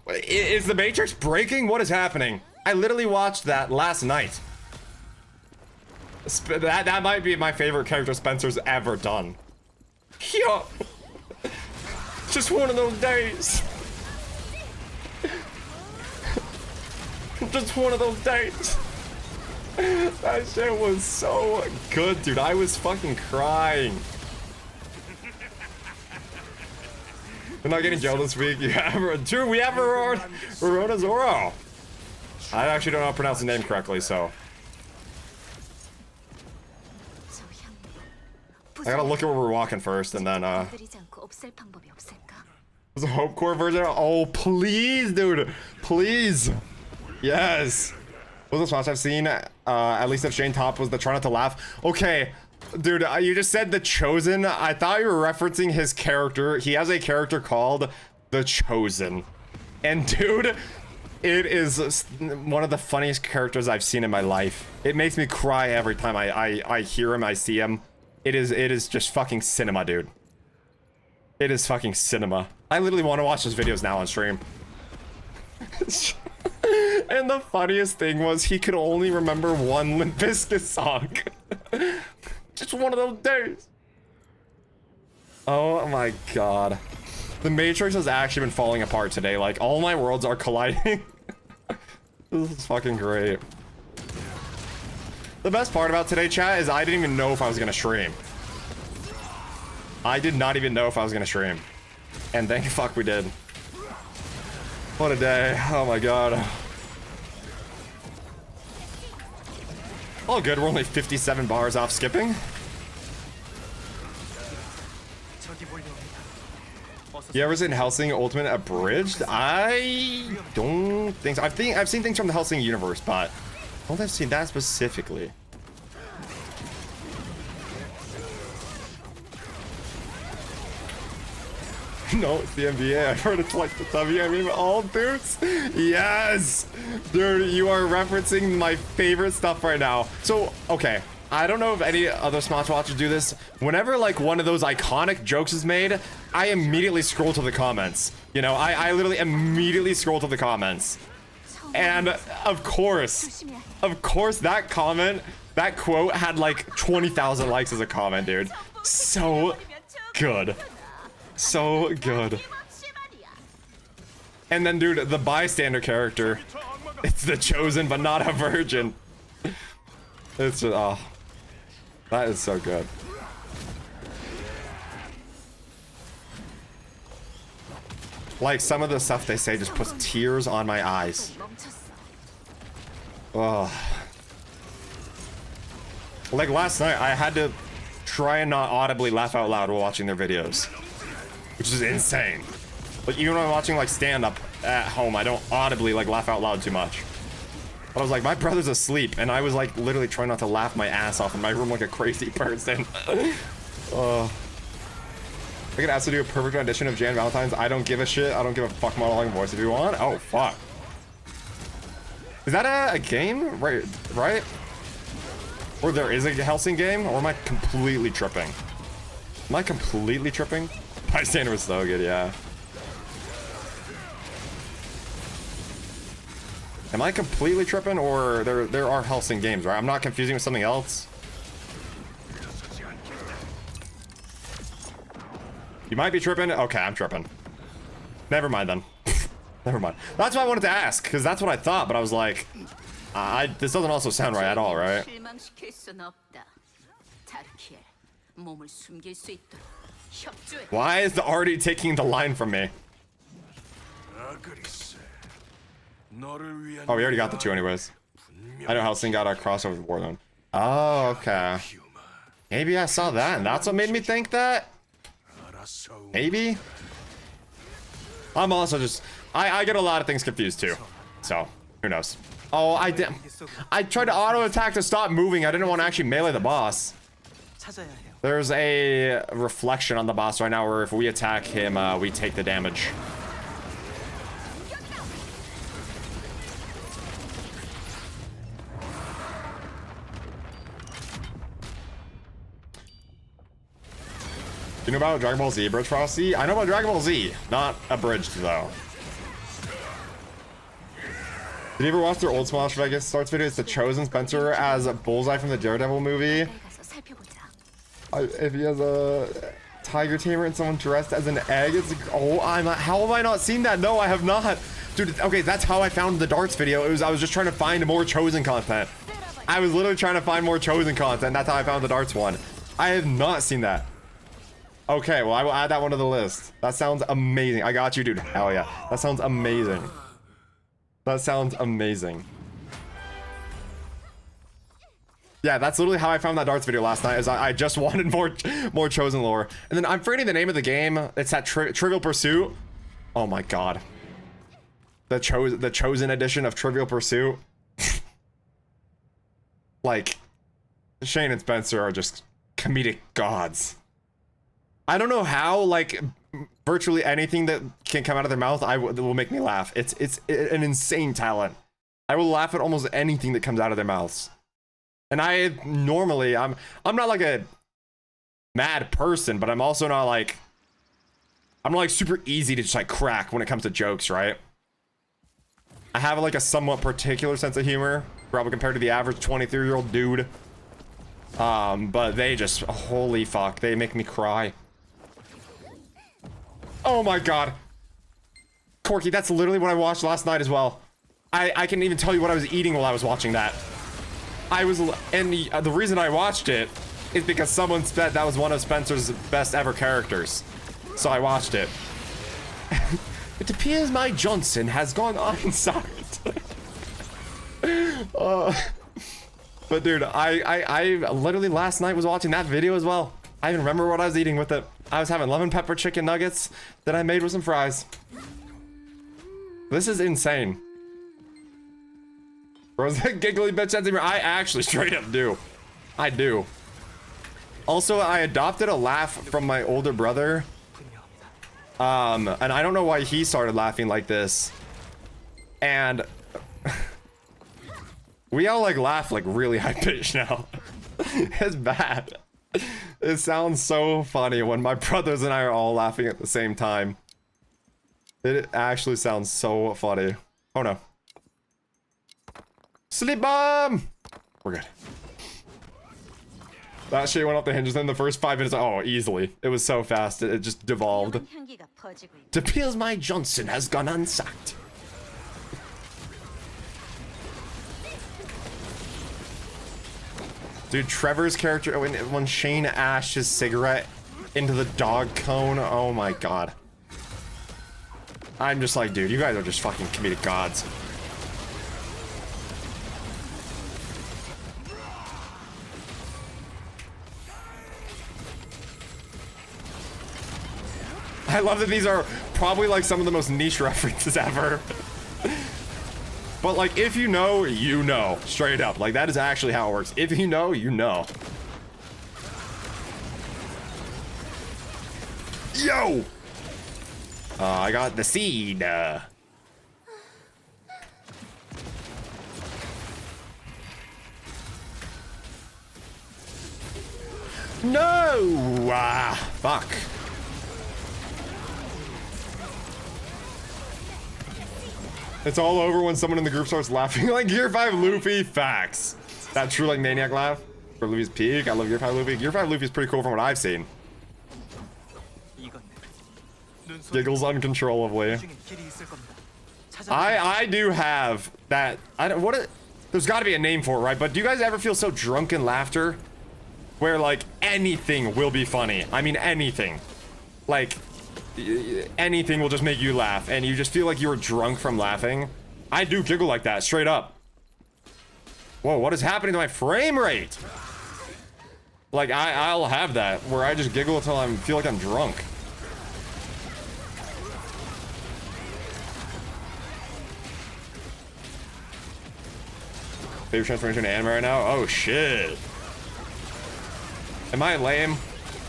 Is the Matrix breaking? What is happening? I literally watched that last night. That might be my favorite character Spencer's ever done. Yeah. Just one of those days. Just one of those days. That shit was so good, dude. I was fucking crying. We're not getting Joe this week. Yeah, dude, we have Verona Zoro. I actually don't know how to pronounce the name correctly, so. I gotta look at where we're walking first, and then, there's a Hope Core version? Oh, please, dude. Please. Yes. What was the match I've seen? At least if Shane Top was the try not to laugh. Okay. Dude, you just said The Chosen. I thought you were referencing his character. He has a character called The Chosen. And dude, it is one of the funniest characters I've seen in my life. It makes me cry every time I hear him, I see him. It is just fucking cinema, dude. It is fucking cinema. I literally want to watch his videos now on stream. And the funniest thing was he could only remember one Limp Bizkit song. Just one of those days. Oh my god. The Matrix has actually been falling apart today. Like, all my worlds are colliding. This is fucking great. The best part about today, chat, is I didn't even know if I was gonna stream. I did not even know if I was gonna stream. And thank fuck we did. What a day. Oh my god. All good, we're only 57 bars off skipping. You ever seen Hellsing Ultimate Abridged? I don't think so. I've seen things from the Hellsing universe, but I don't think I've seen that specifically. No, it's the NBA. I've heard it's like the WNBA. All dudes. Yes, dude, you are referencing my favorite stuff right now. So, okay, I don't know if any other Smash watchers do this. Whenever like one of those iconic jokes is made, I immediately scroll to the comments. You know, I literally immediately scroll to the comments. And of course, that comment, that quote had like 20,000 likes as a comment, dude. So good. So good. And then, dude, the bystander character. It's the chosen, but not a virgin. It's just, oh. That is so good. Like, some of the stuff they say just puts tears on my eyes. Oh. Like, last night, I had to try and not audibly laugh out loud while watching their videos. Which is insane. Like, even when I'm watching, like, stand-up at home, I don't audibly, like, laugh out loud too much. But I was like, my brother's asleep, and I was, like, literally trying not to laugh my ass off in my room like a crazy person. I could ask to do a perfect rendition of Jan Valentine's. I don't give a shit. I don't give a fuck modeling voice if you want. Oh, fuck. Is that a game? Right? Or there is a Hellsing game? Or am I completely tripping? Am I completely tripping? Bystander was so good, yeah. Am I completely tripping, or there are Hellsing games, right? I'm not confusing with something else. You might be tripping. Okay, I'm tripping. Never mind then. Never mind. That's why I wanted to ask, because that's what I thought, but I was like, this doesn't also sound right at all, right? Why is the already taking the line from me? Oh, we already got the two anyways. I know Hellsing got a crossover with Warzone. Oh, okay. Maybe I saw that, and that's what made me think that? Maybe? I'm also just... I get a lot of things confused too. So, who knows? Oh, I tried to auto-attack to stop moving. I didn't want to actually melee the boss. There's a reflection on the boss right now where if we attack him, we take the damage. You know about Dragon Ball Z Abridged, Frosty? I know about Dragon Ball Z, not Abridged though. Did you ever watch their old Smash Vegas starts video? It's the Chosen Spencer as Bullseye from the Daredevil movie. 가서 살펴보자. If he has a tiger tamer and someone dressed as an egg, it's how have I not seen that? No, I have not. Dude, okay, that's how I found the darts video. I was just trying to find more Chosen content. I was literally trying to find more Chosen content. That's how I found the darts one. I have not seen that. Okay, well, I will add that one to the list. That sounds amazing. I got you, dude. Hell yeah. That sounds amazing. That sounds amazing. Yeah, that's literally how I found that darts video last night. Is I just wanted more Chosen lore. And then I'm forgetting the name of the game. It's that Trivial Pursuit. Oh my god. The Chosen edition of Trivial Pursuit. Like, Shane and Spencer are just comedic gods. I don't know how, like, virtually anything that can come out of their mouth will make me laugh. It's an insane talent. I will laugh at almost anything that comes out of their mouths. And I normally, I'm not like a mad person, but I'm also not like, I'm not like super easy to just like crack when it comes to jokes, right? I have like a somewhat particular sense of humor, probably compared to the average 23-year-old dude. But they just, holy fuck, they make me cry. Oh my god. Corky, that's literally what I watched last night as well. I can't even tell you what I was eating while I was watching that. The reason I watched it is because someone said that was one of Spencer's best ever characters. So I watched it. It appears my Johnson has gone unsucked. But dude, I literally last night was watching that video as well. I even remember what I was eating with it. I was having lemon pepper chicken nuggets that I made with some fries. This is insane. Was that giggly bitch? I actually straight up do. I do. Also, I adopted a laugh from my older brother. And I don't know why he started laughing like this. And we all like laugh like really high pitched now. It's bad. It sounds so funny when my brothers and I are all laughing at the same time. It actually sounds so funny. Oh no. Sleep bomb! We're good. That shit went off the hinges in the first 5 minutes. Oh, easily. It was so fast. It just devolved. It appears my Johnson has gone unsacked. Dude, Trevor's character, when Shane ashed his cigarette into the dog cone, oh my god. I'm just like, dude, you guys are just fucking comedic gods. I love that these are probably like some of the most niche references ever. But like, if you know, you know. Straight up. Like, that is actually how it works. If you know, you know. Yo! I got the seed. No! Fuck. It's all over when someone in the group starts laughing like Gear 5 Luffy. Facts. That true like maniac laugh for Luffy's peak. I love Gear 5 Luffy. Gear 5 Luffy is pretty cool from what I've seen. Giggles uncontrollably. I do have that. There's got to be a name for it, right? But do you guys ever feel so drunk in laughter where like anything will be funny? I mean anything. Like anything will just make you laugh and you just feel like you were drunk from laughing. I do giggle like that, straight up. Whoa, what is happening to my frame rate? Like I'll have that where I just giggle until I feel like I'm drunk. Favorite transformation in anime right now? Oh shit. Am I lame?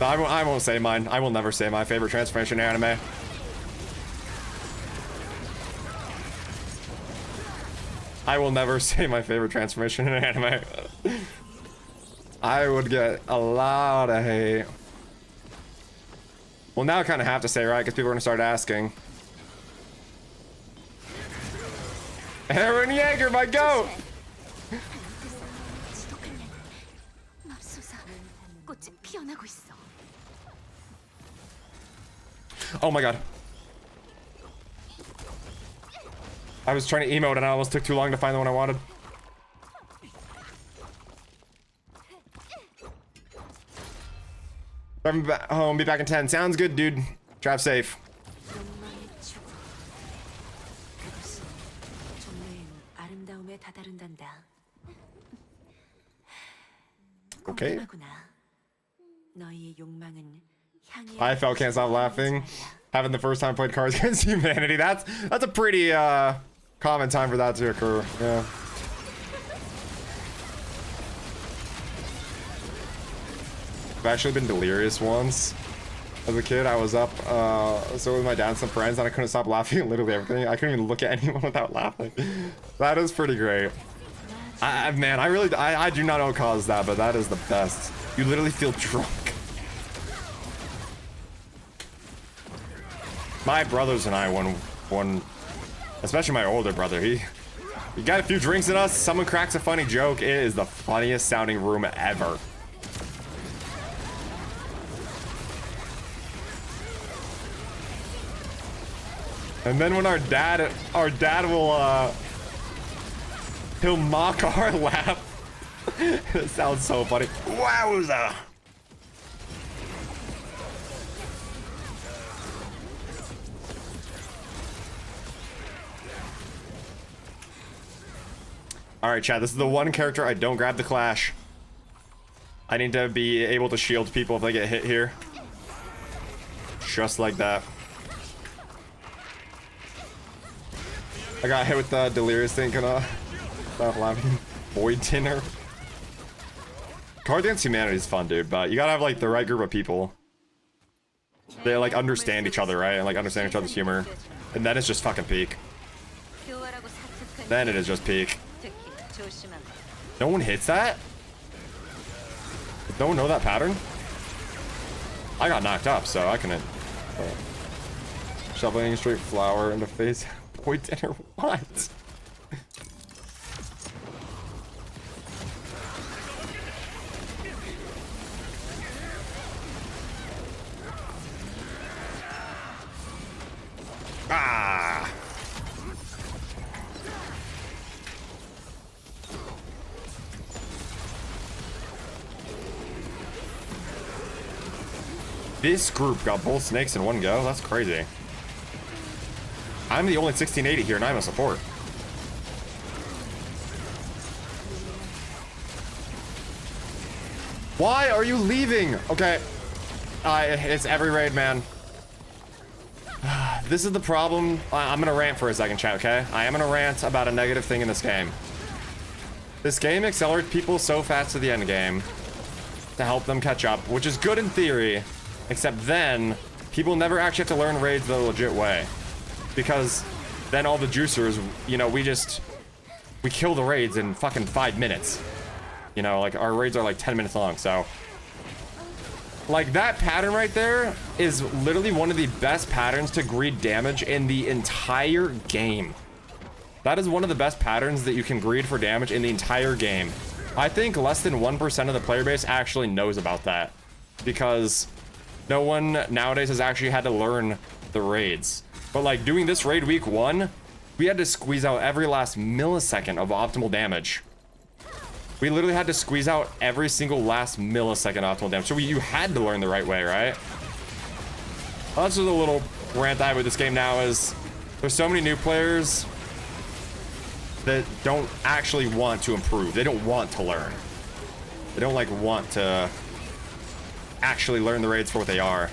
I won't say mine. I will never say my favorite transformation in anime. I will never say my favorite transformation in anime. I would get a lot of hate. Well, now I kind of have to say, right? Because people are going to start asking. Aaron Yeager, my goat! 지독한 향. 맙소사. 꽃이 피어나고 있어. Oh my god. I was trying to emote and I almost took too long to find the one I wanted. I'm home, be back in 10. Sounds good, dude. Drive safe. 욕망의 추구. 그것이 종래의 아름다움에 다다른단다. Okay. 공평하구나. 너희의 욕망은 향해. I felt can't stop laughing. Having the first time played Cards Against Humanity. That's a pretty common time for that to occur. Yeah. I've actually been delirious once. As a kid, I was up so with my dad and some friends, and I couldn't stop laughing at literally everything. I couldn't even look at anyone without laughing. That is pretty great. Man, I do not know what caused that, but that is the best. You literally feel drunk. My brothers and I, when especially my older brother, he got a few drinks in us. Someone cracks a funny joke. It is the funniest sounding room ever. And then when our dad will he'll mock our laugh. It sounds so funny. Wowza. All right, chat, this is the one character I don't grab the clash. I need to be able to shield people if they get hit here. Just like that. I got hit with the delirious thing. Can I stop laughing? Void dinner. Cards Against Humanity is fun, dude, but you gotta have like the right group of people. They like understand each other, right? And like understand each other's humor. And then it's just fucking peak. Then it is just peak. No one hits that? Does no one know that pattern? I got knocked up, so I couldn't. Shoveling straight flour in the face. Boy dinner, what? Ah! This group got both snakes in one go. That's crazy. I'm the only 1680 here, and I'm a support. Why are you leaving? Okay. It's every raid, man. This is the problem. I'm gonna rant for a second, chat, okay? I am gonna rant about a negative thing in this game. This game accelerates people so fast to the end game to help them catch up, which is good in theory, except then people never actually have to learn raids the legit way. Because then all the juicers, you know, we kill the raids in fucking 5 minutes. You know, like our raids are like 10 minutes long, so. Like that pattern right there is literally one of the best patterns to greed damage in the entire game. That is one of the best patterns that you can greed for damage in the entire game. I think less than 1% of the player base actually knows about that. Because no one nowadays has actually had to learn the raids. But like doing this raid week 1, we had to squeeze out every last millisecond of optimal damage. We literally had to squeeze out every single last millisecond optimal damage. So you had to learn the right way, right? Well, that's just a little rant I have with this game now is there's so many new players that don't actually want to improve. They don't want to learn. They don't like want to actually learn the raids for what they are.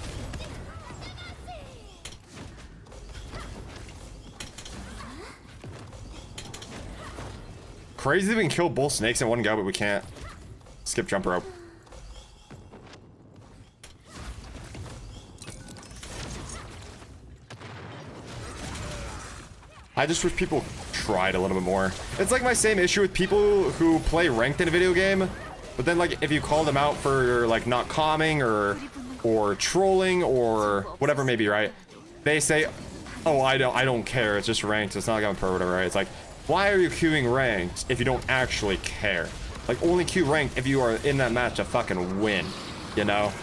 Crazy that we can kill both snakes in one go, but we can't skip jump rope. I just wish people tried a little bit more. It's like my same issue with people who play ranked in a video game, but then like if you call them out for like not calming or trolling or whatever it may be, right? They say, "Oh, I don't care. It's just ranked. It's not like I'm pro or whatever." Right? It's like, Why are you queuing ranked if you don't actually care? Like, only queue ranked if you are in that match to fucking win, you know?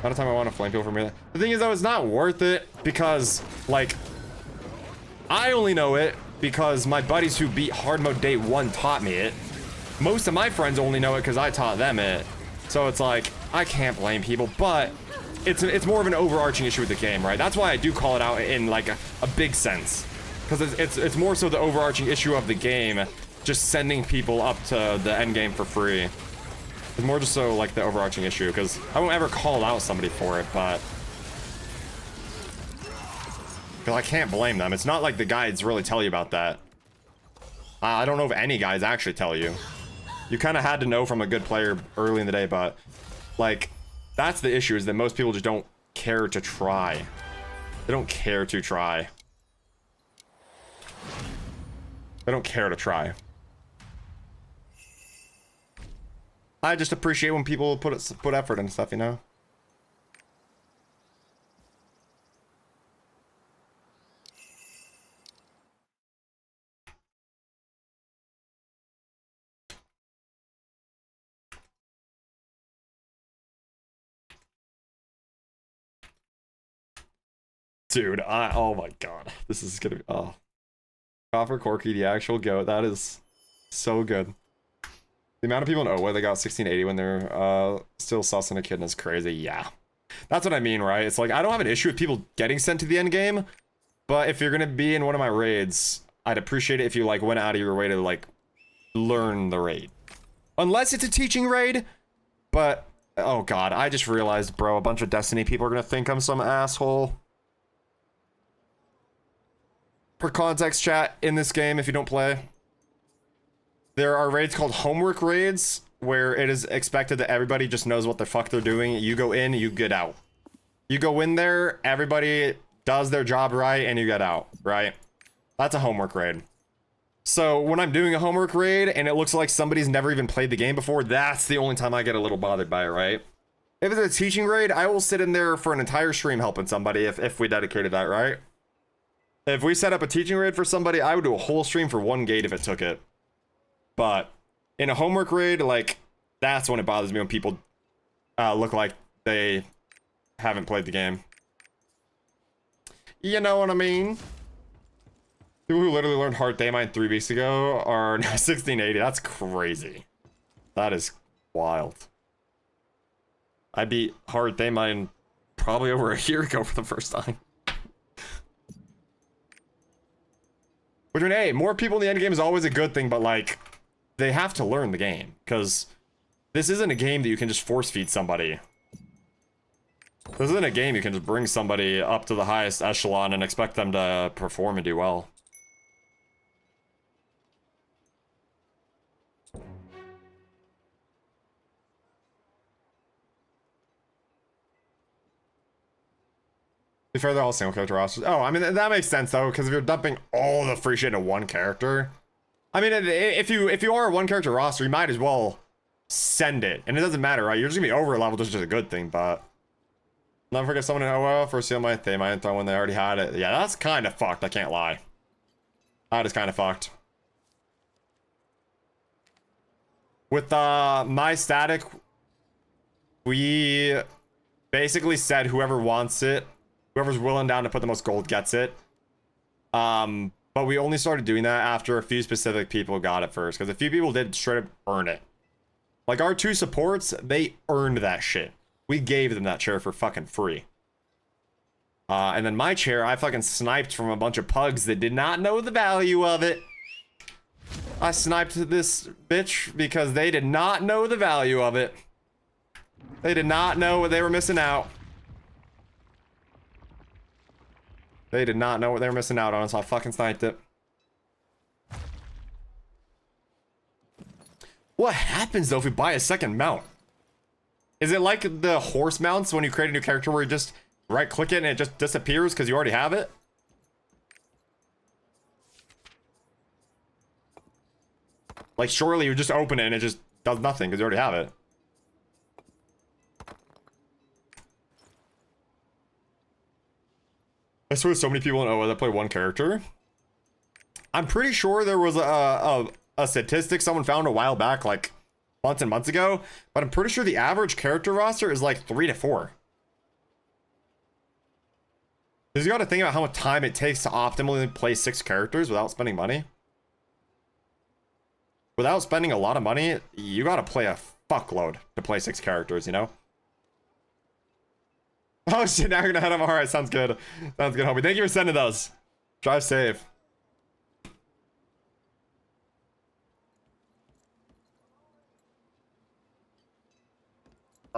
Not a time I want to flame people from here. The thing is, though, it's not worth it because, like, I only know it because my buddies who beat hard mode day 1 taught me it. Most of my friends only know it because I taught them it. So it's like, I can't blame people, but it's more of an overarching issue with the game, right? That's why I do call it out in, like, a big sense. Because it's more so the overarching issue of the game, just sending people up to the end game for free. It's more just so, like, the overarching issue, because I won't ever call out somebody for it, but... because I can't blame them. It's not like the guides really tell you about that. I don't know if any guides actually tell you. You kind of had to know from a good player early in the day, but, like, that's the issue, is that most people just don't care to try. They don't care to try. They don't care to try. I just appreciate when people put effort and stuff, you know? Dude, oh my god. This is gonna be, oh. Copper Corky, the actual goat. That is so good. The amount of people in Owa that got 1680 when they're still sussing a kid is crazy. Yeah. That's what I mean, right? It's like, I don't have an issue with people getting sent to the end game, but if you're gonna be in one of my raids, I'd appreciate it if you, like, went out of your way to, like, learn the raid. Unless it's a teaching raid, but, oh god, I just realized, bro, a bunch of Destiny people are gonna think I'm some asshole. For context, chat, in this game, if you don't play, there are raids called homework raids, where it is expected that everybody just knows what the fuck they're doing. You go in, you get out. You go in there, everybody does their job right, and you get out, right? That's a homework raid. So when I'm doing a homework raid, and it looks like somebody's never even played the game before, that's the only time I get a little bothered by it, right? If it's a teaching raid, I will sit in there for an entire stream helping somebody if we dedicated that, right? If we set up a teaching raid for somebody, I would do a whole stream for one gate if it took it. But in a homework raid, like, that's when it bothers me when people look like they haven't played the game. You know what I mean? People who literally learned Heart Daymine 3 weeks ago are now 1680. That's crazy. That is wild. I beat Heart Daymine probably over a year ago for the first time. Which, I mean, hey, more people in the end game is always a good thing, but, like, they have to learn the game, because this isn't a game that you can just force feed somebody. This isn't a game you can just bring somebody up to the highest echelon and expect them to perform and do well. To be fair, they're all single character rosters. Oh, I mean, that makes sense, though, because if you're dumping all the free shit into one character, I mean, if you are a one character roster, you might as well send it. And it doesn't matter, right? You're just gonna be over leveled, which is just a good thing, but never forget someone in OL for stealing my Daymine throw when they already had it. Yeah, that's kind of fucked, I can't lie. That is kind of fucked. With my static, we basically said whoever wants it, whoever's willing down to put the most gold gets it. But we only started doing that after a few specific people got it first, because a few people did straight up earn it. Like our 2 supports, they earned that shit. We gave them that chair for fucking free. And then my chair, I fucking sniped from a bunch of pugs that did not know the value of it. I sniped this bitch because they did not know the value of it. They did not know what they were missing out. They did not know what they were missing out on, so I fucking sniped it. What happens, though, if we buy a second mount? Is it like the horse mounts when you create a new character where you just right-click it and it just disappears because you already have it? Like, surely you just open it and it just does nothing because you already have it. I swear so many people in OA that play one character. I'm pretty sure there was a statistic someone found a while back, like months and months ago, but I'm pretty sure the average character roster is like 3 to 4. Because you got to think about how much time it takes to optimally play 6 characters without spending money. Without spending a lot of money, you got to play a fuckload to play 6 characters, you know? Oh shit, now you're gonna head up. Alright, sounds good. Sounds good, homie. Thank you for sending those. Drive safe.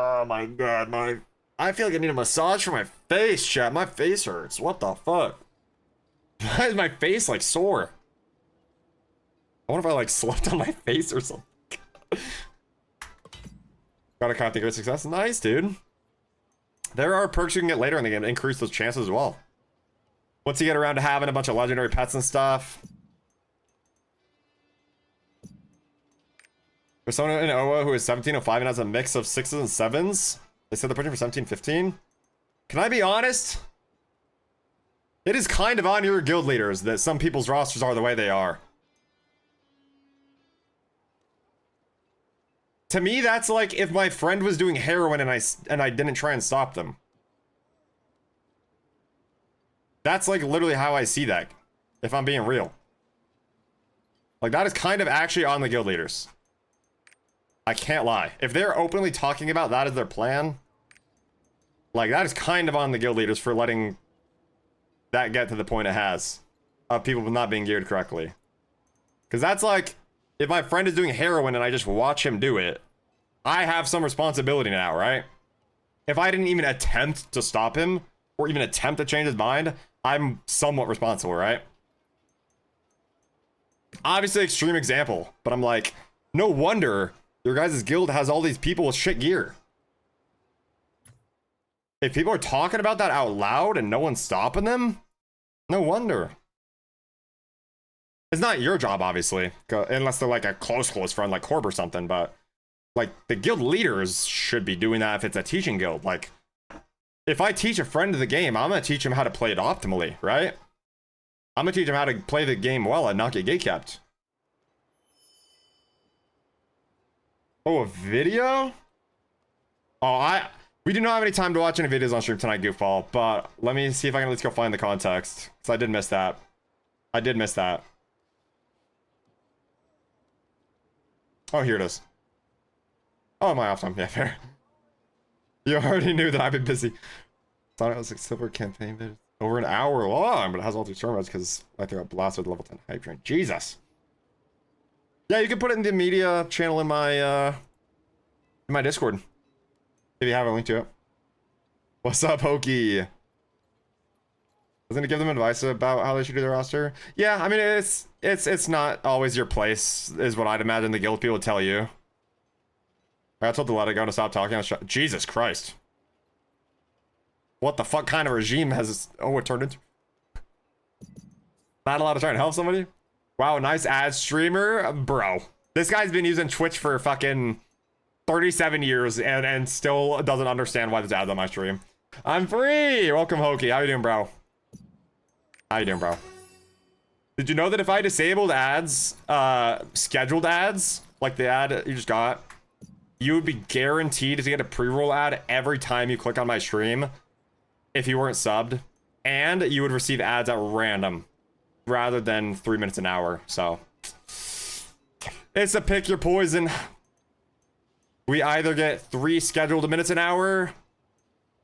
Oh my god, I feel like I need a massage for my face, chat. My face hurts. What the fuck? Why is my face like sore? I wonder if I like slept on my face or something. Gotta count the good success. Nice, dude. There are perks you can get later in the game to increase those chances as well. Once you get around to having a bunch of legendary pets and stuff. There's someone in OA who is 1705 and has a mix of 6s and 7s. They said they're pushing for 1715. Can I be honest? It is kind of on your guild leaders that some people's rosters are the way they are. To me, that's like if my friend was doing heroin and I didn't try and stop them. That's like literally how I see that, if I'm being real. Like that is kind of actually on the guild leaders. I can't lie. If they're openly talking about that as their plan, like that is kind of on the guild leaders for letting that get to the point it has of people not being geared correctly. Because that's like, if my friend is doing heroin and I just watch him do it, I have some responsibility now, right? If I didn't even attempt to stop him or even attempt to change his mind, I'm somewhat responsible, right? Obviously, extreme example, but I'm like, no wonder your guys' guild has all these people with shit gear. If people are talking about that out loud and no one's stopping them, no wonder. It's not your job, obviously, unless they're like a close friend like Corb or something, but like the guild leaders should be doing that if it's a teaching guild. Like, if I teach a friend of the game, I'm gonna teach him how to play it optimally, right? I'm gonna teach him how to play the game well and not get gatekept. Oh, a video? Oh, we do not have any time to watch any videos on stream tonight, goofball, but let me see if I can at least go find the context, because I did miss that. I did miss that. Oh, here it is. Oh, my off time. Yeah, fair. You already knew that I've been busy. Thought it was a silver campaign vid. Over an hour long, but it has all 2 storm modes because I think I blasted level 10 hype train. Jesus. Yeah, you can put it in the media channel in my Discord. If you have a link to it. What's up, Hokey? Doesn't it give them advice about how they should do their roster? Yeah, I mean, it's not always your place, is what I'd imagine the guild people would tell you. I told to let it go to stop talking. Jesus Christ. What the fuck kind of regime has it turned into? Not allowed to try and help somebody? Wow, nice ad streamer. Bro, this guy's been using Twitch for fucking 37 years and still doesn't understand why there's ads on my stream. I'm free. Welcome, Hokey. How you doing, bro? How you doing, bro? Did you know that if I disabled ads, scheduled ads, like the ad you just got, you would be guaranteed to get a pre-roll ad every time you click on my stream if you weren't subbed, and you would receive ads at random rather than 3 minutes an hour. So it's a pick your poison. We either get 3 scheduled minutes an hour,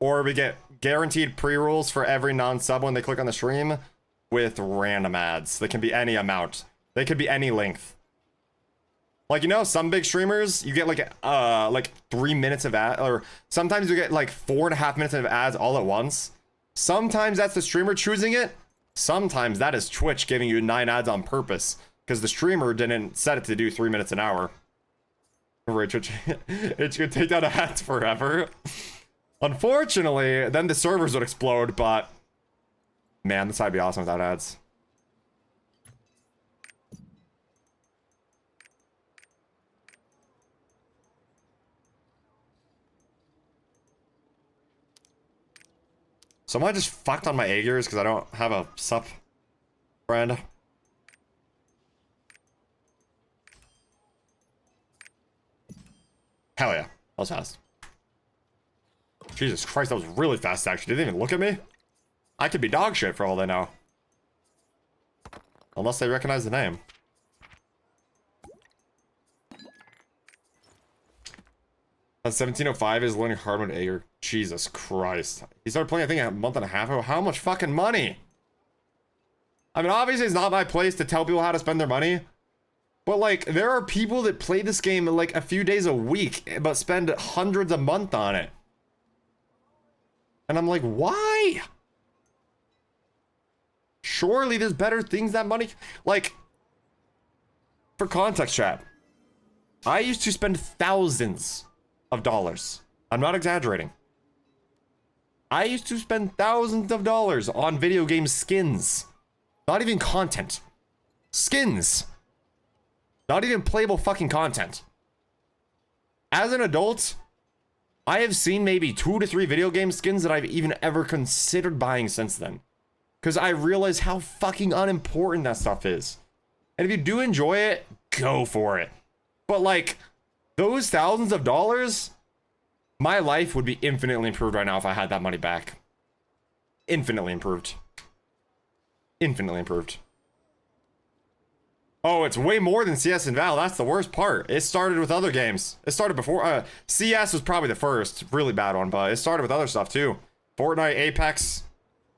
or we get guaranteed pre-rolls for every non-sub when they click on the stream with random ads. They can be any amount. They could be any length. Like, you know, some big streamers, you get like 3 minutes of ad, or sometimes you get like 4.5 minutes of ads all at once. Sometimes that's the streamer choosing it. Sometimes that is Twitch giving you 9 ads on purpose because the streamer didn't set it to do 3 minutes an hour. Twitch, it could take down ads forever. Unfortunately, then the servers would explode, but man, this would be awesome without ads. So am I just fucked on my A gears because I don't have a sup friend? Hell yeah. That was fast. Jesus Christ, that was really fast, actually. Did they even look at me? I could be dog shit for all they know. Unless they recognize the name. At 1705 is learning hard mode Ager. Jesus Christ. He started playing, I think, a month and a half ago. How much fucking money? I mean, obviously, it's not my place to tell people how to spend their money. But, like, there are people that play this game, like, a few days a week, but spend hundreds a month on it. And I'm like, why? Surely there's better things that money... Like, for context, chat, I used to spend thousands of dollars. I'm not exaggerating. I used to spend thousands of dollars on video game skins. Not even content. Skins. Not even playable fucking content. As an adult, I have seen maybe 2 to 3 video game skins that I've even ever considered buying since then. Because I realize how fucking unimportant that stuff is. And if you do enjoy it, go for it. But like, those thousands of dollars, my life would be infinitely improved right now if I had that money back. Infinitely improved. Infinitely improved. Oh, it's way more than CS and Val. That's the worst part. It started with other games. It started before. CS was probably the first really bad one, but it started with other stuff too. Fortnite, Apex,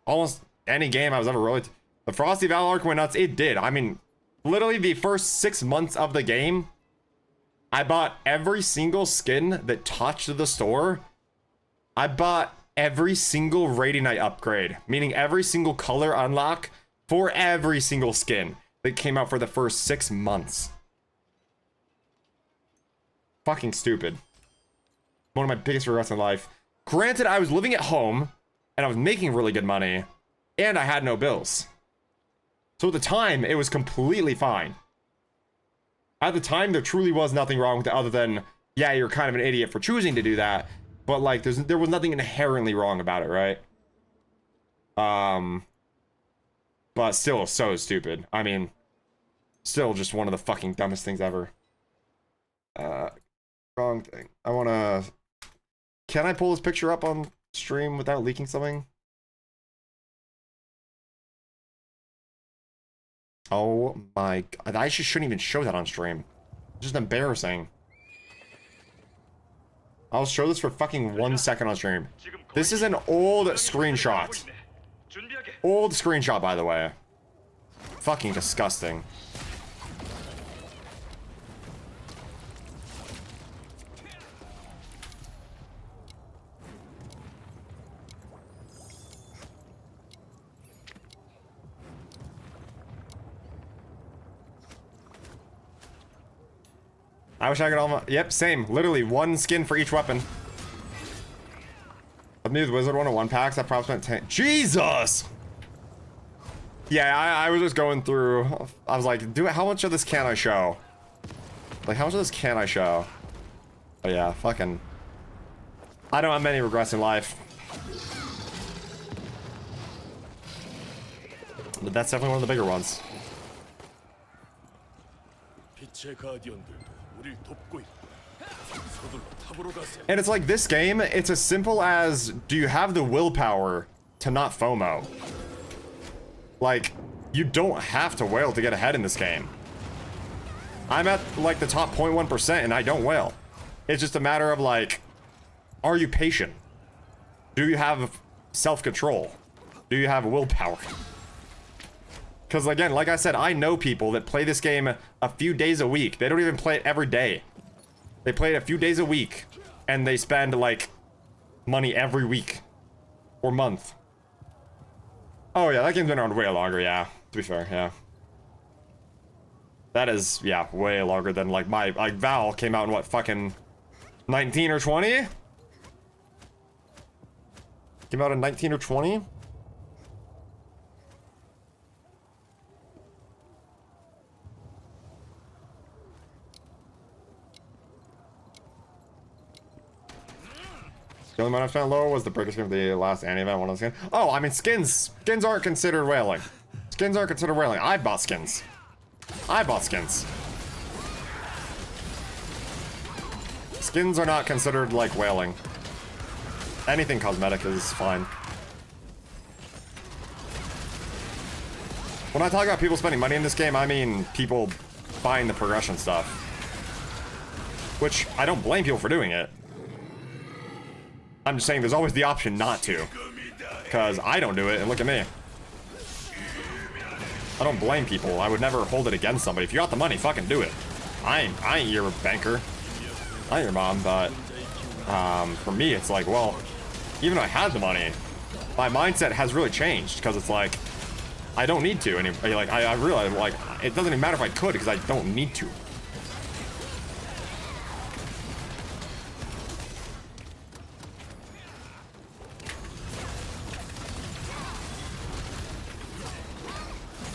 almost any game I was ever really. The Frosty Val arc went nuts. It did. I mean, literally the first 6 months of the game, I bought every single skin that touched the store. I bought every single rating night upgrade, meaning every single color unlock for every single skin that came out for the first 6 months. Fucking stupid. One of my biggest regrets in life. Granted, I was living at home and I was making really good money and I had no bills. So at the time, it was completely fine. At the time, there truly was nothing wrong with it other than, yeah, you're kind of an idiot for choosing to do that. But like, there was nothing inherently wrong about it, right? But still so stupid. I mean, still just one of the fucking dumbest things ever. Wrong thing. I wanna... Can I pull this picture up on stream without leaking something? Oh my god. I actually shouldn't even show that on stream. It's just embarrassing. I'll show this for fucking 1 second on stream. This is an old screenshot. Old screenshot, by the way. Fucking disgusting. I wish I could almost... Yep, same. Literally, 1 skin for each weapon. I've new Wizard 101 packs. That probably spent 10... Jesus! Yeah, I was just going through... I was like, how much of this can I show? Like, how much of this can I show? Oh yeah, fucking... I don't have many regrets in life. But that's definitely one of the bigger ones. And it's like this game, it's as simple as, do you have the willpower to not FOMO? Like, you don't have to wail to get ahead in this game. I'm at like the top 0.1% and I don't wail. It's just a matter of like, are you patient? Do you have self-control? Do you have willpower? Because again, like I said, I know people that play this game a few days a week. They don't even play it every day. They play it a few days a week, and they spend, like, money every week. Or month. Oh yeah, that game's been around way longer, yeah. To be fair, yeah. That is, yeah, way longer than, like, like, Val came out in, what, fucking 19 or 20? Came out in 19 or 20? The only amount I spent lower was the breaker skin of the last anime event. One of the skins. Oh, I mean, skins. Skins aren't considered whaling. Skins aren't considered whaling. I bought skins. I bought skins. Skins are not considered like whaling. Anything cosmetic is fine. When I talk about people spending money in this game, I mean people buying the progression stuff. Which, I don't blame people for doing it. I'm just saying there's always the option not to. Because I don't do it, and look at me. I don't blame people. I would never hold it against somebody. If you got the money, fucking do it. I ain't your banker. I ain't your mom, but for me, it's like, well, even if I had the money, my mindset has really changed because it's like, I don't need to. And like, I realize, like, it doesn't even matter if I could because I don't need to.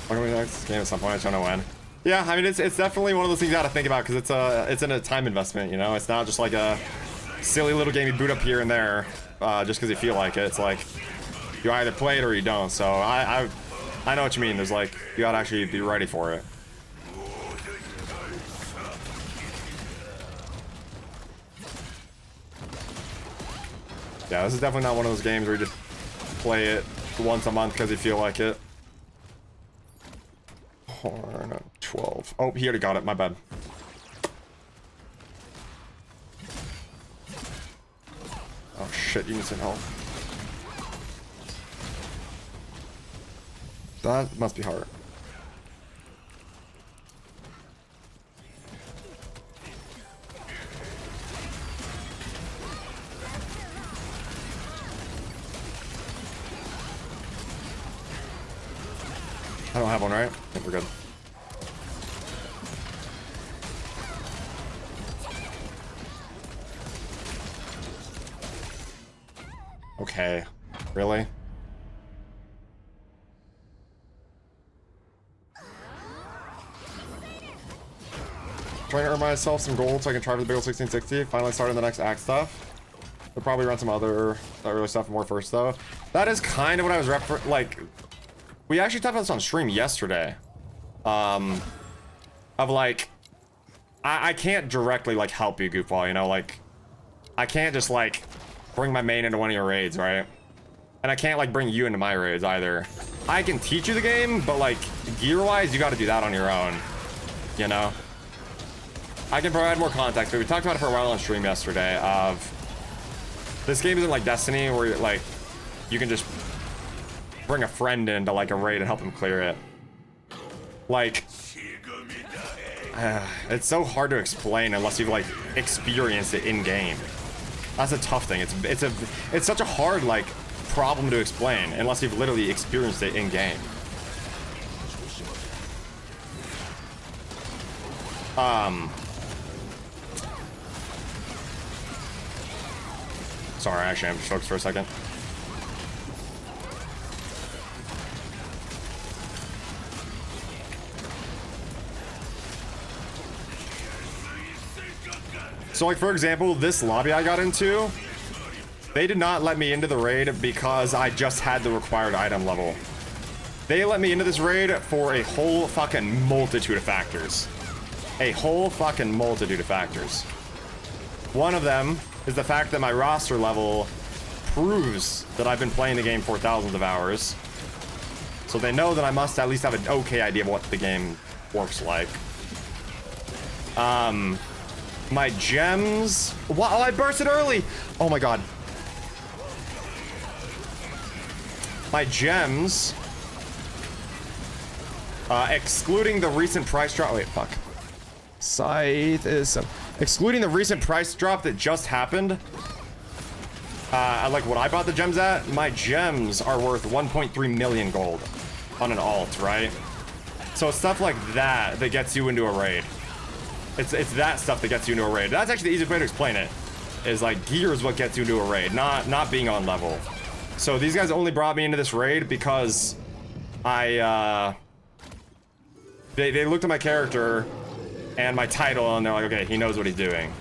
We're gonna be next game at some point. I don't know when. Yeah, I mean it's definitely one of those things you gotta think about because it's in a time investment. You know, it's not just like a silly little game you boot up here and there just because you feel like it. It's like you either play it or you don't. So I know what you mean. There's like you gotta actually be ready for it. Yeah, this is definitely not one of those games where you just play it once a month because you feel like it. Horn 12. Oh, he already got it. My bad. Oh shit, you need some help. That must be hard. I don't have one, right? I think we're good. Okay. Really? Trying to earn myself some gold so I can try for the big old 1660. Finally starting the next act stuff. We'll probably run some other early stuff more first though. That is kind of what I was like. We actually talked about this on stream yesterday. Of like, I can't directly like help you, Goofball, you know, like, I can't just like bring my main into one of your raids, right? And I can't like bring you into my raids either. I can teach you the game, but like gear-wise, you got to do that on your own, you know? I can provide more context, but we talked about it for a while on stream yesterday of this game isn't like Destiny where like you can just bring a friend into like a raid and help him clear it. Like, it's so hard to explain unless you've like experienced it in game. That's a tough thing. It's such a hard like problem to explain unless you've literally experienced it in game. Sorry, actually, I'm just focused for a second. So like, for example, this lobby I got into, they did not let me into the raid because I just had the required item level. They let me into this raid for a whole fucking multitude of factors. A whole fucking multitude of factors. One of them is the fact that my roster level proves that I've been playing the game for thousands of hours. So they know that I must at least have an okay idea of what the game works like. My gems. Wow, I bursted early. Oh my god. My gems. Excluding the recent price drop. Wait, fuck. Scythe is excluding the recent price drop that just happened. Like what I bought the gems at. My gems are worth 1.3 million gold on an alt, right? So stuff like that that gets you into a raid. It's that stuff that gets you into a raid. That's actually the easiest way to explain it. Is like gear is what gets you into a raid, not being on level. So these guys only brought me into this raid because they looked at my character and my title and they're like, okay, he knows what he's doing.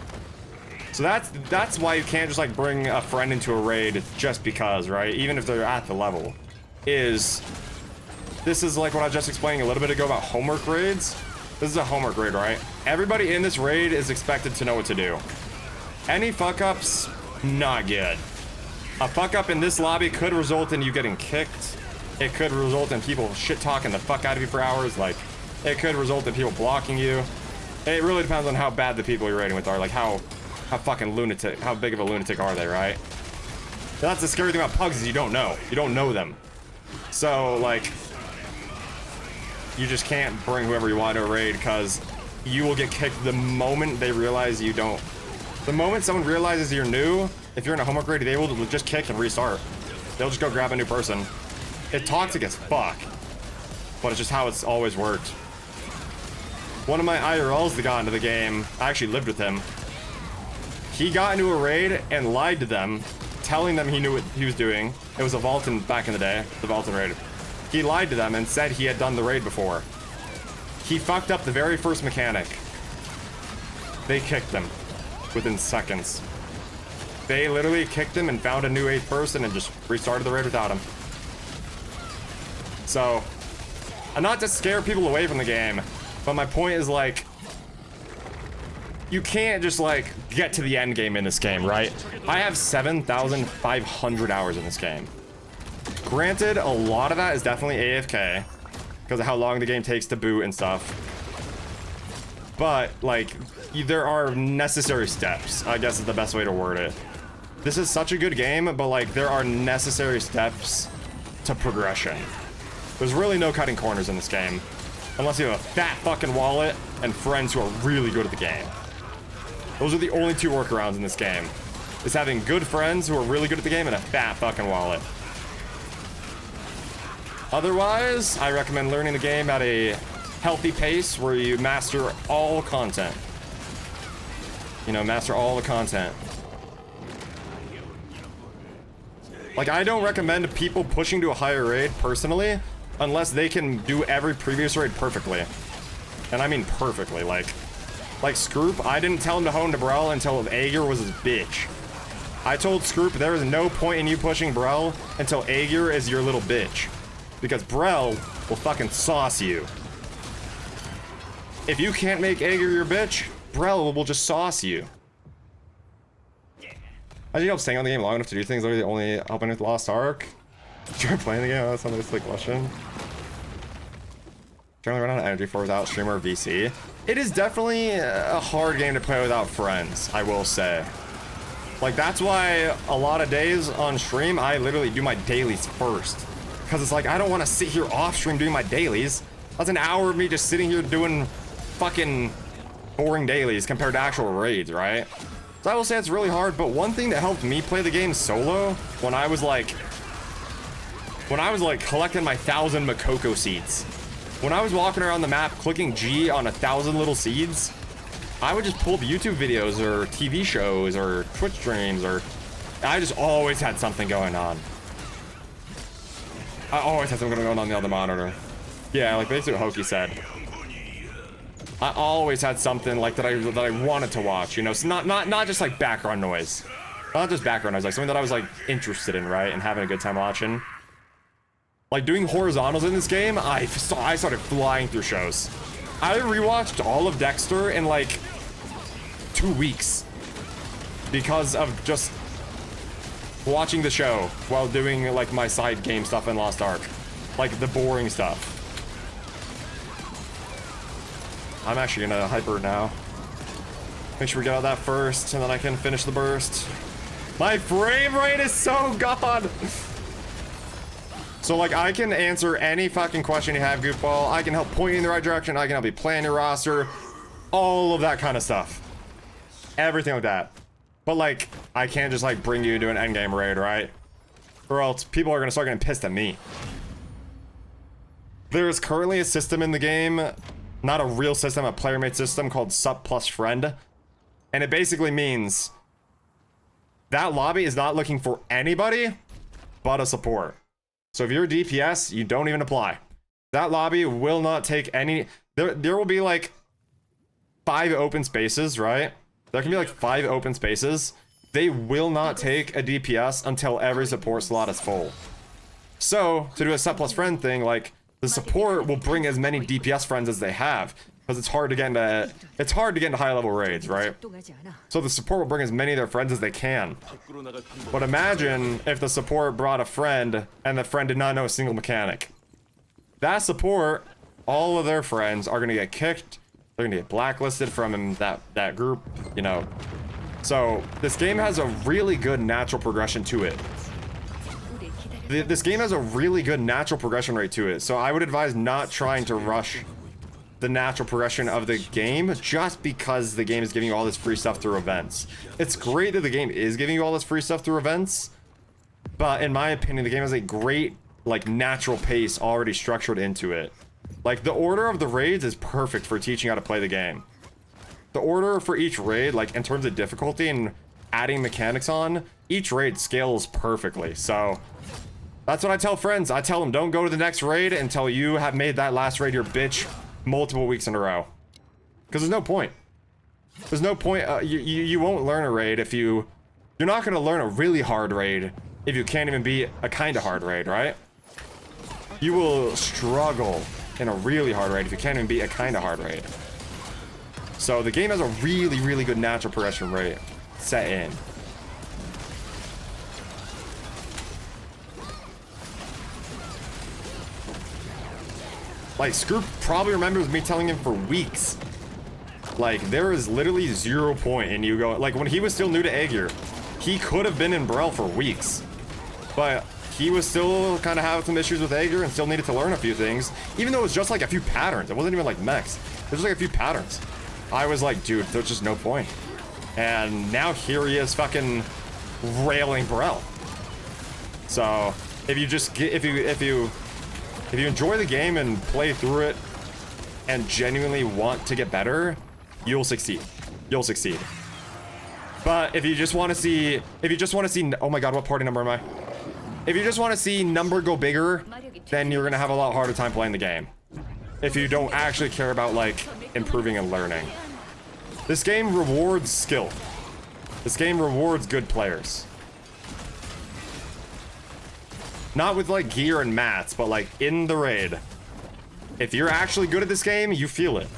So that's why you can't just like bring a friend into a raid just because, right? Even if they're at the level. This is like what I was just explaining a little bit ago about homework raids. This is a homework raid, right? Everybody in this raid is expected to know what to do. Any fuck ups, not good. A fuck up in this lobby could result in you getting kicked. It could result in people shit talking the fuck out of you for hours. Like, it could result in people blocking you. It really depends on how bad the people you're raiding with are. Like, how fucking lunatic, how big of a lunatic are they, right? That's the scary thing about pugs is you don't know. You don't know them. So, like, you just can't bring whoever you want to a raid because you will get kicked the moment they realize you don't. The moment someone realizes you're new, if you're in a homework raid, they will just kick and restart. They'll just go grab a new person. It's toxic as fuck, but it's just how it's always worked. One of my IRLs that got into the game, I actually lived with him. He got into a raid and lied to them, telling them he knew what he was doing. It was a Vaulton back in the day, the Vaulton raid. He lied to them and said he had done the raid before. He fucked up the very first mechanic. They kicked him within seconds. They literally kicked him and found a new 8th person and just restarted the raid without him. So, and not to scare people away from the game, but my point is, like, you can't just, like, get to the end game in this game, right? I have 7,500 hours in this game. Granted, a lot of that is definitely AFK because of how long the game takes to boot and stuff. But, like, there are necessary steps, I guess is the best way to word it. This is such a good game, but, like, there are necessary steps to progression. There's really no cutting corners in this game. Unless you have a fat fucking wallet and friends who are really good at the game. Those are the only two workarounds in this game. Is having good friends who are really good at the game and a fat fucking wallet. Otherwise, I recommend learning the game at a healthy pace where you master all content. You know, master all the content. Like, I don't recommend people pushing to a higher raid, personally, unless they can do every previous raid perfectly. And I mean perfectly, like Scroop, I didn't tell him to hone to Brel until Aegir was his bitch. I told Scroop there is no point in you pushing Brel until Aegir is your little bitch. Because Brel will fucking sauce you. If you can't make Aegir your bitch, Brel will just sauce you. I think I'm staying on the game long enough to do things literally only helping with Lost Ark. Try playing the game, that's something that's the question. Generally run out of energy for without streamer or VC. It is definitely a hard game to play without friends, I will say. Like, that's why a lot of days on stream, I literally do my dailies first. Because it's like, I don't want to sit here off stream doing my dailies. That's an hour of me just sitting here doing fucking boring dailies compared to actual raids, right? So I will say it's really hard, but one thing that helped me play the game solo when I was like collecting my 1,000 Makoko seeds. When I was walking around the map clicking G on 1,000 little seeds, I would just pull up YouTube videos or TV shows or Twitch streams, or I just always had something going on. I always had something going on the other monitor. Yeah, like basically what Hoki said. I always had something like that I wanted to watch, you know, so not just like background noise. Not just background noise, like something that I was like interested in, right? And having a good time watching. Like doing horizontals in this game, I started flying through shows. I rewatched all of Dexter in like 2 weeks because of just watching the show while doing like my side game stuff in Lost Ark, like the boring stuff. I'm actually gonna hyper now. Make sure we get out that first, and then I can finish the burst. My frame rate is so gone. So, like, I can answer any fucking question you have, Goofball. I can help point you in the right direction. I can help you plan your roster. All of that kind of stuff. Everything like that. But, like, I can't just, like, bring you to an endgame raid, right? Or else people are going to start getting pissed at me. There is currently a system in the game, not a real system, a player-made system called Sup Plus Friend. And it basically means that lobby is not looking for anybody but a support. So if you're a DPS, you don't even apply. That lobby will not take any... There will be like 5 open spaces, right? There can be like 5 open spaces. They will not take a DPS until every support slot is full. So, to do a Sup Plus Friend thing, like, the support will bring as many DPS friends as they have. because it's hard to get into high level raids, right? So the support will bring as many of their friends as they can. 밖으로 나갈 방법. But imagine if the support brought a friend and the friend did not know a single mechanic. That support, all of their friends are gonna get kicked. They're gonna get blacklisted from that group, you know. So this game has a really good natural progression to it. This game has a really good natural progression rate to it. So I would advise not trying to rush the natural progression of the game just because the game is giving you all this free stuff through events. It's great that the game is giving you all this free stuff through events, but in my opinion, the game has a great, like, natural pace already structured into it. Like, the order of the raids is perfect for teaching how to play the game. The order for each raid, like, in terms of difficulty and adding mechanics on, each raid scales perfectly. So that's what I tell friends. I tell them, don't go to the next raid until you have made that last raid your bitch multiple weeks in a row. Because there's no point. There's no point. You won't learn a raid if you're not going to learn a really hard raid if you can't even beat a kind of hard raid, right? You will struggle in a really hard raid if you can't even beat a kind of hard raid. So the game has a really, really good natural progression rate set in. Like, Scroop probably remembers me telling him for weeks. Like, there is literally 0 point in you go. Like, when he was still new to Aegir, he could have been in Brel for weeks. But he was still kind of having some issues with Aegir and still needed to learn a few things. Even though it was just like a few patterns. It wasn't even like mechs. It was like a few patterns. I was like, dude, there's just no point. And now here he is fucking railing Brel. So, if you just get, if you enjoy the game and play through it and genuinely want to get better, you'll succeed. You'll succeed. But if you just want to see, oh my god, what party number am I? If you just want to see number go bigger, then you're going to have a lot harder time playing the game. If you don't actually care about, like, improving and learning. This game rewards skill. This game rewards good players. Not with, like, gear and mats, but, like, in the raid. If you're actually good at this game, you feel it.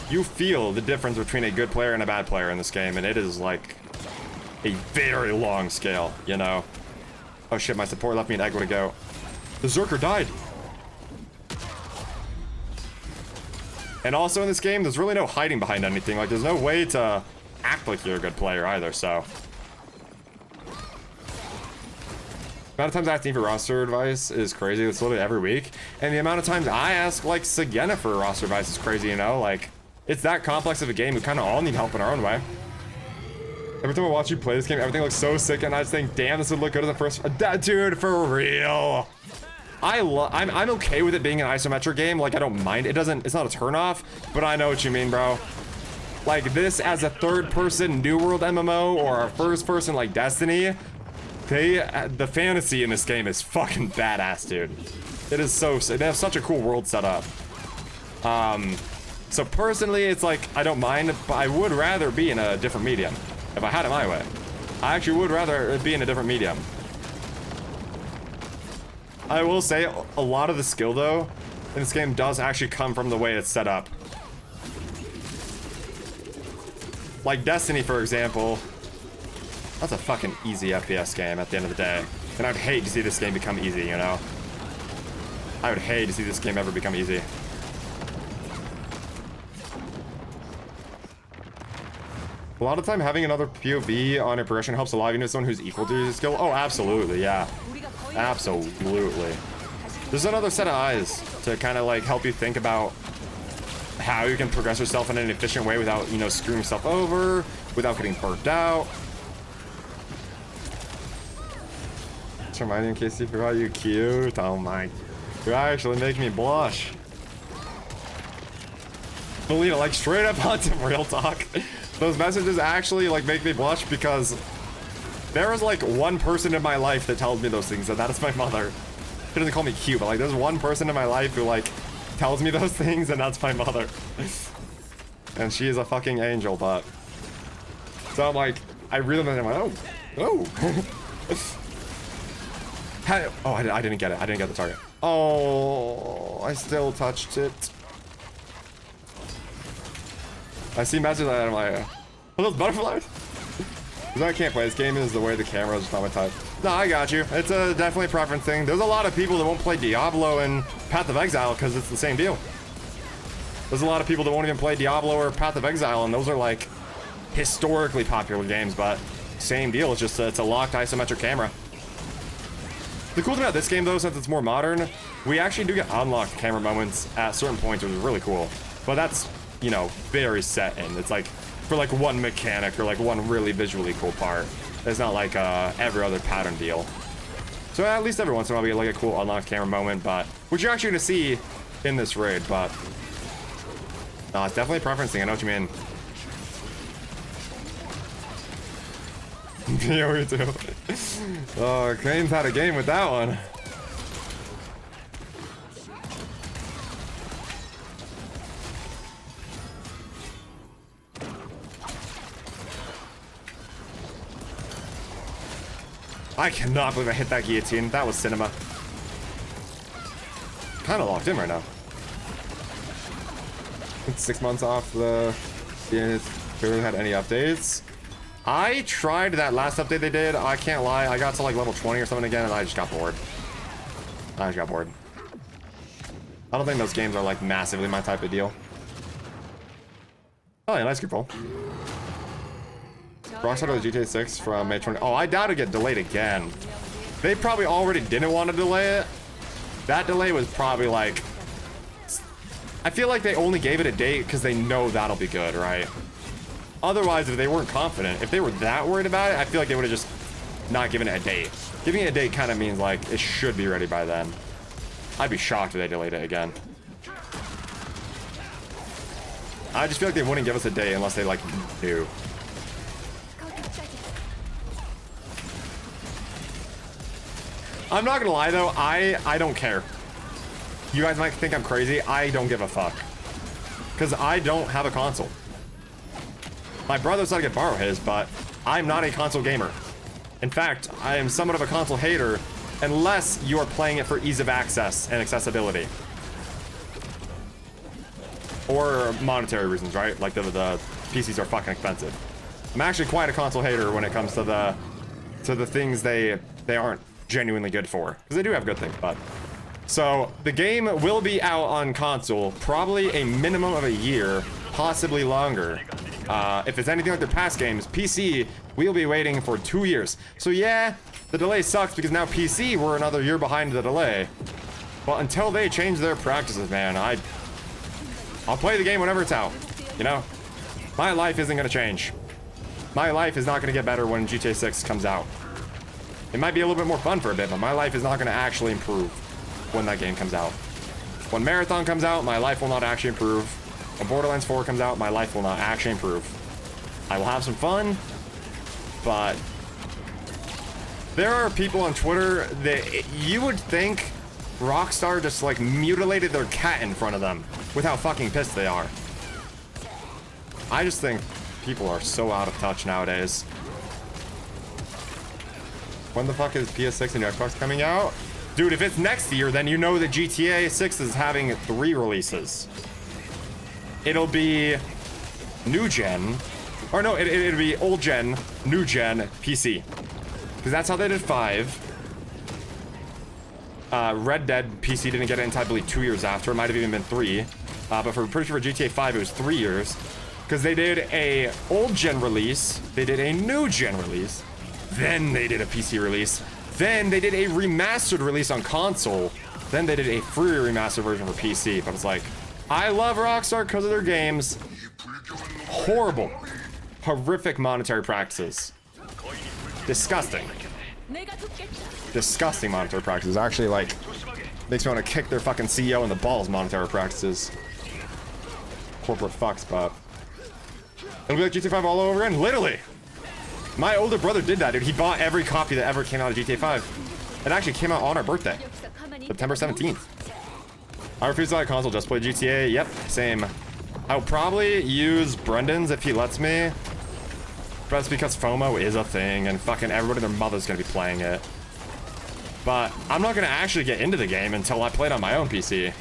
You feel the difference between a good player and a bad player in this game, and it is, like, a very long scale, you know? Oh shit, my support left me an egg to go. The Zerker died! And also in this game, there's really no hiding behind anything. Like, there's no way to act like you're a good player either, so. The amount of times I ask Dean for roster advice is crazy. It's literally every week. And the amount of times I ask, like, Sagena for roster advice is crazy, you know? Like, it's that complex of a game. We kind of all need help in our own way. Every time I watch you play this game, everything looks so sick, and I just think, damn, this would look good in the first... Dude, for real. I'm okay with it being an isometric game. Like, I don't mind. It's not a turnoff, but I know what you mean, bro. Like, this as a third-person New World MMO or a first-person, like, Destiny, the fantasy in this game is fucking badass, dude. It is so sick. They have such a cool world set up. So personally, it's like, I don't mind, but I would rather be in a different medium. If I had it my way. I actually would rather be in a different medium. I will say, a lot of the skill, though, in this game does actually come from the way it's set up. Like Destiny, for example. That's a fucking easy FPS game at the end of the day. And I'd hate to see this game become easy, you know? I would hate to see this game ever become easy. A lot of time having another POV on a progression helps a lot, even if someone who's equal to your skill. Oh, absolutely, yeah. Absolutely. There's another set of eyes to kind of like help you think about how you can progress yourself in an efficient way without, you know, screwing yourself over, without getting burnt out. Just reminding Casey, forgot you cute. Oh my, you actually make me blush. Believe it, like straight up on some real talk. Those messages actually like make me blush because there is like one person in my life that tells me those things, and that is my mother. She doesn't call me cute, but like there's one person in my life who like tells me those things, and that's my mother. And she is a fucking angel, but so I'm like, I really am like, oh. I didn't get it. I didn't get the target. Oh, I still touched it. I see messages like that, I'm like, are those butterflies? Because I can't play this game, is the way the camera is just not my type. No, I got you. It's a definitely a preference thing. There's a lot of people that won't play Diablo and Path of Exile because it's the same deal. There's a lot of people that won't even play Diablo or Path of Exile, and those are like historically popular games, but same deal. It's just it's a locked isometric camera. The cool thing about this game, though, since it's more modern, we actually do get unlocked camera moments at certain points, which is really cool. But that's, you know, very set in. It's like for like one mechanic or like one really visually cool part. It's not like every other pattern deal. So at least every once in a while we get like a cool unlocked camera moment, but which you're actually gonna see in this raid. But no, it's definitely a preference thing. I know what you mean. Yeah, we do. Oh, Kane's had a game with that one. I cannot believe I hit that guillotine. That was cinema. Kind of locked in right now. It's 6 months off the... Yeah, barely had any updates. I tried that last update they did. I can't lie. I got to like level 20 or something again, and I just got bored. I don't think those games are like massively my type of deal. Oh, yeah, nice group roll. Rockstar to the GTA 6 from May 20. Oh, I doubt it get delayed again. They probably already didn't want to delay it. That delay was probably like... I feel like they only gave it a date because they know that'll be good, right? Otherwise, if they weren't confident, if they were that worried about it, I feel like they would have just not given it a date. Giving it a date kind of means like it should be ready by then. I'd be shocked if they delayed it again. I just feel like they wouldn't give us a date unless they like knew. I'm not gonna lie though, I don't care. You guys might think I'm crazy. I don't give a fuck. Because I don't have a console. My brother said I could borrow his, but I'm not a console gamer. In fact, I am somewhat of a console hater unless you are playing it for ease of access and accessibility. Or monetary reasons, right? Like the PCs are fucking expensive. I'm actually quite a console hater when it comes to the things they aren't genuinely good for. Because they do have good things, but... So, the game will be out on console probably a minimum of a year, possibly longer. If it's anything like their past games, PC, we'll be waiting for 2 years. So yeah, the delay sucks because now PC, we're another year behind the delay. But until they change their practices, man, I'll play the game whenever it's out, you know? My life isn't gonna change. My life is not gonna get better when GTA 6 comes out. It might be a little bit more fun for a bit, but my life is not gonna actually improve when that game comes out. When Marathon comes out, my life will not actually improve. When Borderlands 4 comes out, my life will not actually improve. I will have some fun, but there are people on Twitter that you would think Rockstar just like mutilated their cat in front of them with how fucking pissed they are. I just think people are so out of touch nowadays. When the fuck is PS6 and Xbox coming out? Dude, if it's next year, then you know that GTA 6 is having 3 releases. It'll be new gen, or no, it'll be old gen, new gen, PC. Because that's how they did 5. Red Dead PC didn't get it until I believe 2 years after. It might have even been 3. But for pretty sure for GTA 5 it was 3 years. Because they did a old gen release, they did a new gen release, then they did a PC release. Then they did a remastered release on console. Then they did a free remastered version for PC. But it's like, I love Rockstar because of their games. Horrible. Horrific monetary practices. Disgusting. Disgusting monetary practices. Actually, like, makes me want to kick their fucking CEO in the balls, monetary practices. Corporate fucks, but... It'll be like GTA 5 all over again? Literally! My older brother did that, dude. He bought every copy that ever came out of GTA 5. It actually came out on our birthday. September 17th. I refuse to buy a console, just play GTA. Yep, same. I'll probably use Brendan's if he lets me. But that's because FOMO is a thing, and fucking everybody and their mother's gonna be playing it. But I'm not gonna actually get into the game until I play it on my own PC.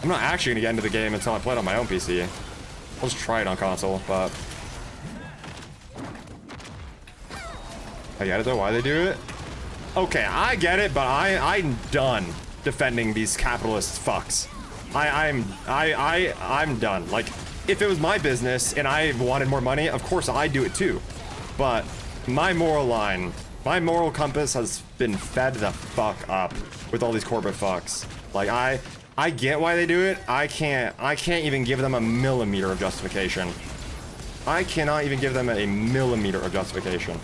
I'm not actually gonna get into the game until I play it on my own PC. I'll just try it on console, but I get it though, why they do it. Okay, I get it, but I'm done defending these capitalist fucks. I'm done. Like, if it was my business and I wanted more money, of course I'd do it too. But my moral line, my moral compass has been fed the fuck up with all these corporate fucks. Like, I get why they do it. I can't even give them a millimeter of justification. I cannot even give them a millimeter of justification.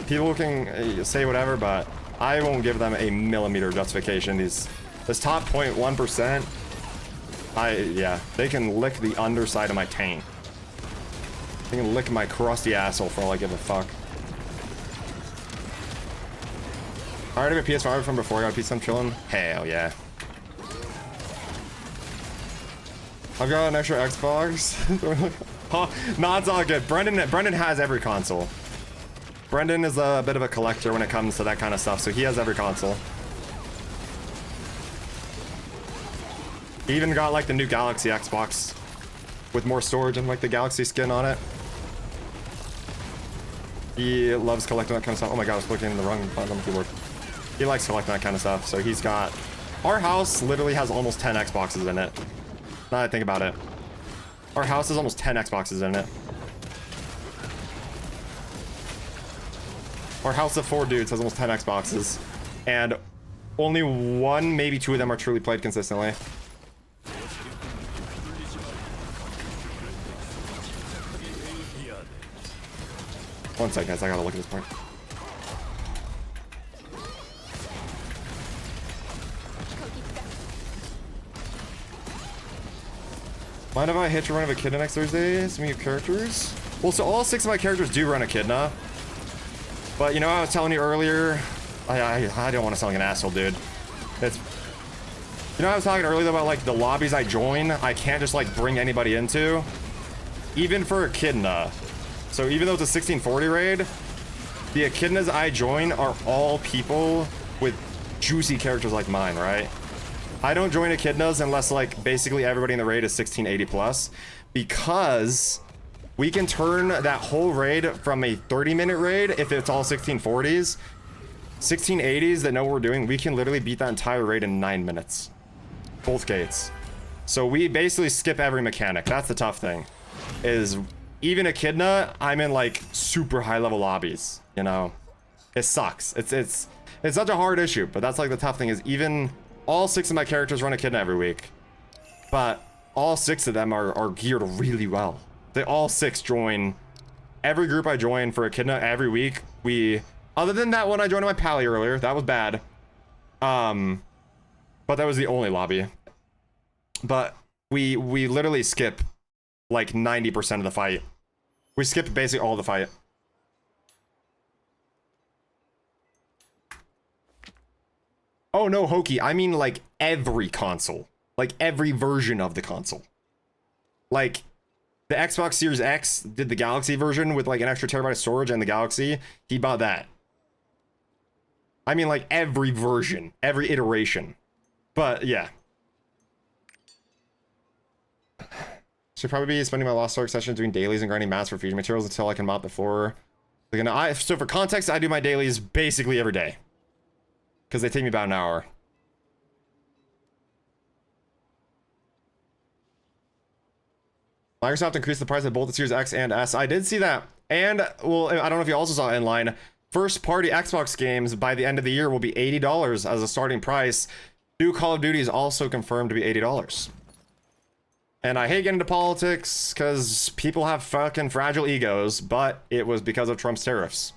People can say whatever, but I won't give them a millimeter of justification. This top 0.1%, yeah, they can lick the underside of my taint. They can lick my crusty asshole for all I give a fuck. I already have a PS5 from before I got a PC. I'm chilling. Hell yeah. I've got an extra Xbox. Huh, no, it's all good. Brendan has every console. Brendan is a bit of a collector when it comes to that kind of stuff, so he has every console. He even got like the new Galaxy Xbox with more storage and like the Galaxy skin on it. He loves collecting that kind of stuff. Oh my god, I was clicking the wrong button on the keyboard. He likes collecting that kind of stuff, so he's got... Our house literally has almost 10 Xboxes in it. Now that I think about it. Our house has almost 10 Xboxes in it. Our house of 4 dudes has almost 10 Xboxes. And only 1, maybe 2 of them are truly played consistently. One second, guys, I gotta look at this part. Mind if I hit your run of Echidna next Thursday? Some new characters? Well, so all 6 of my characters do run Echidna. But, you know, I was telling you earlier, I don't want to sound like an asshole, dude. It's... You know, I was talking earlier about, like, the lobbies I join, I can't just, like, bring anybody into. Even for Echidna. So even though it's a 1640 raid, the Echidnas I join are all people with juicy characters like mine, right? I don't join Echidnas unless, like, basically everybody in the raid is 1680 plus, because we can turn that whole raid from a 30-minute raid, if it's all 1640s, 1680s that know what we're doing, we can literally beat that entire raid in 9 minutes. Both gates. So we basically skip every mechanic. That's the tough thing. Is even Echidna, I'm in like super high level lobbies, you know? It sucks. It's such a hard issue, but that's like the tough thing is even all 6 of my characters run Echidna every week. But all 6 of them are geared really well. They all 6 join. Every group I join for Echidna every week, other than that one I joined in my pally earlier, that was bad. But that was the only lobby. But we literally skip like 90% of the fight. We skip basically all the fight. Oh no, Hokey, I mean like every console. Like every version of the console. Like the Xbox Series X did the Galaxy version with like an extra terabyte of storage and the Galaxy. He bought that. I mean like every version, every iteration. But yeah. Should probably be spending my Lost Ark session doing dailies and grinding mats for fusion materials until I can mop before. So for context, I do my dailies basically every day. Because they take me about an hour. Microsoft increased the price of both the Series X and S. I did see that. And, well, I don't know if you also saw it in line. First party Xbox games by the end of the year will be $80 as a starting price. New Call of Duty is also confirmed to be $80. And I hate getting into politics because people have fucking fragile egos, but it was because of Trump's tariffs.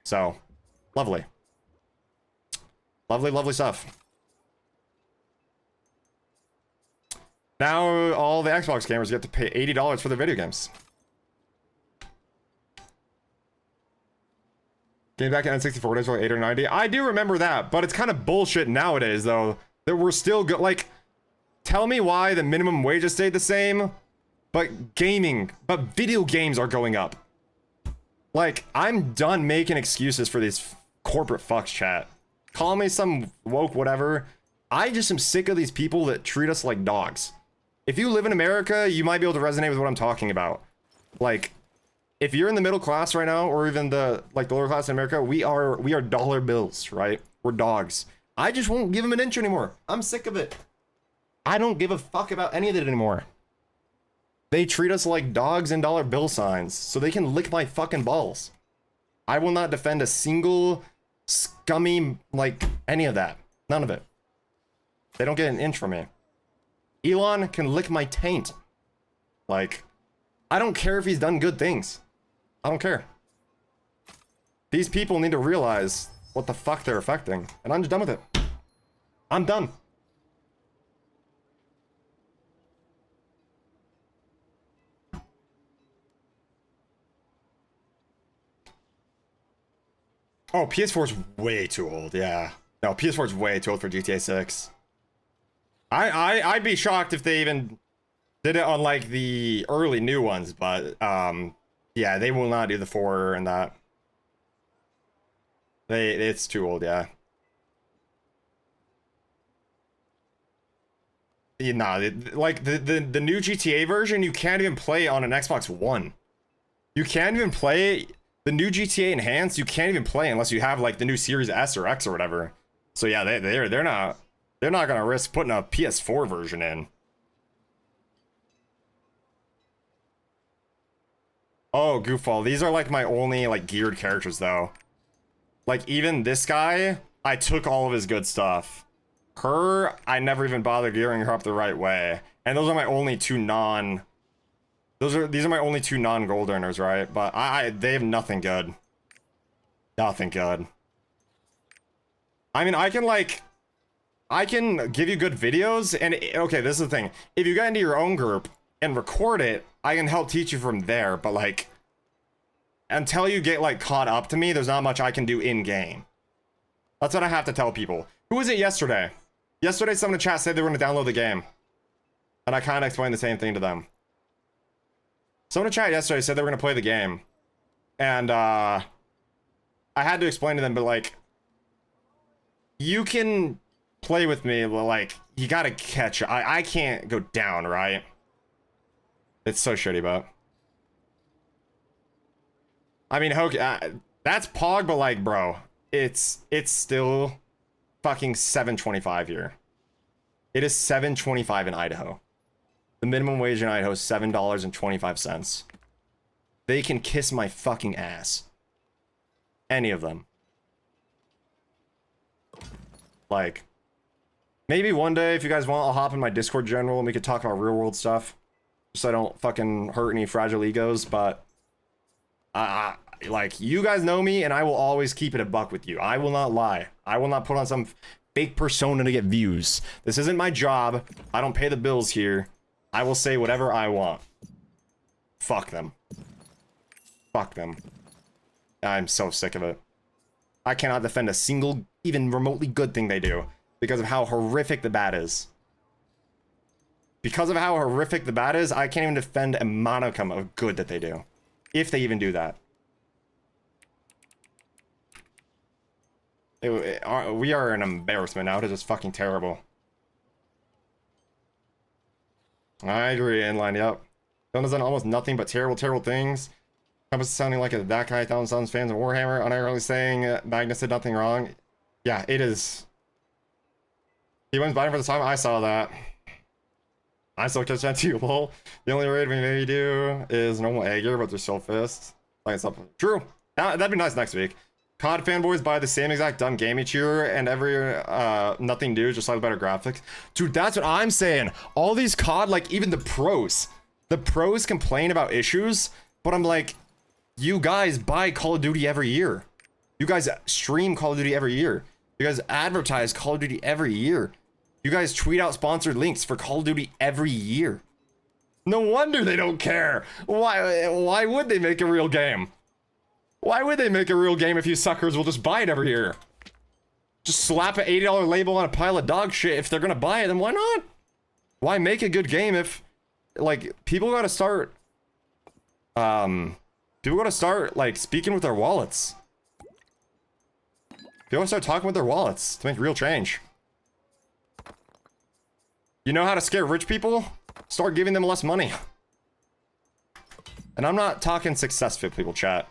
So, lovely. Lovely, lovely stuff. Now all the Xbox gamers get to pay $80 for their video games. Getting back to N64 days for like 8 or 90. I do remember that, but it's kind of bullshit nowadays though that we're still good. Like, tell me why the minimum wage has stayed the same, but video games are going up. Like, I'm done making excuses for these corporate fucks, chat. Call me some woke whatever. I just am sick of these people that treat us like dogs. if you live in America, you might be able to resonate with what I'm talking about. Like, if you're in the middle class right now, or even the lower class in America, we are dollar bills, right? We're dogs. I just won't give them an inch anymore. I'm sick of it. I don't give a fuck about any of it anymore. They treat us like dogs and dollar bill signs, so they can lick my fucking balls. I will not defend a single scummy, like, any of that. None of it. They don't get an inch from me. Elon can lick my taint. Like, I don't care if he's done good things. I don't care. These people need to realize what the fuck they're affecting, and I'm just done with it. I'm done. Oh, PS4 is way too old. Yeah. No, PS4 is way too old for GTA 6. I'd be shocked if they even did it on like the early new ones, but yeah, they will not do the 4 and that. It's too old, yeah. Nah, like the new GTA version, you can't even play on an Xbox One. You can't even play the new GTA Enhanced. You can't even play unless you have like the new Series S or X or whatever. So yeah, they're not gonna risk putting a PS4 version in. Oh, Goofball. These are like my only like geared characters though. Like even this guy, I took all of his good stuff. Her, I never even bothered gearing her up the right way. And those are my only two these are my only two non-gold earners, right? But they have nothing good. Nothing good. I mean, I can give you good videos, and okay, this is the thing. If you get into your own group and record it, I can help teach you from there, but like, until you get like caught up to me, there's not much I can do in game. That's what I have to tell people. Who was it yesterday? Yesterday, someone in chat said they were going to download the game. And I kind of explained the same thing to them. Someone in chat yesterday said they were going to play the game. And I had to explain to them, but like, you can play with me, but like, you got to catch. I can't go down, right? It's so shitty, but I mean, that's Pog, but like, bro, it's still fucking $7.25 here. It is $7.25 in Idaho. The minimum wage in Idaho is $7.25. They can kiss my fucking ass. Any of them. Like, maybe one day, if you guys want, I'll hop in my Discord general and we could talk about real world stuff. So I don't fucking hurt any fragile egos, but like, you guys know me, and I will always keep it a buck with you. I will not lie. I will not put on some fake persona to get views. This isn't my job. I don't pay the bills here. I will say whatever I want. Fuck them. Fuck them. I'm so sick of it. I cannot defend a single, even remotely good thing they do because of how horrific the bad is. Because of how horrific the bad is, I can't even defend a modicum of good that they do. If they even do that. We are an embarrassment now. It is just fucking terrible. I agree, Inline, yep. Don has done almost nothing but terrible, terrible things. Compass is sounding like a that guy, Thousand Suns fans of Warhammer, unironically saying Magnus did nothing wrong. Yeah, it is. He wins biting for the time. I saw that. I still catch that too, lol. The only raid we maybe do is normal Aegir, but they're still fists. Like it's up. True. That'd be nice next week. COD fanboys buy the same exact dumb game each year, and every nothing new, just like better graphics. Dude, that's what I'm saying. All these COD, like even the pros complain about issues, but I'm like, you guys buy Call of Duty every year. You guys stream Call of Duty every year. You guys advertise Call of Duty every year. You guys tweet out sponsored links for Call of Duty every year. No wonder they don't care. Why would they make a real game? Why would they make a real game if you suckers will just buy it every year? Just slap an $80 label on a pile of dog shit. If they're gonna buy it, then why not? Why make a good game if, like, people gotta start, like, speaking with their wallets. People gotta start talking with their wallets to make real change. You know how to scare rich people? start giving them less money. And I'm not talking successful people, chat.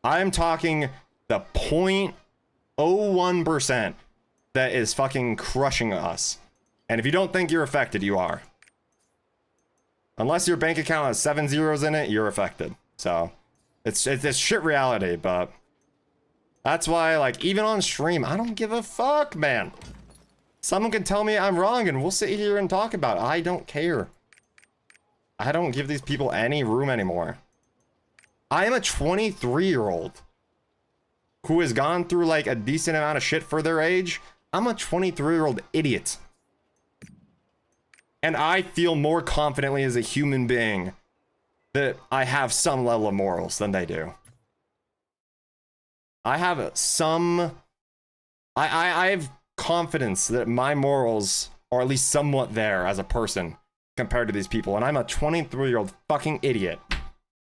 I am talking the 0.01% that is fucking crushing us. And if you don't think you're affected, you are. Unless your bank account has 7 zeros in it, you're affected. So it's shit reality, but that's why, like, even on stream, I don't give a fuck, man. Someone can tell me I'm wrong and we'll sit here and talk about it. I don't care. I don't give these people any room anymore. I am a 23-year-old who has gone through like a decent amount of shit for their age. I'm a 23-year-old idiot. And I feel more confidently as a human being that I have some level of morals than they do. I have some... I have confidence that my morals are at least somewhat there as a person compared to these people. And I'm a 23-year-old fucking idiot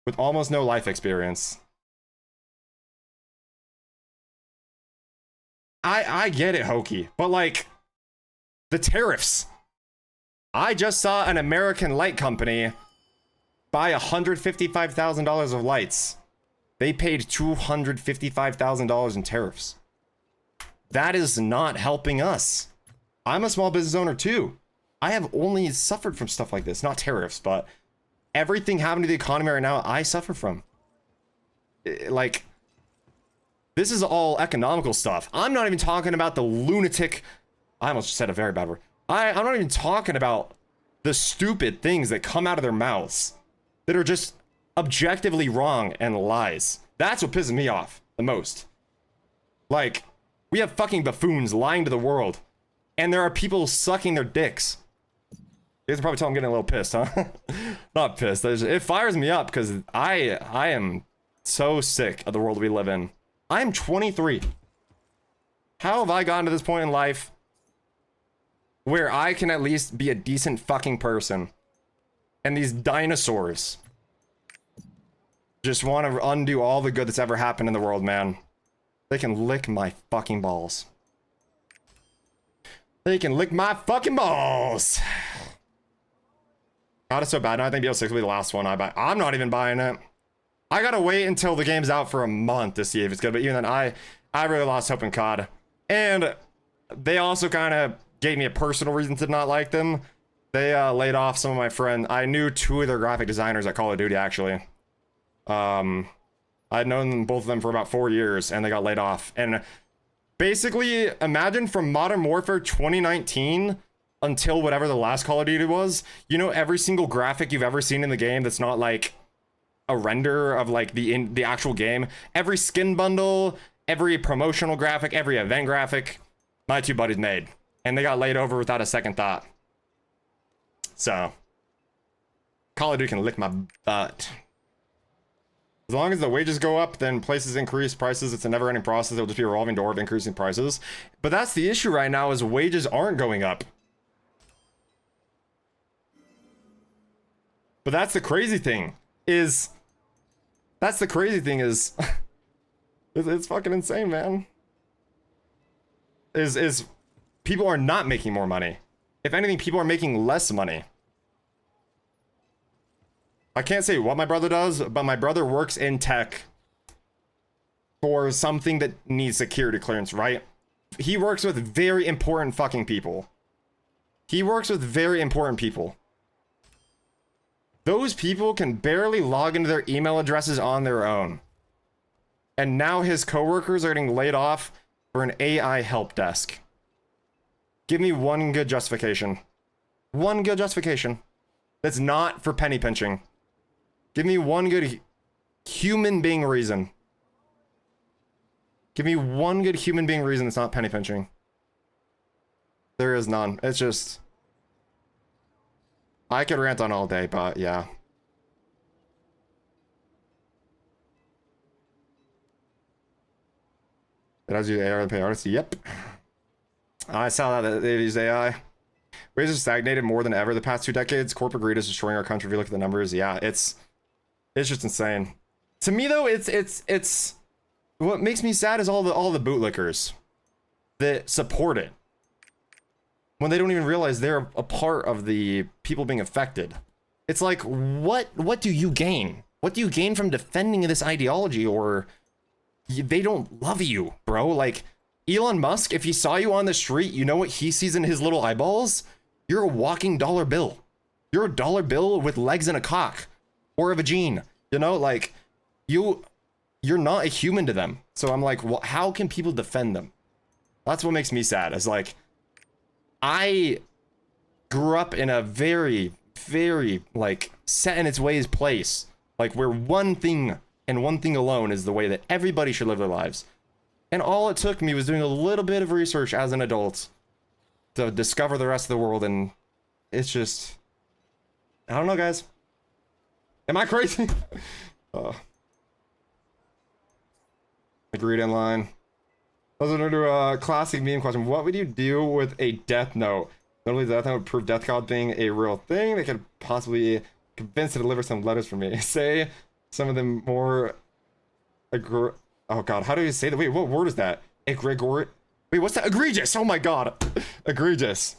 with almost no life experience. I get it, Hokey, but like, the tariffs. I just saw an American light company buy $155,000 of lights. They paid $255,000 in tariffs. That is not helping us. I'm a small business owner too. I have only suffered from stuff like this, not tariffs, but everything happening to the economy right now, I suffer from. Like, this is all economical stuff. I'm not even talking about the lunatic... I almost said a very bad word. I'm not even talking about the stupid things that come out of their mouths that are just objectively wrong and lies. That's what pisses me off the most. Like, we have fucking buffoons lying to the world, and there are people sucking their dicks. You guys can probably tell I'm getting a little pissed, huh? Not pissed. It fires me up because I am so sick of the world we live in. I'm 23. How have I gotten to this point in life where I can at least be a decent fucking person, and these dinosaurs just want to undo all the good that's ever happened in the world, man? They can lick my fucking balls. They can lick my fucking balls. God, it's so bad. Now I think BO6 will be the last one I buy. I'm not even buying it. I gotta wait until the game's out for a month to see if it's good. But even then, I really lost hope in COD. And they also kind of gave me a personal reason to not like them. They laid off some of my friends. I knew 2 of their graphic designers at Call of Duty, actually. I'd known them, both of them, for about 4 years, and they got laid off. And basically, imagine from Modern Warfare 2019 until whatever the last Call of Duty was, you know, every single graphic you've ever seen in the game that's not like a render of like the actual game, every skin bundle, every promotional graphic, every event graphic, my 2 buddies made, and they got laid over without a second thought. So Call of Duty can lick my butt. As long as the wages go up, then places increase prices. It's a never-ending process. It'll just be a revolving door of increasing prices. But that's the issue right now, is wages aren't going up. But that's the crazy thing is... it's fucking insane, man. Is people are not making more money. If anything, people are making less money. I can't say what my brother does, but my brother works in tech for something that needs security clearance, right? He works with very important fucking people. He works with very important people. Those people can barely log into their email addresses on their own. And now his coworkers are getting laid off for an AI help desk. Give me one good justification. One good justification. That's not for penny pinching. Give me one good human being reason. Give me one good human being reason that's not penny pinching. There is none. It's just... I could rant on all day, but yeah. Did I use AI to pay artists? Yep. I saw that they use AI. Wages have stagnated more than ever the past 2 decades. Corporate greed is destroying our country. If you look at the numbers, yeah, it's just insane. To me though, it's what makes me sad is all the bootlickers that support it. when they don't even realize they're a part of the people being affected. It's like, what do you gain? What do you gain from defending this ideology? Or they don't love you, bro. Like, Elon Musk, if he saw you on the street, you know what he sees in his little eyeballs? You're a walking dollar bill. You're a dollar bill with legs and a cock. Or a vagine. You know, like, you're not a human to them. So I'm like, well, how can people defend them? That's what makes me sad. It's like, I grew up in a very, very, like, set in its ways place. Like, where one thing and one thing alone is the way that everybody should live their lives. And all it took me was doing a little bit of research as an adult to discover the rest of the world. And it's just, I don't know, guys. Am I crazy? Agreed in line. Let's go to a classic meme question. What would you do with a death note? Notably, the death note would prove Death God being a real thing. They could possibly convince to deliver some letters for me. Say some of them more. Oh god, how do you say that? Wait, what word is that? Egregor. Wait, what's that? Egregious. Oh my god. Egregious.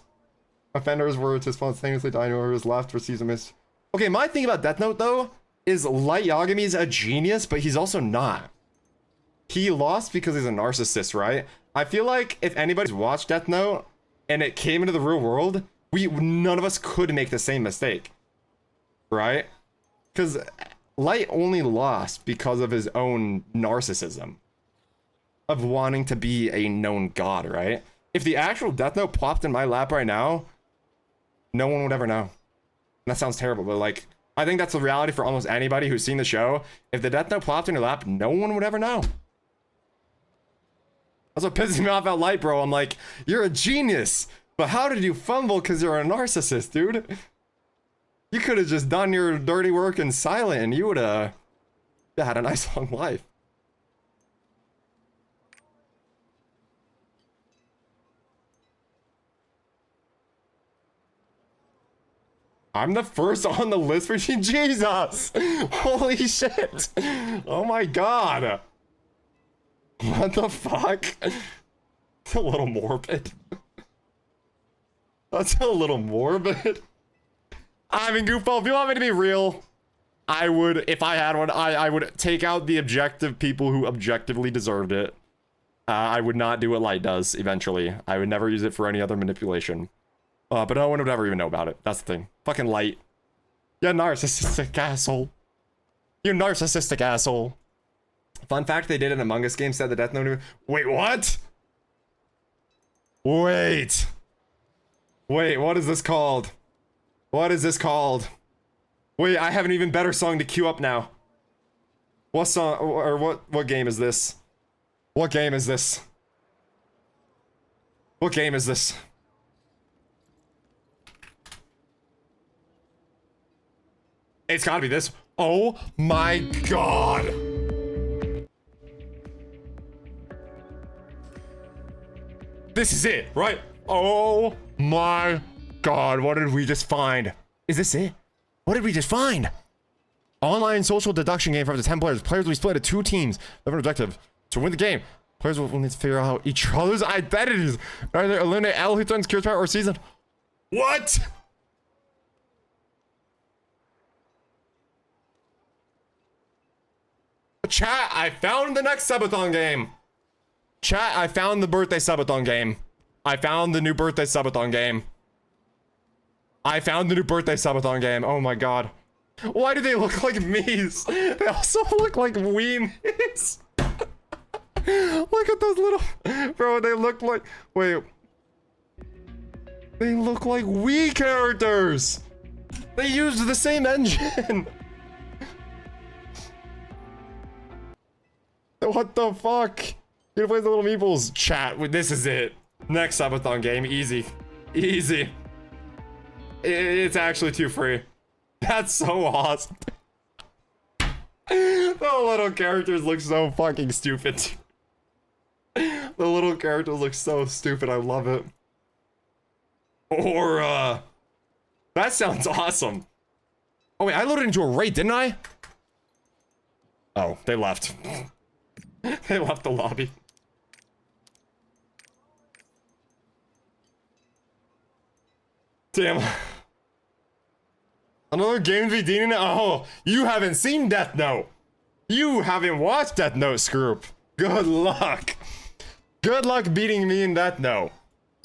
Offenders were to spontaneously die, whoever was left receives a miss. Okay, my thing about Death Note though is Light Yagami's a genius, but he's also not. He lost because he's a narcissist, right? I feel like if anybody's watched Death Note and it came into the real world, none of us could make the same mistake, right? Because Light only lost because of his own narcissism of wanting to be a known god, right? If the actual Death Note plopped in my lap right now, no one would ever know. That sounds terrible, but like, I think that's the reality for almost anybody who's seen the show. If the Death Note plopped in your lap, no one would ever know. That's what pisses me off about Light, bro. I'm like, you're a genius, but how did you fumble because you're a narcissist, dude? You could have just done your dirty work in silent and you would have had a nice long life. I'm the first on the list for Jesus. Holy shit. Oh my god. What the fuck? It's a little morbid. That's a little morbid. I mean, Goofball, if you want me to be real, I would, if I had one, I would take out the objective people who objectively deserved it. I would not do what Light does eventually. I would never use it for any other manipulation. But no one would ever even know about it. That's the thing. Fucking Light. You narcissistic asshole. You narcissistic asshole. Fun fact, they did an Among Us game, said the Death Note. Wait, what? Wait, what is this called? What is this called? Wait, I have an even better song to queue up now. What song, or what game is this? What game is this? What game is this? It's gotta be this. Oh my god. This is it, right? Oh my god, what did we just find? Is this it? What did we just find? Online social deduction game for up to 10 players. Players will be split into 2 teams. They have an objective to win the game. Players will need to figure out each other's identities. Either eliminate L who threatens Curious Power or Season. What? Chat, I found the next subathon game. Chat, I found the birthday subathon game. I found the new birthday subathon game. I found the new birthday subathon game. Oh my god. Why do they look like me's? They also look like wee me's. Look at those little... Bro, they look like... Wait. They look like Wii characters. They used the same engine. What the fuck? You play the little meeples. Chat, this is it. Next subathon game, easy. Easy. It's actually 2 free. That's so awesome. The little characters look so fucking stupid. The little characters look so stupid, I love it. Or, that sounds awesome. Oh wait, I loaded into a raid, didn't I? Oh, they left. They left the lobby. Damn. Another game to be dealing it. Oh, you haven't seen Death Note. You haven't watched Death Note, Scroop. Good luck. Good luck beating me in Death Note.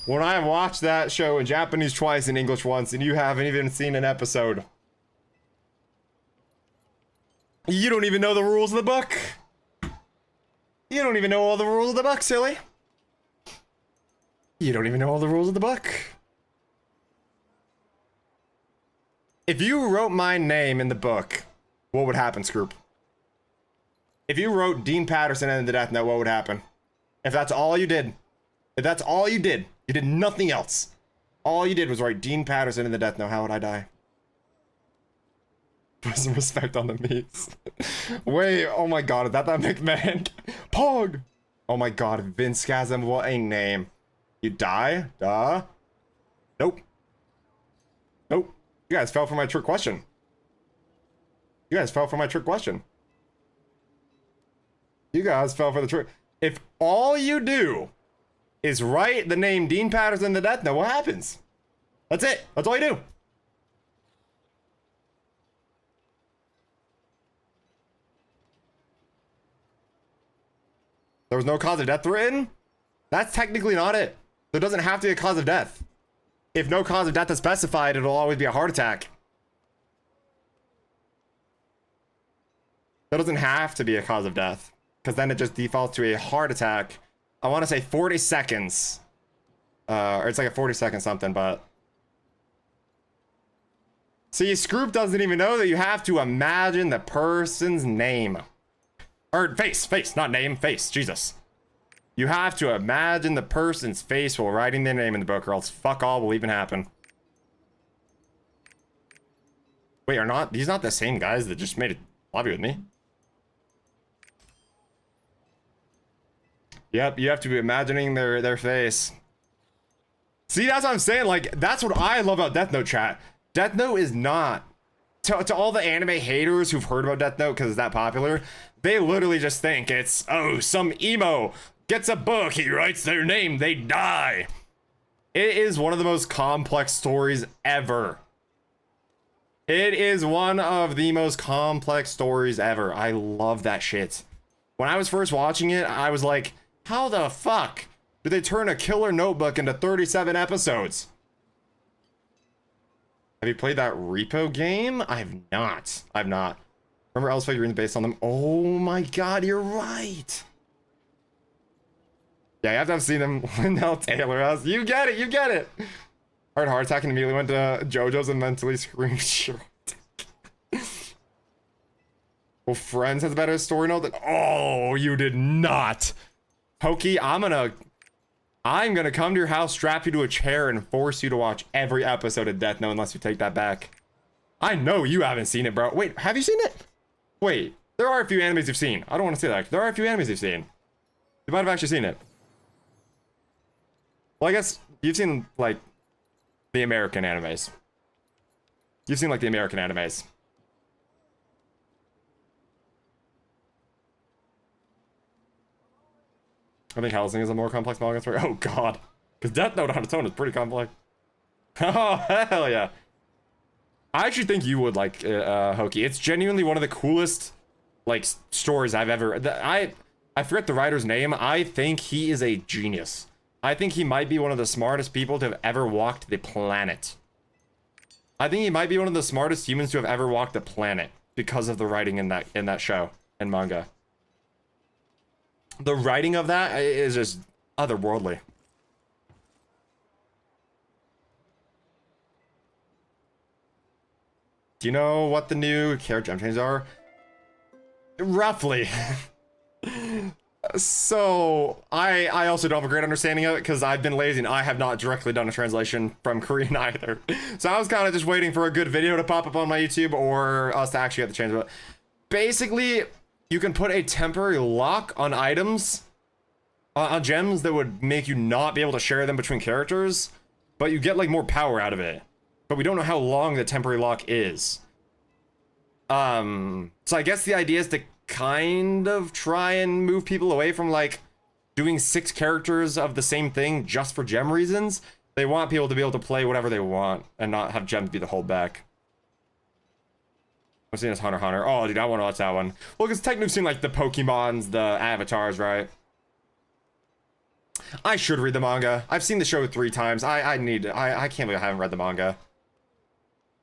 When I watched that show in Japanese twice and English once, and you haven't even seen an episode. You don't even know the rules of the book. You don't even know all the rules of the book, silly. You don't even know all the rules of the book. If you wrote my name in the book, what would happen, Scroop? If you wrote Dean Patterson in the Death Note, what would happen? If that's all you did. If that's all you did nothing else. All you did was write Dean Patterson in the Death Note, how would I die? Put some respect on the meats. Wait, oh my god, is that McMahon? Pog! Oh my god, Vince Scasm, what a name. You die? Duh. Nope. Nope. You guys fell for my trick question. You guys fell for my trick question. You guys fell for the trick. If all you do is write the name Dean Patterson in the Death Note, what happens? That's it. That's all you do. There was no cause of death written? That's technically not it. There doesn't have to be a cause of death. If no cause of death is specified, it'll always be a heart attack. There doesn't have to be a cause of death, because then it just defaults to a heart attack. I want to say 40 seconds. Or it's like a 40-second something, but... See, Scroop doesn't even know that you have to imagine the person's name. Or face, not name, face, Jesus. You have to imagine the person's face while writing their name in the book, or else fuck all will even happen. Wait, are not these not the same guys that just made a lobby with me? Yep, you have to be imagining their face. See, that's what I'm saying. Like, that's what I love about Death Note, chat. Death Note is not... To all the anime haters who've heard about Death Note because it's that popular, they literally just think it's, oh, some emo gets a book, he writes their name, they die. It is one of the most complex stories ever. It is one of the most complex stories ever. I love that shit. When I was first watching it, I was like, how the fuck did they turn a killer notebook into 37 episodes? Have you played that Repo game? I have not. I've not. Remember Ellis figurines based on them? Oh my god, you're right. Yeah, you have to have seen them. Lindell Taylor has. You get it, you get it. Heart attack and immediately went to JoJo's and mentally screamed. Sure. Well, Friends has a better story note than... Oh, you did not. Pokey, I'm gonna come to your house, strap you to a chair, and force you to watch every episode of Death Note unless you take that back. I know you haven't seen it, bro. Wait, have you seen it? Wait, there are a few animes you've seen. I don't want to say that. There are a few animes you've seen. You might have actually seen it. Well, I guess you've seen, like, the American animes. You've seen, like, the American animes. I think Hellsing is a more complex manga story. Oh god. Because Death Note on its own is pretty complex. Oh, hell yeah. I actually think you would like Hoki. It's genuinely one of the coolest, like, stories I've ever... I forget the writer's name. I think he is a genius. I think he might be one of the smartest people to have ever walked the planet. I think he might be one of the smartest humans to have ever walked the planet because of the writing in that show and manga. The writing of that is just otherworldly. Do you know what the new character gem changes are? Roughly. So, I also don't have a great understanding of it because I've been lazy and I have not directly done a translation from Korean either. So I was kind of just waiting for a good video to pop up on my YouTube or us to actually get the change. But basically, you can put a temporary lock on items, on gems that would make you not be able to share them between characters, but you get like more power out of it. But we don't know how long the temporary lock is. So I guess the idea is to kind of try and move people away from like doing 6 characters of the same thing just for gem reasons. They want people to be able to play whatever they want and not have gems be the holdback. I'm seeing this Hunter x Hunter. Oh, dude, I want to watch that one. Well, because technically we've seen like the Pokemons, the avatars, right? I should read the manga. I've seen the show 3 times. I can't believe I haven't read the manga.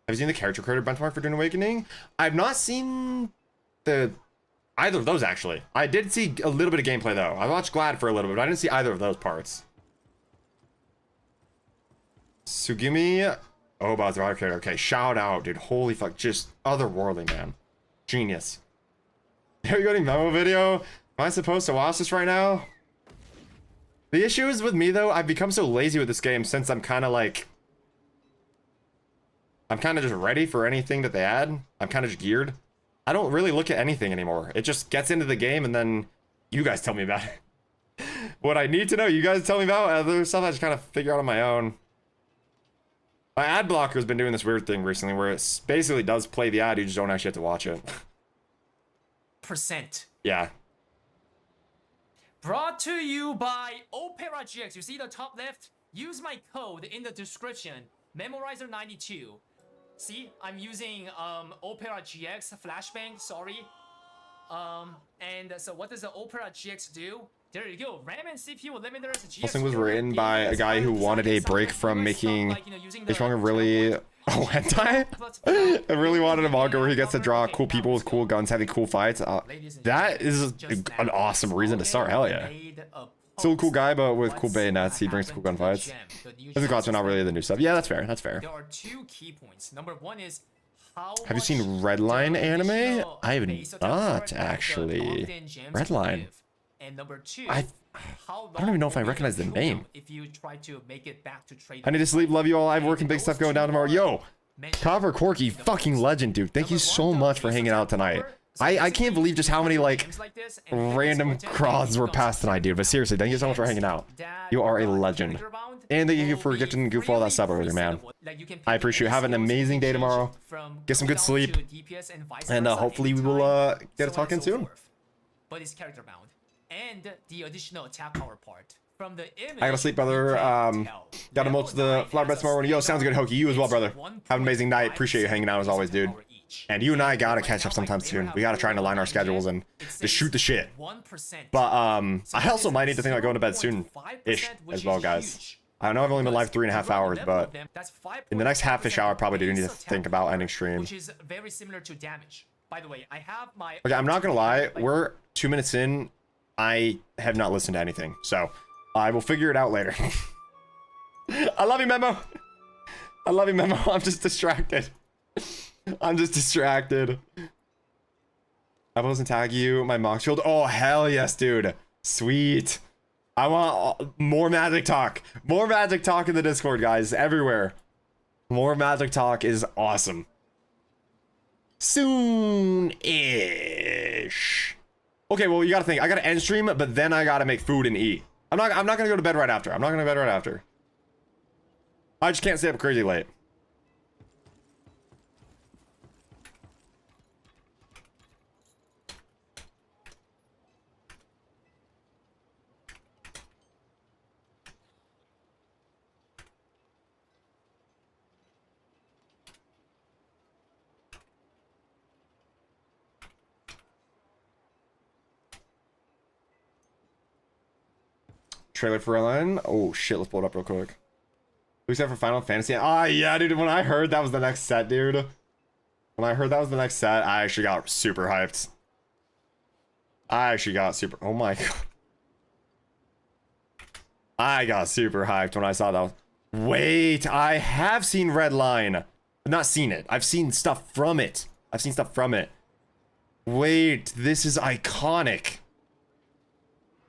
Have you seen the character creator benchmark for Dune Awakening? I've not seen either of those actually. I did see a little bit of gameplay though. I watched Glad for a little bit, but I didn't see either of those parts. Sugimi Oba, the writer character. Okay, shout out, dude. Holy fuck, just otherworldly, man. Genius. Are you getting memo video? Am I supposed to watch this right now? The issue is with me though, I've become so lazy with this game since I'm kind of just ready for anything that they add. I'm kind of just geared. I don't really look at anything anymore. It just gets into the game and then you guys tell me about it. What I need to know, you guys tell me about. Other stuff I just kind of figure out on my own. My ad blocker has been doing this weird thing recently where it basically does play the ad, you just don't actually have to watch it. Percent. Yeah. Brought to you by Opera GX. You see the top left? Use my code in the description. Memorizer92. See, I'm using Opera GX flashbang. Sorry. And so what does the Opera GX do? There you go. RAM and CPU limiters. This thing was written by a guy who wanted a break from making H manga really hentai. I really wanted a manga where he gets to draw cool people with cool guns having cool fights. That is an awesome reason to start. Hell yeah. Still a cool guy, but with cool bayonets, he brings cool gunfights. Physical class are not really the new stuff. Yeah, that's fair. That's fair. There are 2 key points. Number 1 is have you seen Redline anime? I have not actually. Redline. And number 2, I don't even know if I recognize the name. If you try to make it back to trade. I need to sleep. Love you all. I have work and big stuff going down tomorrow. Yo, Copper Corky, fucking legend, dude. Thank you so much for hanging out tonight. I can't believe just how many like random cross were passed tonight, dude. But seriously, thank you so much for hanging out. You are a legend. And thank you for gifting Goof all that sub over there, man. I appreciate you. Have an amazing day tomorrow. Get some good sleep. And hopefully we will get a talk in soon. But it's character bound. And the additional attack power part. From the image, I gotta sleep, brother. Gotta mulch the flower beds tomorrow morning. Yo, sounds good, Hokey. You as well, brother. Have an amazing night. Appreciate you hanging out as always, dude. And you and I gotta catch up sometime soon. We gotta try and align our schedules and just shoot the shit. But I also might need to think about going to bed soon-ish as well, guys. I know I've only been live 3.5 hours, but in the next half-ish hour, I probably do need to think about ending stream. Which is very similar to damage. By the way, I have my. Okay, I'm not gonna lie. We're 2 minutes in. I have not listened to anything, so I will figure it out later. I love you, Memo. I love you, Memo. I'm just distracted. I'm just distracted. I wasn't tag you, my mock shield. Oh, hell yes, dude. Sweet. I want more magic talk. More magic talk in the Discord, guys. Everywhere. More magic talk is awesome. Soon-ish. Okay, well, you gotta think. I gotta end stream, but then I gotta make food and eat. I'm not gonna go to bed right after. I'm not gonna go to bed right after. I just can't stay up crazy late. Trailer for Ellen. Oh shit, let's pull it up real quick. Except for Final Fantasy. Ah, yeah, dude. When I heard that was the next set, dude. When I heard that was the next set, I actually got super hyped. Oh my god. I got super hyped when I saw that. Wait, I have seen Redline. Not seen it. I've seen stuff from it. Wait, this is iconic.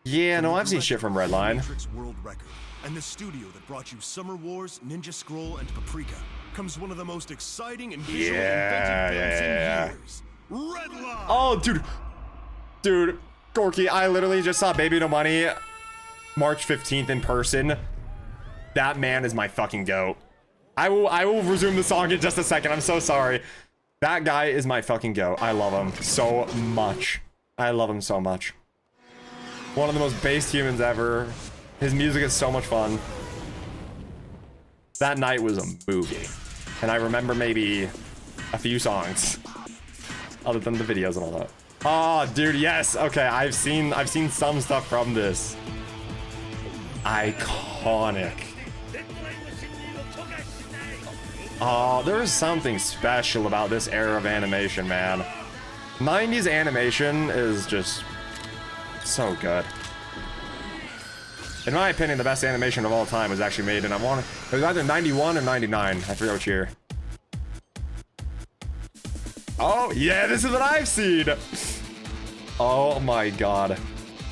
Yeah, no, I've seen shit from Redline. World record, and the studio that brought you Summer Wars, Ninja Scroll, and Paprika comes one of the most exciting and visually inventive films in years. Redline. Oh, dude, Gorky, I literally just saw Baby No Money March 15th in person. That man is my fucking goat. I will resume the song in just a second. I'm so sorry. That guy is my fucking goat. I love him so much. One of the most based humans ever. His music is so much fun. that night was a movie. And I remember maybe a few songs, other than the videos and all that. Oh, dude, yes. Okay, I've seen some stuff from this. Iconic. Oh, there's something special about this era of animation, man. 90s animation is just so good. In my opinion, the best animation of all time was actually made, and it was either 91 or 99. I forget which year. Oh, yeah, this is what I've seen. Oh my god.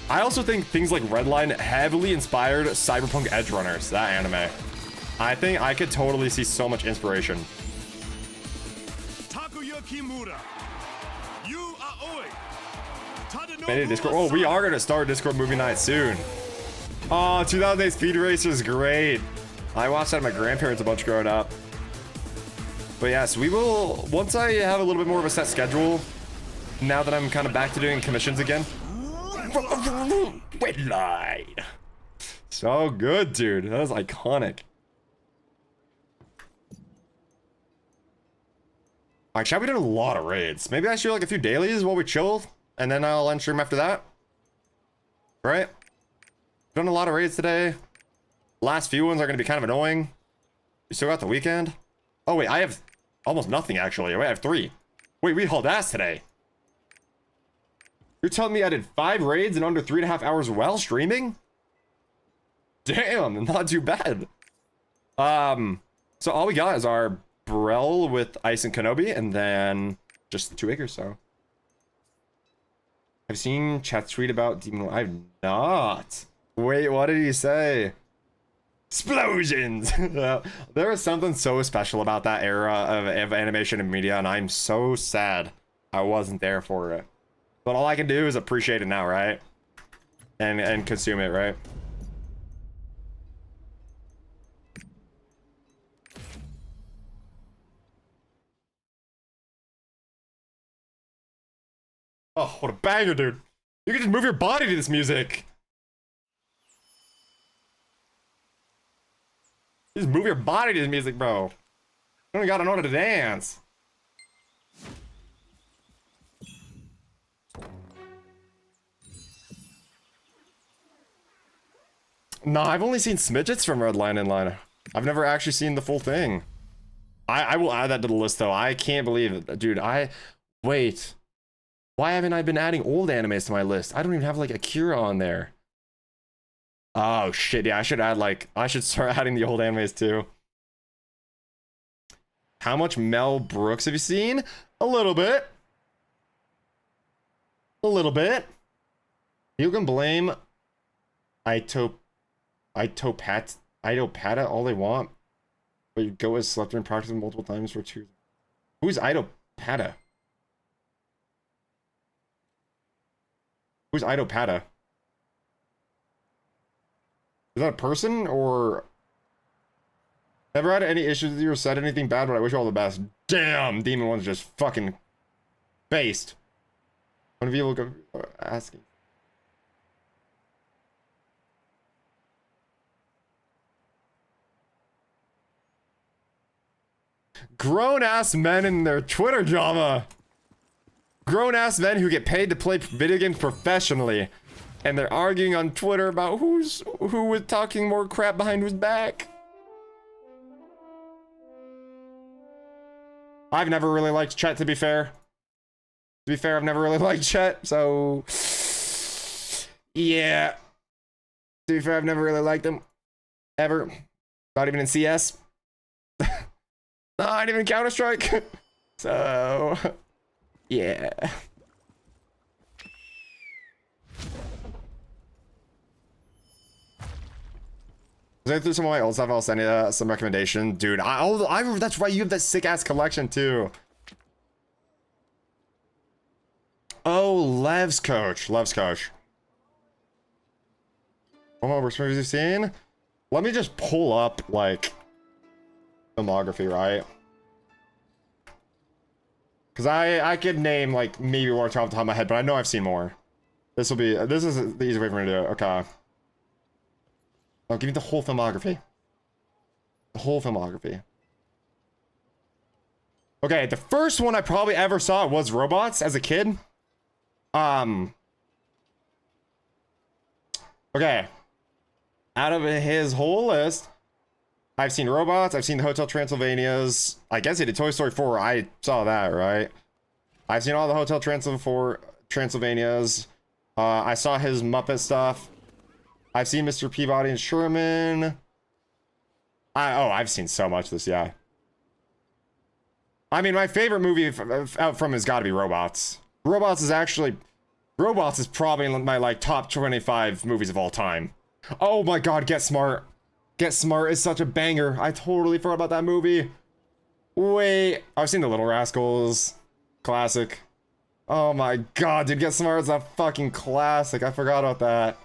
I also think things like Redline heavily inspired Cyberpunk Edge Runners, that anime. I think I could totally see so much inspiration. Takuya Kimura. You are Oi. Maybe Discord. Oh, we are gonna start Discord movie night soon. Oh, 2008 Speed Racer is great. I watched that with my grandparents a bunch growing up. But yes, we will, once I have a little bit more of a set schedule, now that I'm kind of back to doing commissions again. Redline. So good, dude. That is iconic. Like, shall we do a lot of raids? Maybe I should do like a few dailies while we chill, and then I'll end stream after that. Right? Done a lot of raids today. Last few ones are going to be kind of annoying. We still got the weekend. Oh, wait, I have almost nothing, actually. Wait, I have 3. Wait, we hauled ass today. You're telling me I did 5 raids in under 3.5 hours while streaming? Damn, not too bad. So all we got is our Brel with Ice and Kenobi, and then just 2 acres, so. I've seen chat tweet about Demon. I've not. Wait, what did he say? Explosions! There was something so special about that era of animation and media, and I'm so sad I wasn't there for it. But all I can do is appreciate it now, right? And consume it, right? Oh, what a banger, dude. You can just move your body to this music. Just move your body to this music, bro. You don't gotta know how to dance. No, I've only seen smidgets from Redline Inline. I've never actually seen the full thing. I will add that to the list, though. I can't believe it. Dude, wait. Why haven't I been adding old animes to my list? I don't even have, like, Akira on there. Oh, shit. Yeah, I should start adding the old animes, too. How much Mel Brooks have you seen? A little bit. A little bit. You can blame Itopata all they want, but you go as slept and practice multiple times for 2. Who's Itopata? Who's Itopata? Is that a person, or never had any issues with you or said anything bad, but I wish you all the best. Damn, Demon One's just fucking based. One of you will go asking. Grown-ass men in their Twitter drama. Grown-ass men who get paid to play video games professionally. And they're arguing on Twitter about who was talking more crap behind whose back. I've never really liked Chet, to be fair. To be fair, I've never really liked Chet, so... yeah. To be fair, I've never really liked him. Ever. Not even in CS. Not even in Counter-Strike. So... yeah. Through some of my old stuff, I'll send you some recommendation. Dude, that's right, you have that sick-ass collection, too. Oh, Lev's Coach. Lev's Coach. What more worst movies you've seen? Let me just pull up, like, filmography, right? Because I could name, like, maybe one or two off the top of my head, but I know I've seen more. This is the easy way for me to do it. Okay. Oh, give me the whole filmography. whole filmography. Okay, the first one I probably ever saw was Robots as a kid. Okay. Out of his whole list, I've seen Robots, I've seen the Hotel Transylvanias. I guess he did Toy Story 4. I saw that, right? I've seen all the Hotel Transylvanias. I saw his Muppet stuff. I've seen Mr. Peabody and Sherman. I've seen so much of this, yeah. I mean, my favorite movie out from has got to be Robots. Robots is probably my like top 25 movies of all time. Oh my god, Get Smart. Get Smart is such a banger. I totally forgot about that movie. Wait, I've seen The Little Rascals. Classic. Oh my god, dude, Get Smart is a fucking classic. I forgot about that.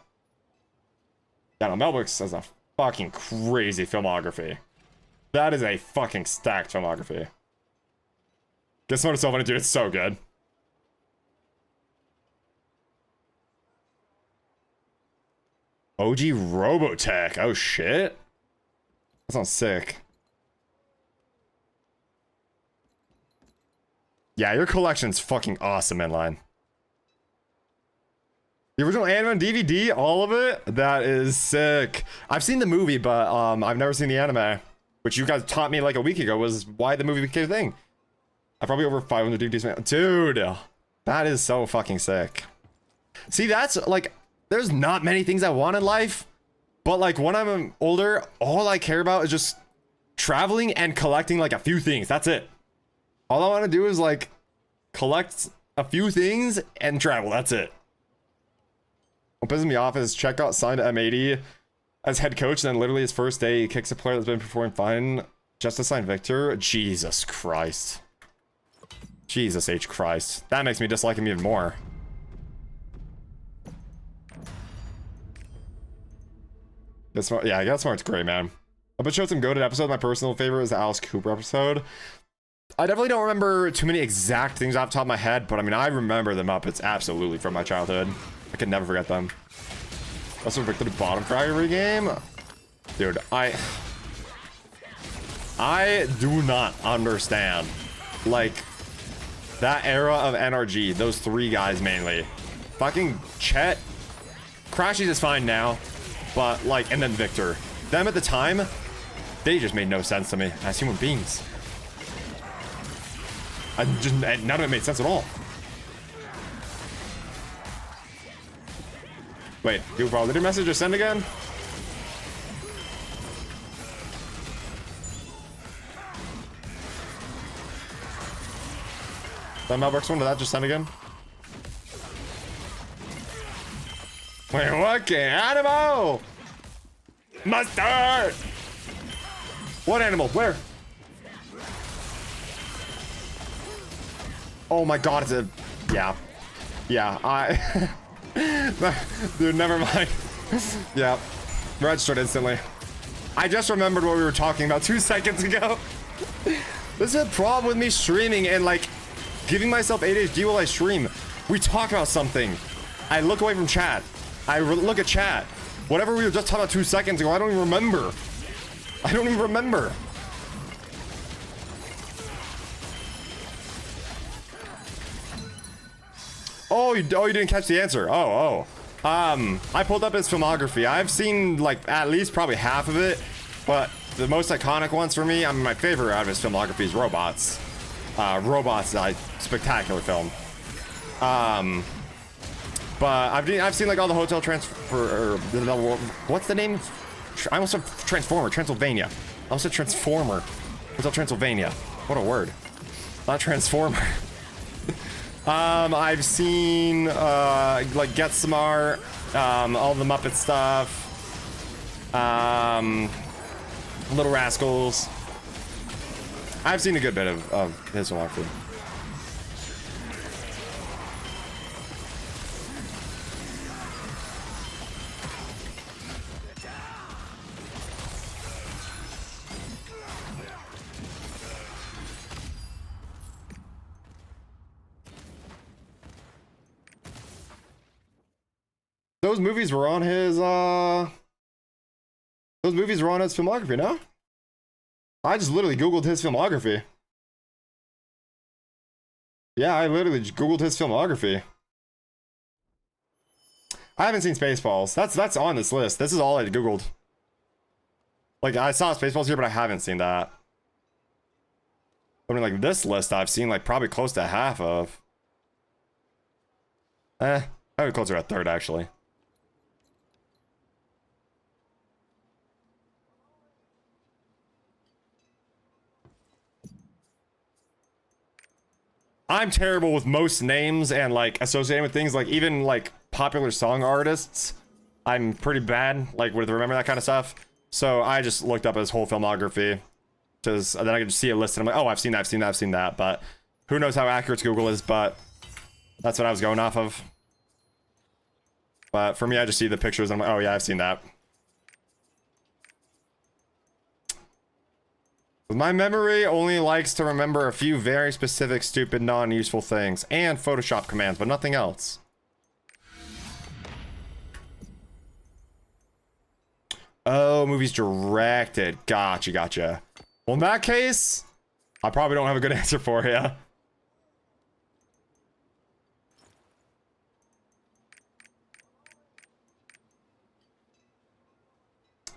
Yeah, no, Mel Brooks has a fucking crazy filmography. That is a fucking stacked filmography. Get Smart is so funny, dude. It's so good. OG Robotech. Oh shit. That sounds sick. Yeah, your collection's fucking awesome, Inline. The original anime on DVD, all of it? That is sick. I've seen the movie, but I've never seen the anime. Which you guys taught me like a week ago was why the movie became a thing. I probably over 500 DVDs, man. Dude, that is so fucking sick. See, that's like, there's not many things I want in life, but like when I'm older, all I care about is just traveling and collecting like a few things. That's it. All I want to do is like collect a few things and travel. That's it. What pisses me off is Check got signed to M80 as head coach, and then literally his first day he kicks a player that's been performing fine just to sign Victor. Jesus Christ. Jesus H. Christ. That makes me dislike him even more. Get Smart, yeah, Get Smart's great, man. I bet you some goated episode. My personal favorite is the Alice Cooper episode. I definitely don't remember too many exact things off the top of my head, but I mean, I remember the Muppets absolutely from my childhood. I could never forget them. Also, Victor the bottom frag every game. Dude, I do not understand. Like, that era of NRG, those three guys mainly. Fucking Chet. Crashies is fine now. But, like, and then Victor. Them at the time, they just made no sense to me as human beings. None of it made sense at all. Wait, you probably did message or send again? That Melbrooks one, did that just send again? Wait, what? Animal! Mustard! What animal? Where? Oh my god, it's a... Yeah. Yeah, Dude, never mind. Yeah. Registered instantly. I just remembered what we were talking about 2 seconds ago. This is a problem with me streaming and, like, giving myself ADHD while I stream. We talk about something. I look away from chat. I look at chat. Whatever we were just talking about 2 seconds ago, I don't even remember. I don't even remember. Oh, you didn't catch the answer. I pulled up his filmography. I've seen like at least probably half of it, but the most iconic ones for me, I mean, my favorite out of his filmography is Robots. Robots is a spectacular film. But I've seen like all the Hotel Transfer. What's the name? I almost said Transformer. Transylvania. I almost said Transformer. Hotel Transylvania. What a word. Not Transformer. I've seen like Get Smart, all the Muppet stuff, Little Rascals. I've seen a good bit of his filmography. Those movies were on his filmography, no? I just literally Googled his filmography. Yeah, I literally just Googled his filmography. I haven't seen Spaceballs. That's on this list. This is all I Googled. Like, I saw Spaceballs here, but I haven't seen that. I mean, like, this list I've seen, like, probably close to half of. Probably closer to a third, actually. I'm terrible with most names and, like, associating with things, like, even, like, popular song artists. I'm pretty bad, like, with remembering that kind of stuff. So I just looked up his whole filmography. Because then I could just see a list and I'm like, oh, I've seen that, I've seen that, I've seen that. But who knows how accurate Google is, but that's what I was going off of. But for me, I just see the pictures and I'm like, oh yeah, I've seen that. My memory only likes to remember a few very specific, stupid, non-useful things. And Photoshop commands, but nothing else. Oh, movies directed. Gotcha, gotcha. Well, in that case, I probably don't have a good answer for you.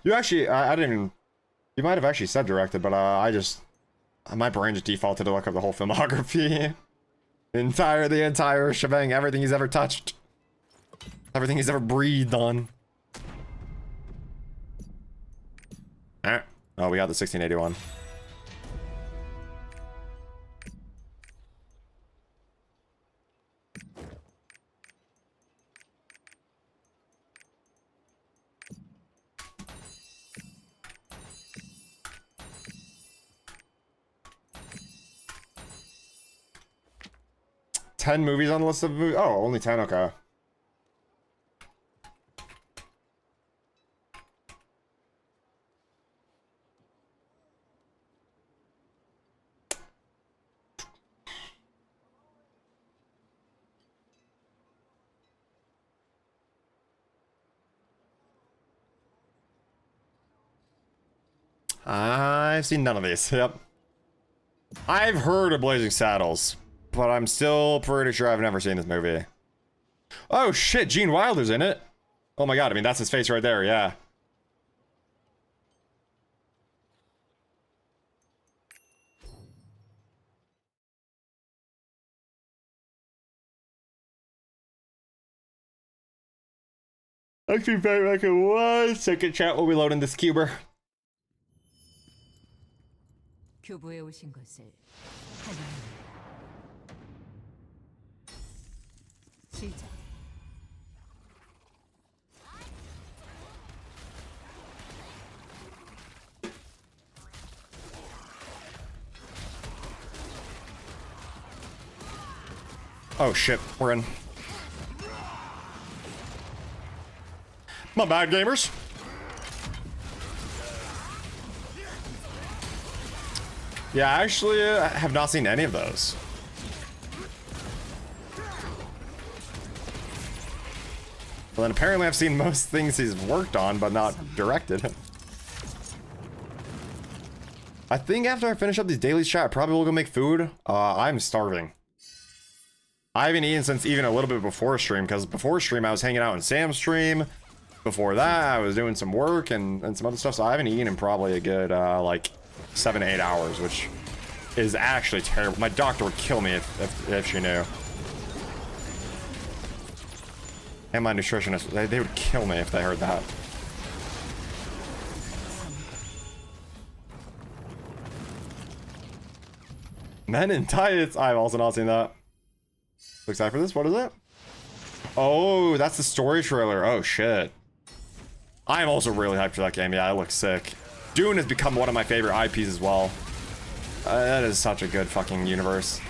You actually, I didn't even... You might have actually said directed, but I just... My brain just defaulted to look up the whole filmography. The entire shebang, everything he's ever touched. Everything he's ever breathed on. Oh, we got the 1681. Ten movies on the list of movies? Oh, only 10, okay. I've seen none of these. Yep. I've heard of Blazing Saddles, but I'm still pretty sure I've never seen this movie. Oh shit, Gene Wilder's in it. Oh my god, I mean, that's his face right there, yeah. Actually, back in 1 second, chat, will be loading this cuber. 교부에 오신 것을 환영합니다. 시작. Oh shit, we're in. My bad, gamers. Yeah, actually, I have not seen any of those. Well, then apparently I've seen most things he's worked on, but not directed. I think after I finish up these dailies, chat, I probably will go make food. I'm starving. I haven't eaten since even a little bit before stream, because before stream I was hanging out in Sam's stream. Before that, I was doing some work and some other stuff, so I haven't eaten in probably a good, like, 7 to 8 hours, which is actually terrible. My doctor would kill me if she knew. And my nutritionist, they would kill me if they heard that. Men in Tights, I've also not seen that. Excited for this? What is it? Oh, that's the story trailer. Oh, shit. I'm also really hyped for that game. Yeah, it looks sick. Dune has become one of my favorite IPs as well. That is such a good fucking universe.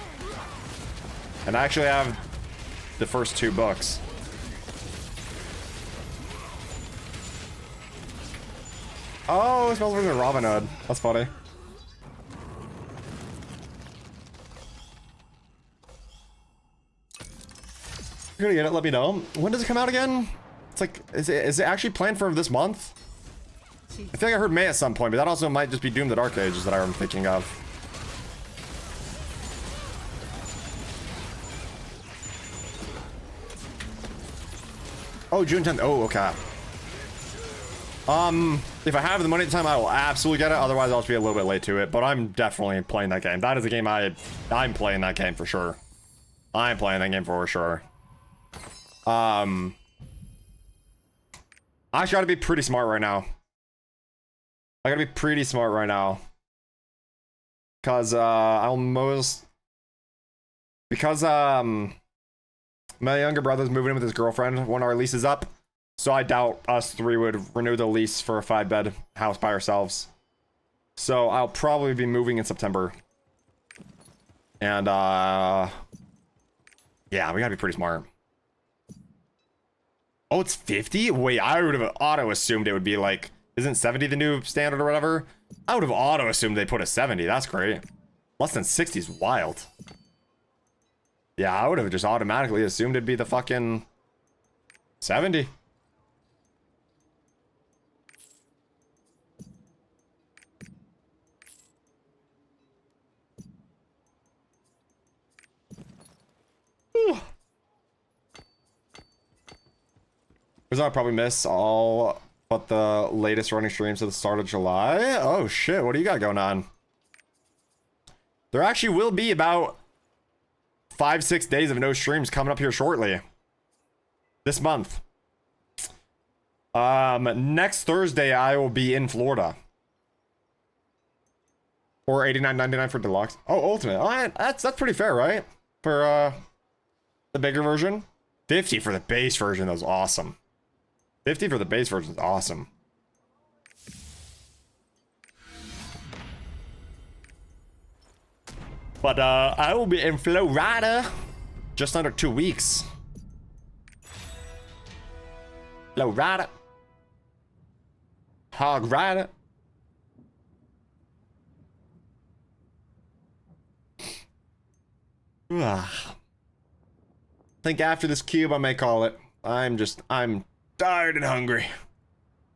And I actually have the first 2 books. Oh, it smells like Robin Hood. That's funny. You're gonna get it, let me know. When does it come out again? It's like, is it actually planned for this month? I feel like I heard May at some point, but that also might just be Doom the Dark Ages that I'm thinking of. Oh, June 10th. Oh, okay. If I have the money at the time, I will absolutely get it. Otherwise, I'll just be a little bit late to it. But I'm definitely playing that game. That is a game I'm playing that game for sure. I'm playing that game for sure. I gotta be pretty smart right now. I gotta be pretty smart right now. Because, my younger brother's moving in with his girlfriend when our lease is up. So I doubt us three would renew the lease for a 5-bed house by ourselves. So I'll probably be moving in September. And, yeah, we gotta be pretty smart. Oh, it's 50? Wait, I would have auto-assumed it would be like... Isn't 70 the new standard or whatever? I would have auto-assumed they put a 70. That's great. Less than 60 is wild. Yeah, I would have just automatically assumed it'd be the fucking 70. Whew. Because I'll probably miss all but the latest running streams at the start of July. Oh shit, what do you got going on? There actually will be about 5-6 days of no streams coming up here shortly. This month. Next Thursday I will be in Florida. Or $89.99 for deluxe. Oh, ultimate. Oh, that's pretty fair, right? For the bigger version. 50 for the base version. That was awesome. 50 for the base version is awesome. But I will be in Florida just under 2 weeks. Florida. Hog rider. I think after this cube I may call it. I'm tired and hungry.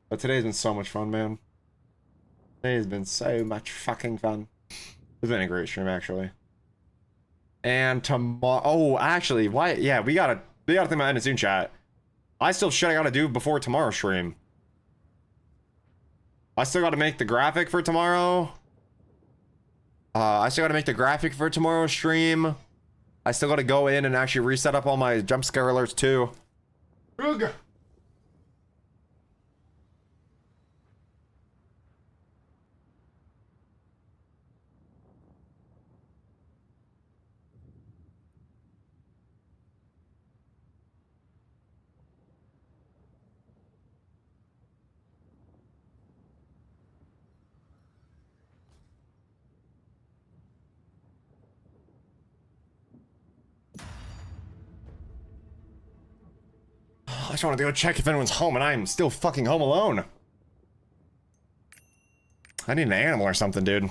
But today's been so much fun, man. Today's been so much fucking fun. It's been a great stream, actually. And tomorrow, oh, actually, why? Yeah, we gotta think about it soon, chat. I still have shit I gotta do before tomorrow's stream. I still gotta make the graphic for tomorrow. I still gotta make the graphic for tomorrow's stream. I still gotta go in and actually reset up all my jump scare alerts too. Ugh. I just wanted to go check if anyone's home, and I am still fucking home alone. I need an animal or something, dude.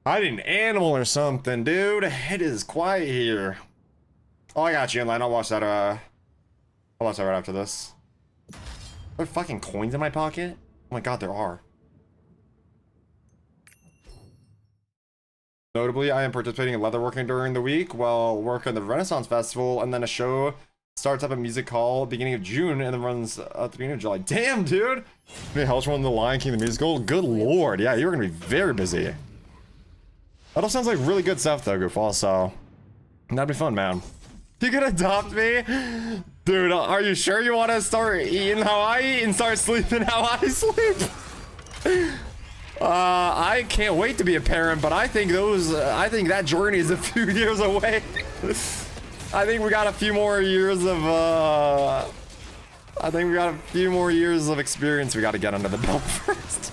I need an animal or something, dude. It is quiet here. Oh, I got you in line. I'll watch that, I'll watch that right after this. Are there fucking coins in my pocket? Oh my god, there are. Notably, I am participating in leatherworking during the week while working at the Renaissance Festival, and then a show starts up at Music Hall beginning of June and then runs at the beginning of July. Damn, dude! Maybe helps run the Lion King the musical. Good lord, yeah, you're gonna be very busy. That all sounds like really good stuff, though, Goofball. So that'd be fun, man. You could adopt me, dude. Are you sure you want to start eating how I eat and start sleeping how I sleep? I can't wait to be a parent, but I think that journey is a few years away. I think we got a few more years of, experience we got to get under the belt first.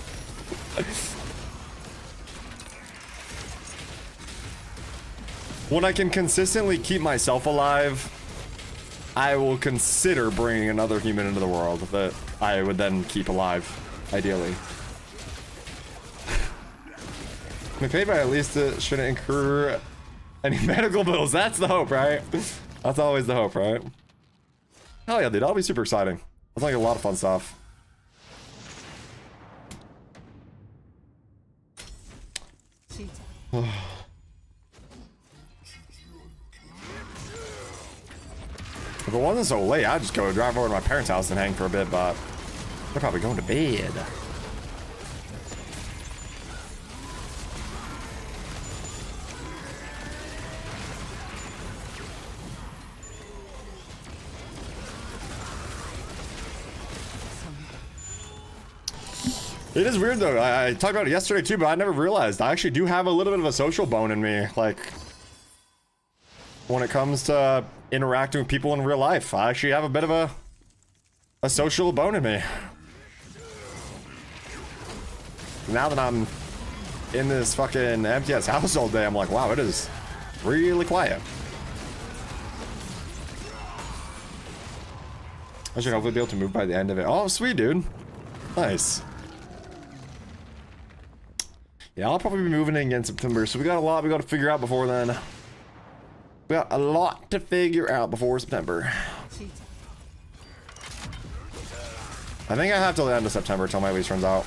When I can consistently keep myself alive, I will consider bringing another human into the world that I would then keep alive, ideally. Maybe at least it shouldn't incur any medical bills. That's the hope, right? That's always the hope, right? Hell yeah, dude. That'll be super exciting. That's like a lot of fun stuff. 시작. If it wasn't so late, I'd just go drive over to my parents' house and hang for a bit, but they're probably going to bed. It is weird though. I talked about it yesterday too, but I never realized I actually do have a little bit of a social bone in me. Like when it comes to interacting with people in real life, I actually have a bit of a social bone in me. Now that I'm in this fucking empty ass house all day, I'm like, wow, it is really quiet. I should hopefully be able to move by the end of it. Oh, sweet, dude. Nice. Yeah, I'll probably be moving in again September, so we got a lot we got to figure out before then. We got a lot to figure out before September. 시작. I think I have till the end of September till my lease runs out.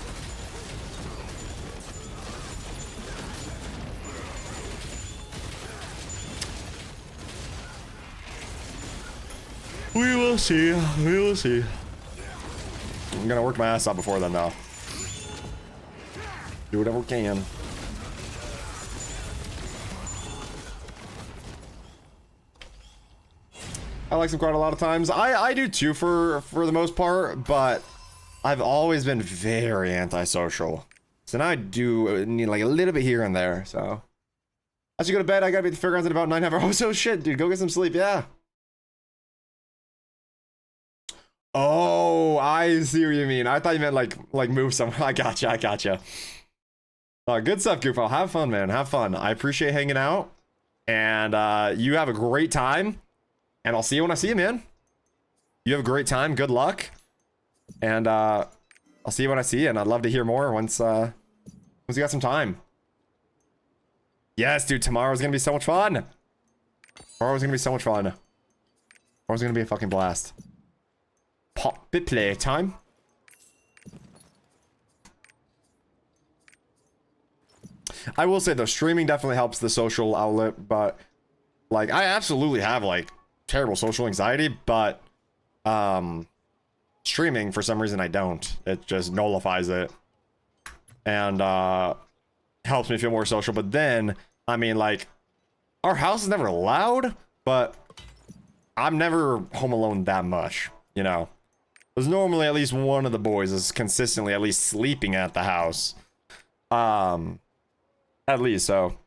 We will see. We will see. I'm gonna work my ass off before then, though. Do whatever we can. I like them quite a lot of times. I do too for the most part, but I've always been very antisocial. So now I do need like a little bit here and there. So as you go to bed, I gotta be at the fairgrounds in about 9 hours. Oh, so shit, dude, go get some sleep. Yeah. Oh, I see what you mean. I thought you meant like move somewhere. I gotcha. I gotcha. Good stuff, Goofball. Have fun, man. Have fun. I appreciate hanging out, and you have a great time. And I'll see you when I see you, man. You have a great time. Good luck, and I'll see you when I see you. And I'd love to hear more once you got some time. Yes, dude. Tomorrow's gonna be so much fun. Tomorrow's gonna be so much fun. Tomorrow's gonna be a fucking blast. Pop it playtime. I will say though, streaming definitely helps the social outlet, but like I absolutely have like terrible social anxiety, but streaming for some reason I don't. It just nullifies it and helps me feel more social. But then I mean, like, our house is never loud, but I'm never home alone that much, you know. There's normally at least one of the boys is consistently at least sleeping at the house. At least, so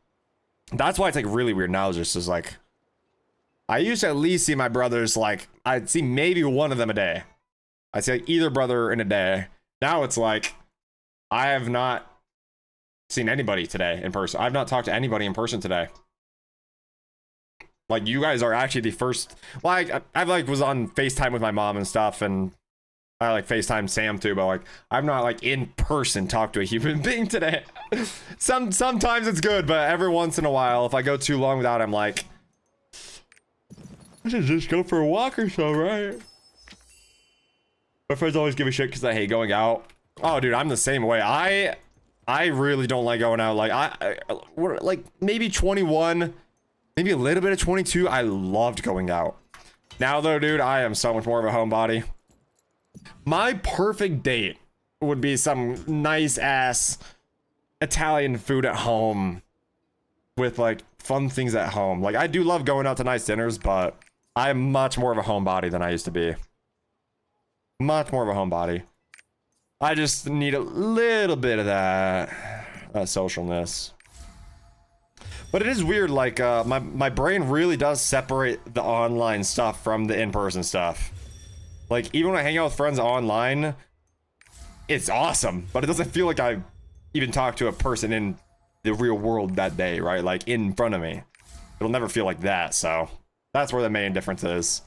that's why it's like really weird now. Just is like, I used to at least see my brothers, like I'd see maybe one of them a day. I'd see like either brother in a day. Now it's like I have not seen anybody today in person. I've not talked to anybody in person today. Like, you guys are actually the first. Well, I like was on FaceTime with my mom and stuff, and I like FaceTime Sam too, but like I've not like in person talked to a human being today. Sometimes it's good, but every once in a while, if I go too long without, I'm like, I should just go for a walk or so, right? My friends always give a shit because I hate going out. Oh, dude, I'm the same way. I really don't like going out. Like we're like maybe 21, maybe a little bit of 22. I loved going out. Now though, dude, I am so much more of a homebody. My perfect date would be some nice ass Italian food at home with like fun things at home. Like, I do love going out to nice dinners, but I'm much more of a homebody than I used to be. Much more of a homebody. I just need a little bit of that socialness. But it is weird, like my brain really does separate the online stuff from the in-person stuff. Like, even when I hang out with friends online, it's awesome, but it doesn't feel like I even talked to a person in the real world that day, right? Like, in front of me. It'll never feel like that, so that's where the main difference is.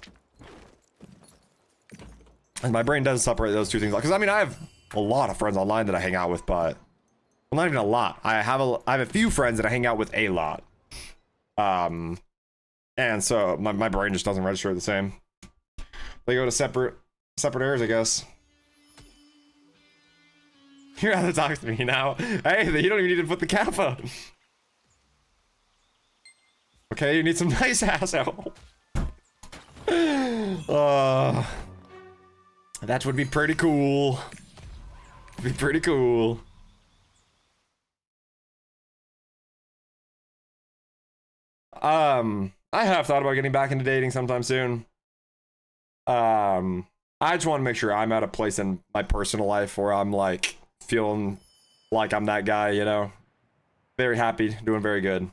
And my brain does separate those two things. Because, I mean, I have a lot of friends online that I hang out with, but Well, not even a lot. I have a few friends that I hang out with a lot. And so my brain just doesn't register the same. They go to separate areas, I guess. You're out to talk to me now. Hey, you don't even need to put the kappa. Okay, you need some nice ass help. That would be pretty cool. Be pretty cool. I have thought about getting back into dating sometime soon. I just want to make sure I'm at a place in my personal life where I'm like feeling like I'm that guy, you know. Very happy, doing very good.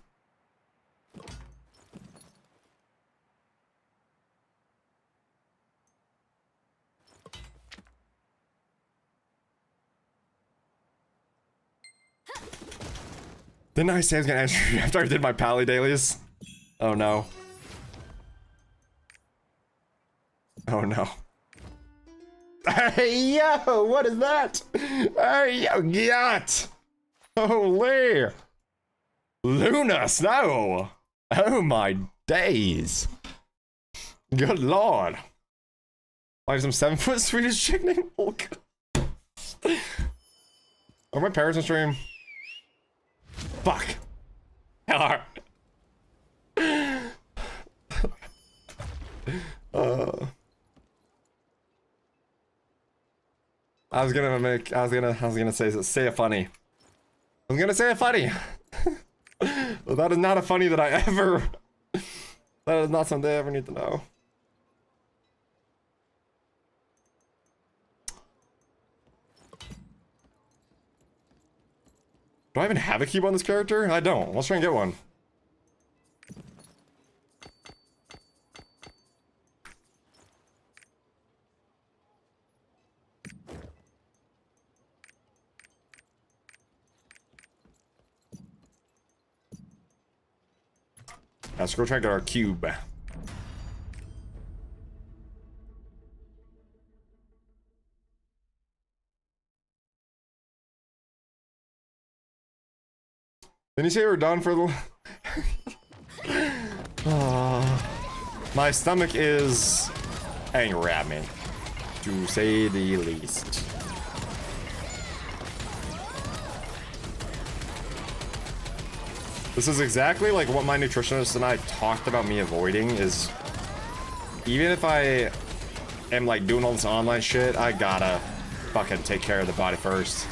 Didn't I say I was gonna answer you after I did my pally dailies? Oh no. Oh no. Hey yo, what is that? Hey yo, yacht! Holy! Luna Snow! Oh my days! Good lord! Like some 7-foot Swedish chick named Hulk. Are my parents on stream? Fuck. Hell. I was gonna say a funny. I was gonna say a funny. Well, that is not a funny that I ever. That is not something I ever need to know. Do I even have a cube on this character? I don't. Let's try and get one. Let's go try to get our cube. Didn't you say we're done for the... My stomach is angry at me, to say the least. This is exactly like what my nutritionist and I talked about me avoiding is, even if I am like doing all this online shit, I gotta fucking take care of the body first.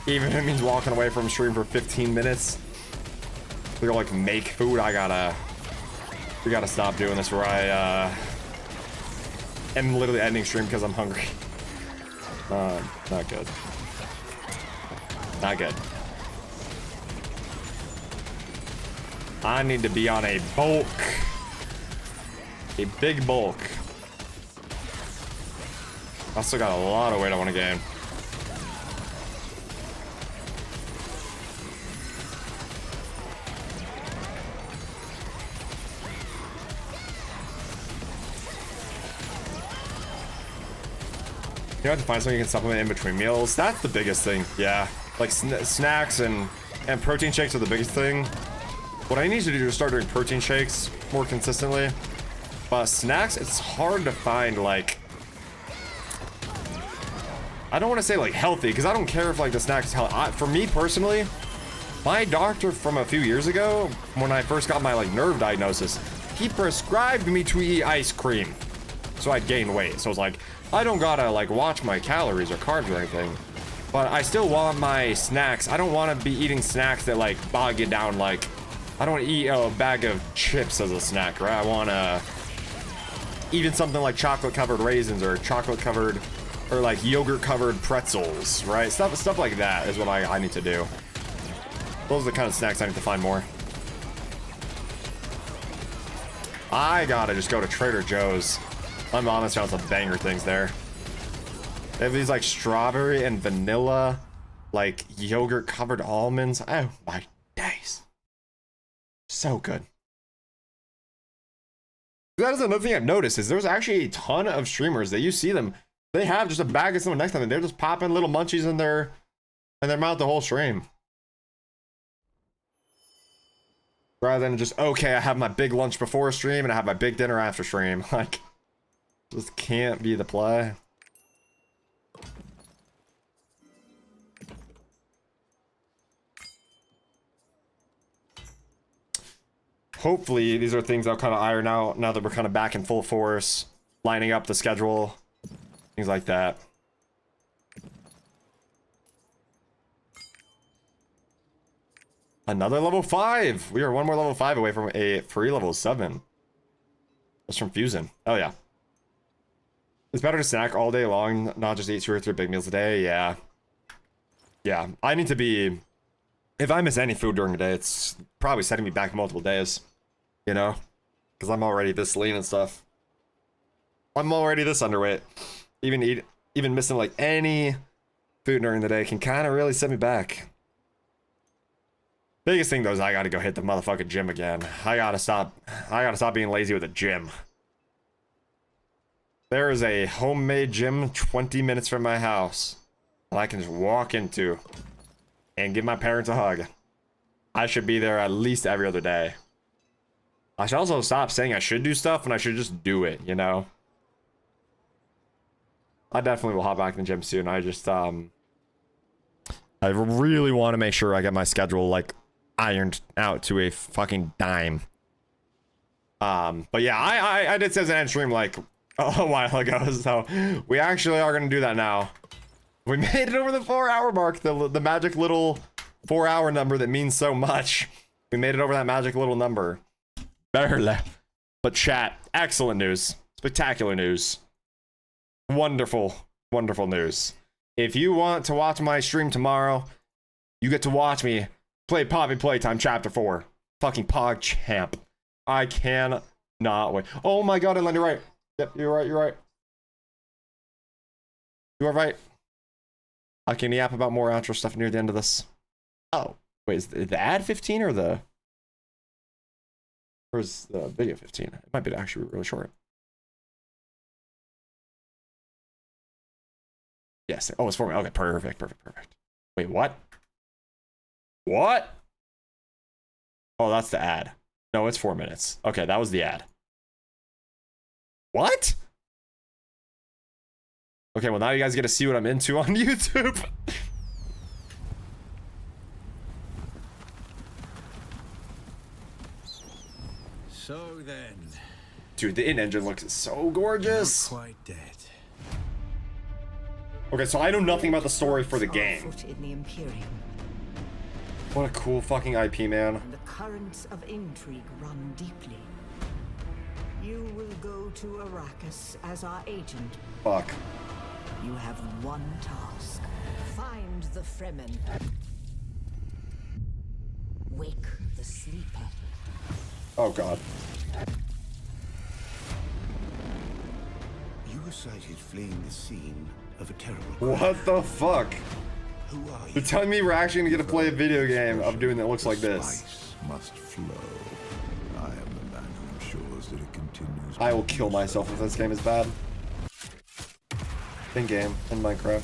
Even if it means walking away from stream for 15 minutes. We go like make food, we gotta stop doing this where I am literally ending stream because I'm hungry. Not good. Not good. I need to be on a bulk. A big bulk. I still got a lot of weight I want to gain. You have to find something you can supplement in between meals. That's the biggest thing. Yeah, like snacks and protein shakes are the biggest thing. What I need to do is start doing protein shakes more consistently. But snacks, it's hard to find like, I don't want to say like healthy, because I don't care if like the snack is healthy. For me personally, my doctor from a few years ago, when I first got my like nerve diagnosis, he prescribed me to eat ice cream. So I'd gain weight. So it's like, I don't gotta like watch my calories or carbs or anything. But I still want my snacks. I don't want to be eating snacks that like bog you down. Like, I don't want to eat a bag of chips as a snack, right? I want to even something like chocolate covered raisins or chocolate covered or like yogurt covered pretzels, right? Stuff like that is what I need to do. Those are the kind of snacks I need to find more. I gotta just go to Trader Joe's. My mom has found some banger things there. They have these like strawberry and vanilla, like yogurt covered almonds. Oh my days. So good. That is another thing I've noticed is there's actually a ton of streamers that you see them. They have just a bag of someone next to them and they're just popping little munchies in their And then mount the whole stream. Rather than just, okay, I have my big lunch before stream and I have my big dinner after stream. Like, this can't be the play. Hopefully, these are things I'll kind of iron out now that we're kind of back in full force, lining up the schedule, things like that. Another level 5. We are one more level 5 away from a free level 7. That's from Fusion. Oh yeah. It's better to snack all day long, not just eat 2 or 3 big meals a day. Yeah. Yeah. I need to be. If I miss any food during the day, it's probably setting me back multiple days. You know? Because I'm already this lean and stuff. I'm already this underweight. Even missing like any food during the day can kind of really set me back. Biggest thing though is I gotta go hit the motherfucking gym again. I gotta stop being lazy with the gym. There is a homemade gym 20 minutes from my house that I can just walk into and give my parents a hug. I should be there at least every other day. I should also stop saying I should do stuff and I should just do it, you know? I definitely will hop back in the gym soon. I just, I really want to make sure I get my schedule, like, ironed out to a fucking dime. But yeah, I did say as an end stream, like, a while ago, so we actually are going to do that now. We made it over the 4-hour mark, the magic little 4-hour number that means so much. We made it over that magic little number. Barely. But chat, excellent news. Spectacular news. Wonderful, wonderful news. If you want to watch my stream tomorrow, you get to watch me play Poppy Playtime Chapter 4. Fucking Pog Champ. I cannot wait. Oh my god, Ellen, you're right. Yep, you're right, you're right. You are right. I can yap about more outro stuff near the end of this. Oh, wait, is the ad 15 or the... Or is the video 15? It might be actually really short. Yes. Oh, it's 4 minutes. Okay, perfect, perfect, perfect. Wait, what? What? Oh, that's the ad. No, it's 4 minutes. Okay, that was the ad. What? Okay, well now you guys get to see what I'm into on YouTube. So then, Dude, the in-engine looks so gorgeous. quite dead. Okay, so I know nothing about the story for the game. In the Imperium, What a cool fucking IP, man. and the currents of intrigue run deeply. You will go to Arrakis as our agent. Fuck. You have one task. Find the Fremen. Wake the sleeper. Oh god. You were sighted fleeing the scene of a terrible What the fuck? Who are you? You're telling me we're actually gonna get to play a video game of doing that looks like this? Spice must flow. I am the man who ensures that it continues. I will kill myself if this game is bad. In game, in Minecraft.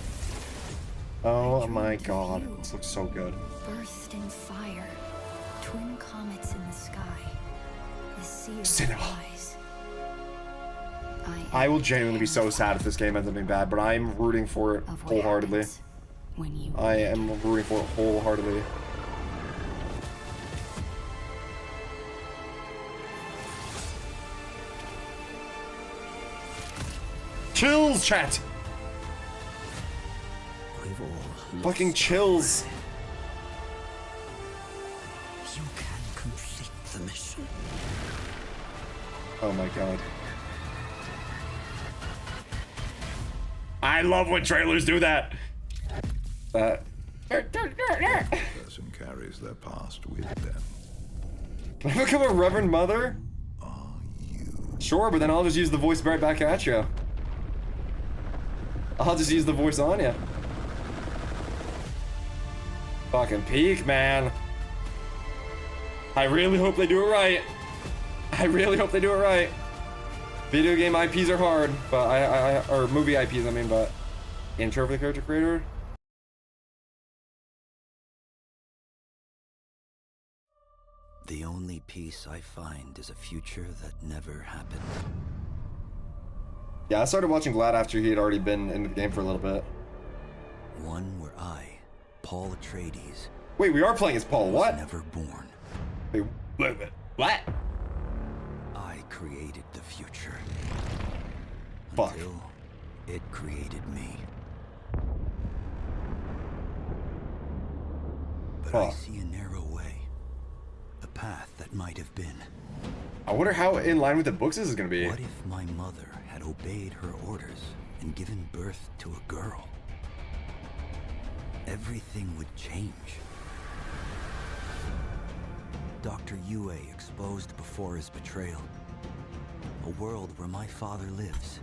Oh my god, this looks so good. Burst in fire, twin comets in the sky, the sea of Cinema. flies. I will genuinely be so sad if this game ends up being bad, but I'm rooting for it Of what wholeheartedly. happens when you I am rooting for it wholeheartedly. Chills, chat! Fucking chills. You can complete the mission. Oh my god. I love when trailers do that. Person carries their past with them. Can I become a Reverend Mother? Are you? Sure, but then I'll just use the voice right back at you. I'll just use the voice on you. Fucking peak, man. I really hope they do it right. I really hope they do it right. Video game IPs are hard, but or movie IPs, I mean, but intro for the character creator. The only peace I find is a future that never happened. Yeah, I started watching Glad after he had already been in the game for a little bit. One where I, Paul Atreides... Wait, we are playing as Paul, what? ...was never born. Wait, what? I created the future. Fuck. Until it created me. But I see a narrow way. A path that might have been. I wonder how in line with the books this is gonna be. What if my mother had obeyed her orders and given birth to a girl? Everything would change. Dr. Yue exposed before his betrayal. A world where my father lives.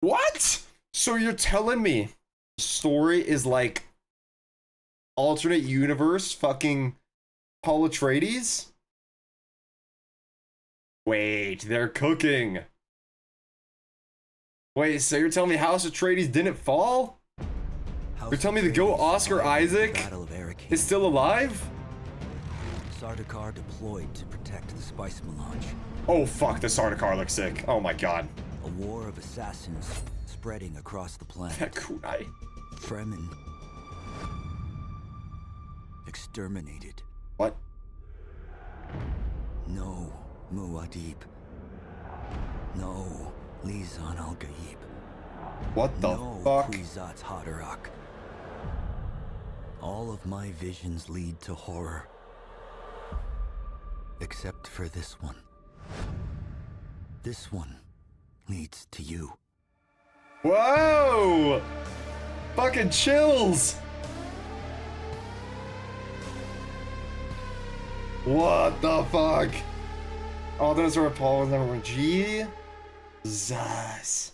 What? So you're telling me the story is like alternate universe fucking Paul Atreides? Wait, they're cooking. Wait, so you're telling me House Atreides didn't fall? You're telling me the GOAT Oscar Isaac is still alive? Sardaukar deployed to protect the spice melange. Oh fuck, the Sardaukar looks sick. Oh my god. A war of assassins spreading across the planet. That kunai. Fremen exterminated. What? No Muad'Dib. No Lisan al-Gaib. What the fuck? Kwisatz Haderach. All of my visions lead to horror. Except for this one. This one leads to you. Whoa! Fucking chills! What the fuck? Alternate story of Paul was number one. Jesus.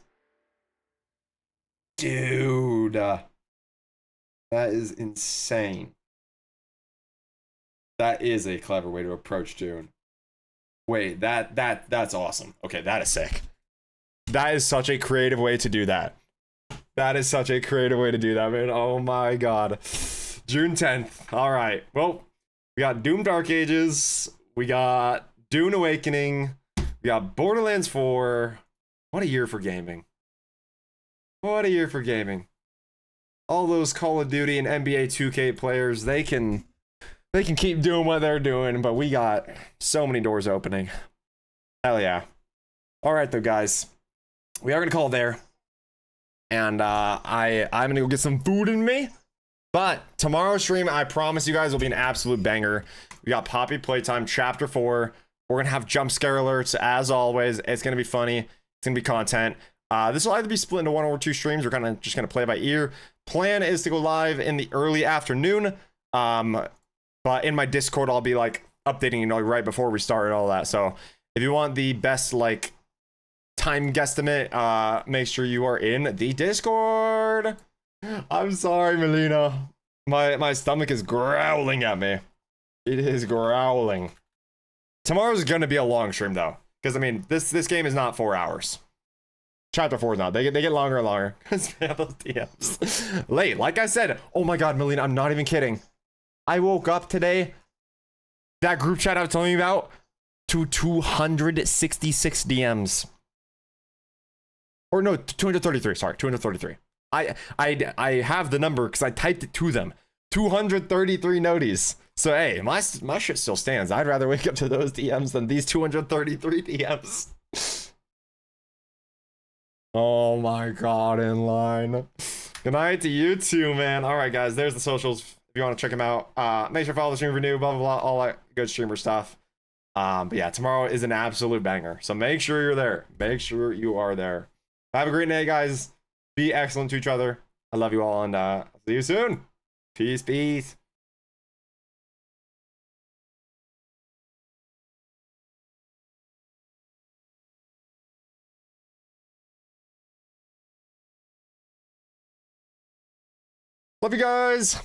Dude. That is insane. That is a clever way to approach Dune. Wait, that's awesome. Okay, that is sick. That is such a creative way to do that. That is such a creative way to do that, man. Oh my god. June 10th. All right. Well, we got Doom Dark Ages. We got Dune Awakening. We got Borderlands 4. What a year for gaming. What a year for gaming. All those Call of Duty and NBA 2K players, they can keep doing what they're doing, but we got so many doors opening. Hell yeah. All right, though, guys. We are going to call it there. And I'm going to go get some food in me. But tomorrow's stream, I promise you guys, will be an absolute banger. We got Poppy Playtime, Chapter 4. We're going to have jump scare alerts, as always. It's going to be funny. It's going to be content. This will either be split into 1 or 2 streams. We're kind of just going to play by ear. Plan is to go live in the early afternoon. But in my Discord, I'll be like updating, you know, right before we start and all that. So if you want the best like time guesstimate, make sure you are in the Discord. I'm sorry, Melina. My stomach is growling at me. It is growling. Tomorrow's gonna be a long stream though, because I mean this game is not 4 hours. Chapter 4 is not. They get longer and longer. Those DMs. Late, like I said. Oh my god, Melina, I'm not even kidding. I woke up today, that group chat I was telling you about, to 266 DMs. Or no, 233, sorry, 233. I have the number because I typed it to them. 233 noties. So hey, my shit still stands. I'd rather wake up to those DMs than these 233 DMs. Oh my god, in line. Good night to you too, man. All right, guys, there's the socials. If you want to check them out, make sure to follow the stream for new, blah, blah, blah, all that good streamer stuff. But yeah, tomorrow is an absolute banger. So make sure you're there. Make sure you are there. Have a great night, guys. Be excellent to each other. I love you all, and I'll see you soon. Peace, peace. Love you guys.